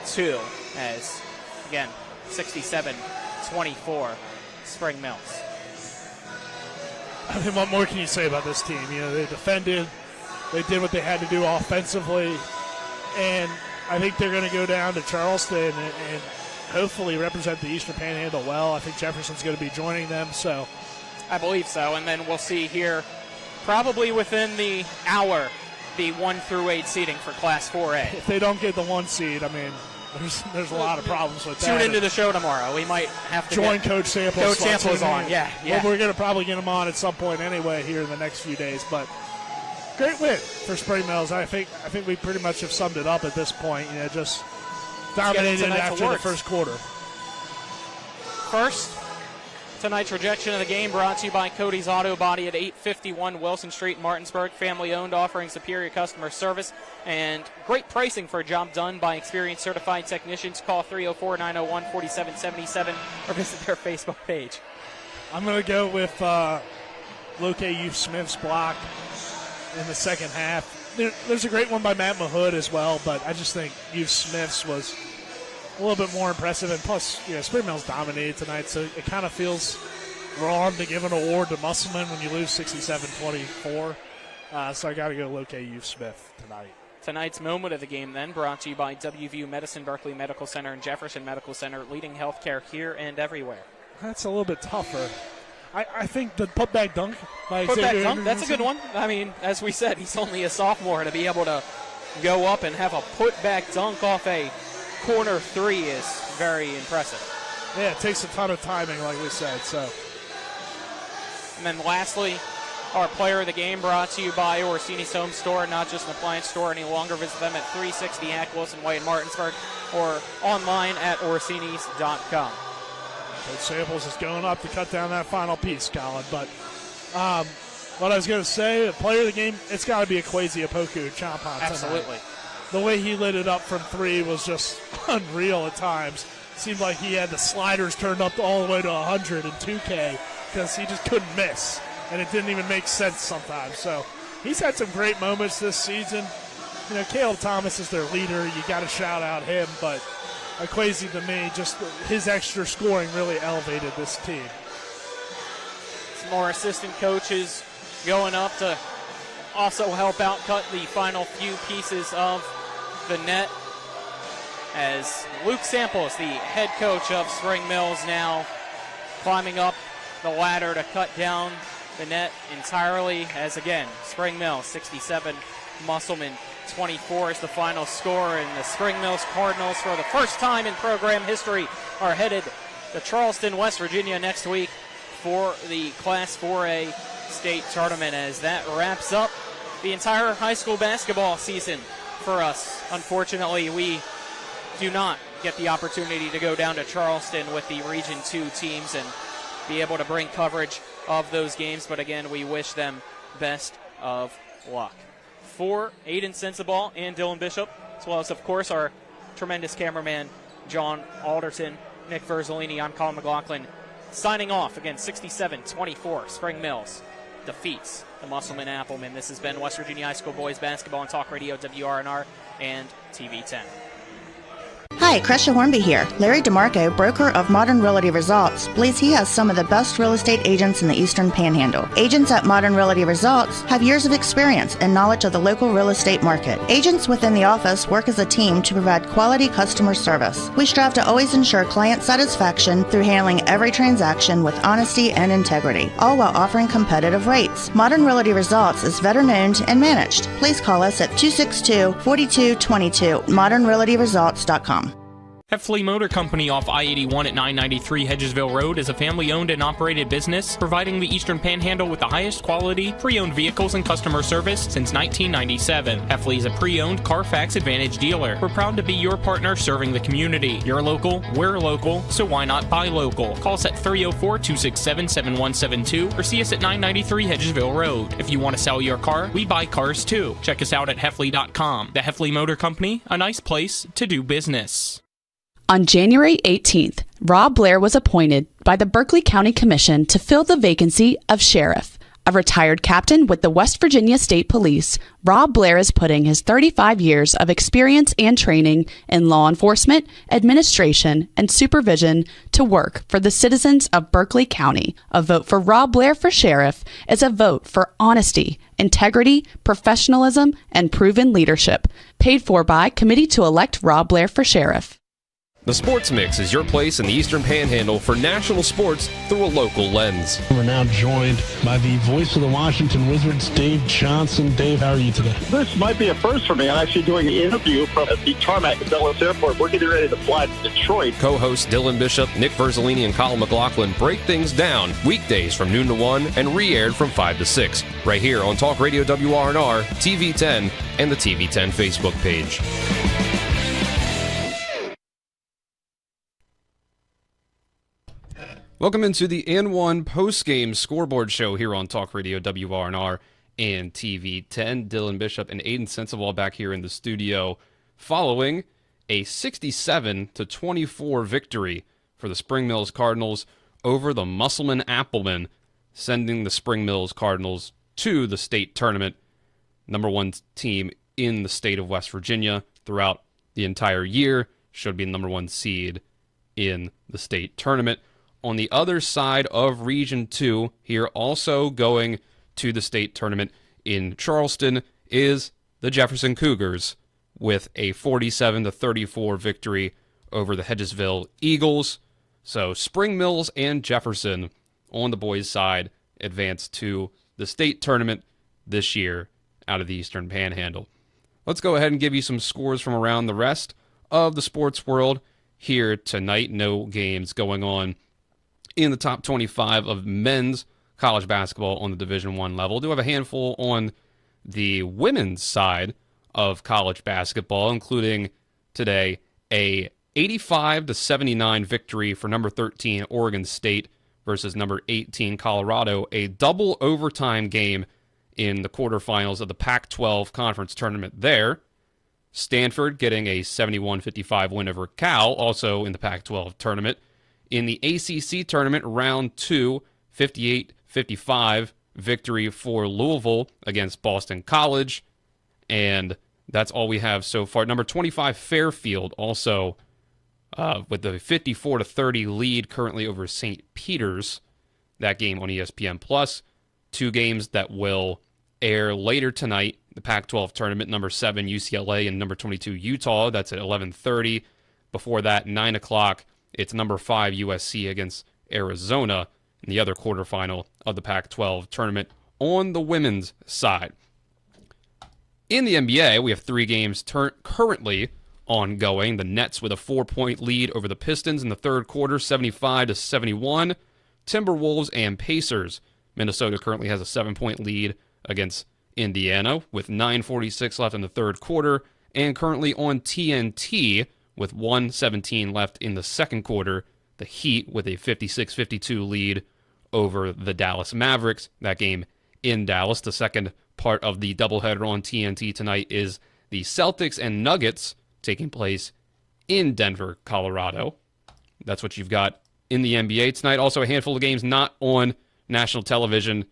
2. As, again, 67-24 Spring Mills. I mean, what more can you say about this team? They defended. They did what they had to do offensively. And I think they're going to go down to Charleston and hopefully represent the Eastern Panhandle well. I think Jefferson's going to be joining them. So I believe so. And then we'll see here probably within the hour the 1 through 8 seeding for Class 4A. If they don't get the 1 seed, I mean, there's a lot of problems with that. Tune into the show tomorrow. We might have to join Coach Samples. Coach Samples on, yeah. Well, we're going to probably get him on at some point anyway here in the next few days. But great win for Spring Mills. I think we pretty much have summed it up at this point. Just dominated after the first quarter. First, tonight's rejection of the game brought to you by Cody's Auto Body at 851 Wilson Street, Martinsburg. Family-owned, offering superior customer service and great pricing for a job done by experienced certified technicians. Call 304-901-4777 or visit their Facebook page. I'm going to go with Loke Youth Smith's block in the second half. There's a great one by Matt Mahood as well, but I just think Youth Smith's was a little bit more impressive. And plus, Spring Mills dominated tonight, so it kind of feels wrong to give an award to Musselman when you lose 67-24. So I got to go Loke Youth Smith tonight. Tonight's moment of the game then brought to you by WVU Medicine, Berkeley Medical Center, and Jefferson Medical Center, leading healthcare here and everywhere. That's a little bit tougher. I think the putback dunk by Xavier Anderson, that's a good one. I mean, as we said, he's only a sophomore. To be able to go up and have a putback dunk off a corner 3 is very impressive. Yeah, it takes a ton of timing, like we said. So, and then lastly, our player of the game brought to you by Orsini's Home Store, not just an appliance store any longer. Visit them at 360 Hack Wilson Way in Martinsburg or online at orsinis.com. Coach Samples is going up to cut down that final piece, Colin. But what I was going to say, the player of the game, it's got to be Akwesi Apoku-Achampong. Absolutely. The way he lit it up from 3 was just unreal at times. Seemed like he had the sliders turned up all the way to 100 in 2K because he just couldn't miss. And it didn't even make sense sometimes. So he's had some great moments this season. Caleb Thomas is their leader. You got to shout out him, but Equazi, to me, just his extra scoring really elevated this team. Some more assistant coaches going up to also help out cut the final few pieces of the net, as Luke Samples, the head coach of Spring Mills, now climbing up the ladder to cut down the net entirely, as again, Spring Mills 67, Musselman 24 is the final score, and the Spring Mills Cardinals, for the first time in program history, are headed to Charleston, West Virginia next week for the Class 4A state tournament, as that wraps up the entire high school basketball season for us. Unfortunately, we do not get the opportunity to go down to Charleston with the Region 2 teams and be able to bring coverage of those games, but again, we wish them best of luck. For Aiden Sensabaugh and Dylan Bishop, as well as, of course, our tremendous cameraman, John Alderton, Nick Verzolini, I'm Colin McLaughlin, signing off. Again, 67-24, Spring Mills defeats the Musselman Applemen. This has been West Virginia High School Boys Basketball on Talk Radio, WRNR, and TV 10. Hi, Crescia Hornby here. Larry DeMarco, broker of Modern Realty Results, believes he has some of the best real estate agents in the Eastern Panhandle. Agents at Modern Realty Results have years of experience and knowledge of the local real estate market. Agents within the office work as a team to provide quality customer service. We strive to always ensure client satisfaction through handling every transaction with honesty and integrity, all while offering competitive rates. Modern Realty Results is veteran-owned and managed. Please call us at 262-4222, modernrealtyresults.com. Heffley Motor Company off I-81 at 993 Hedgesville Road is a family-owned and operated business providing the Eastern Panhandle with the highest quality pre-owned vehicles and customer service since 1997. Heffley is a pre-owned Carfax Advantage dealer. We're proud to be your partner serving the community. You're local, we're local, so why not buy local? Call us at 304-267-7172 or see us at 993 Hedgesville Road. If you want to sell your car, we buy cars too. Check us out at Heffley.com. The Heffley Motor Company, a nice place to do business. On January 18th, Rob Blair was appointed by the Berkeley County Commission to fill the vacancy of sheriff. A retired captain with the West Virginia State Police, Rob Blair is putting his 35 years of experience and training in law enforcement, administration, and supervision to work for the citizens of Berkeley County. A vote for Rob Blair for sheriff is a vote for honesty, integrity, professionalism, and proven leadership. Paid for by Committee to Elect Rob Blair for Sheriff. The Sports Mix is your place in the Eastern Panhandle for national sports through a local lens. We're now joined by the voice of the Washington Wizards, Dave Johnson. Dave, how are you today? This might be a first for me. I'm actually doing an interview from the tarmac at Dulles Airport. We're getting ready to fly to Detroit. Co-hosts Dylan Bishop, Nick Verzolini, and Colin McLaughlin break things down weekdays from noon to 1 and re-aired from 5 to 6, right here on Talk Radio WRNR, TV 10, and the TV 10 Facebook page. Welcome into the N1 post-game scoreboard show here on Talk Radio WRNR and TV 10. Dylan Bishop and Aiden Sensabaugh back here in the studio following a 67-24 victory for the Spring Mills Cardinals over the Musselman Applemen, sending the Spring Mills Cardinals to the state tournament, number one team in the state of West Virginia throughout the entire year, should be the number one seed in the state tournament. On the other side of Region 2, here also going to the state tournament in Charleston, is the Jefferson Cougars with a 47-34 victory over the Hedgesville Eagles. So Spring Mills and Jefferson on the boys' side advance to the state tournament this year out of the Eastern Panhandle. Let's go ahead and give you some scores from around the rest of the sports world here tonight. No games going on in the top 25 of men's college basketball on the Division I level. Do have a handful on the women's side of college basketball, including today a 85-79 victory for number 13 Oregon State versus number 18 Colorado, a double overtime game in the quarterfinals of the Pac-12 conference tournament there. Stanford getting a 71-55 win over Cal, also in the Pac-12 tournament. In the ACC tournament, round 2, 58-55 victory for Louisville against Boston College. And That's all we have so far. Number 25, Fairfield, also with the 54-30 lead currently over St. Peter's. That game on ESPN Plus. 2 games that will air later tonight. The Pac-12 tournament, number 7 UCLA and number 22 Utah. That's at 11:30. Before that, 9 o'clock, it's number 5 USC against Arizona in the other quarterfinal of the Pac-12 tournament on the women's side. In the NBA, we have 3 games currently ongoing. The Nets with a 4-point lead over the Pistons in the third quarter, 75-71. Timberwolves and Pacers. Minnesota currently has a 7-point lead against Indiana with 9:46 left in the third quarter, and currently on TNT with 1:17 left in the second quarter. The Heat with a 56-52 lead over the Dallas Mavericks. That game in Dallas. The second part of the doubleheader on TNT tonight is the Celtics and Nuggets taking place in Denver, Colorado. That's what you've got in the NBA tonight. Also a handful of games not on national television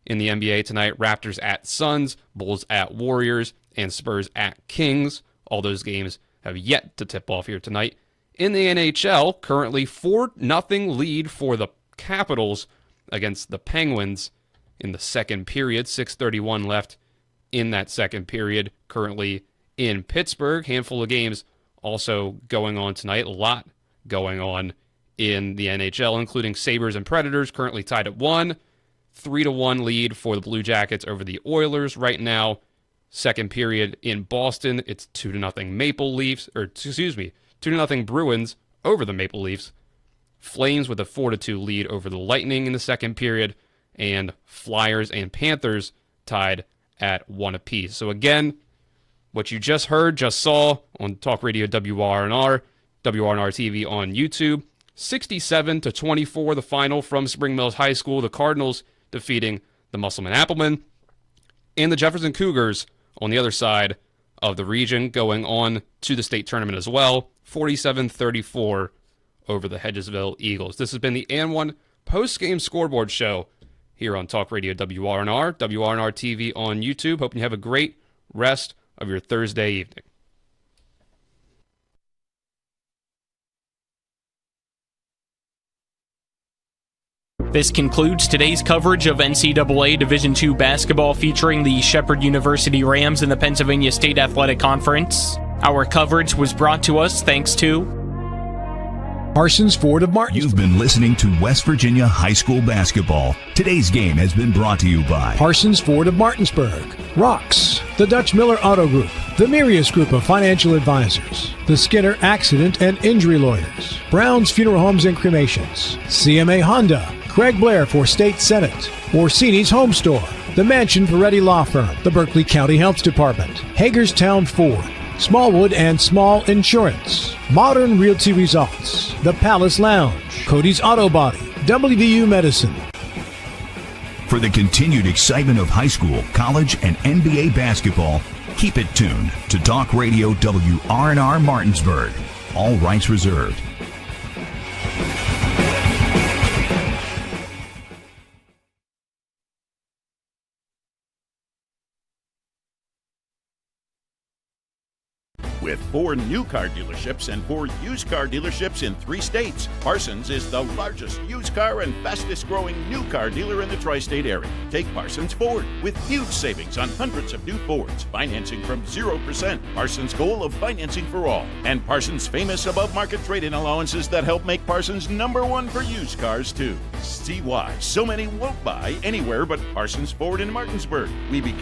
in the NBA tonight. Raptors at Suns, Bulls at Warriors, and Spurs at Kings. All those games have yet to tip off here tonight. In the NHL, currently 4-0 lead for the Capitals against the Penguins in the second period. 6:31 left in that second period. Currently in Pittsburgh. Handful of games also going on tonight. A lot going on in the NHL, including Sabres and Predators, currently tied at 1. 3-1 lead for the Blue Jackets over the Oilers right now. Second period in Boston, it's 2-0 Maple Leafs, 2-0 Bruins over the Maple Leafs. Flames with a 4-2 lead over the Lightning in the second period, and Flyers and Panthers tied at 1 apiece. So again, what you just heard, just saw on Talk Radio WRNR TV on YouTube, 67-24 the final from Spring Mills High School. The Cardinals defeating the Musselman Applemen, and the Jefferson Cougars on the other side of the region going on to the state tournament as well, 47-34 over the Hedgesville Eagles. This has been the AND1 post-game scoreboard show here on Talk Radio WRNR TV on YouTube. Hope you have a great rest of your Thursday evening. This concludes today's coverage of NCAA Division II basketball featuring the Shepherd University Rams in the Pennsylvania State Athletic Conference. Our coverage was brought to us thanks to Parsons Ford of Martin. You've been listening to West Virginia High School basketball. Today's game has been brought to you by Parsons Ford of Martinsburg, Rocks, the Dutch Miller Auto Group, the Mirius Group of Financial Advisors, the Skinner Accident and Injury Lawyers, Brown's Funeral Homes and Cremations, CMA Honda, Craig Blair for State Senate, Orsini's Home Store, the Mansion Ferretti Law Firm, the Berkeley County Health Department, Hagerstown Ford, Smallwood and Small Insurance, Modern Realty Results, the Palace Lounge, Cody's Auto Body, WVU Medicine. For the continued excitement of high school, college, and NBA basketball, keep it tuned to Talk Radio WRNR Martinsburg. All rights reserved. With 4 new car dealerships and 4 used car dealerships in 3 states, Parsons is the largest used car and fastest growing new car dealer in the tri-state area. Take Parsons Ford with huge savings on hundreds of new Fords, financing from 0%, Parsons' goal of financing for all, and Parsons' famous above-market trade-in allowances that help make Parsons #1 for used cars too. See why so many won't buy anywhere but Parsons Ford in Martinsburg. We became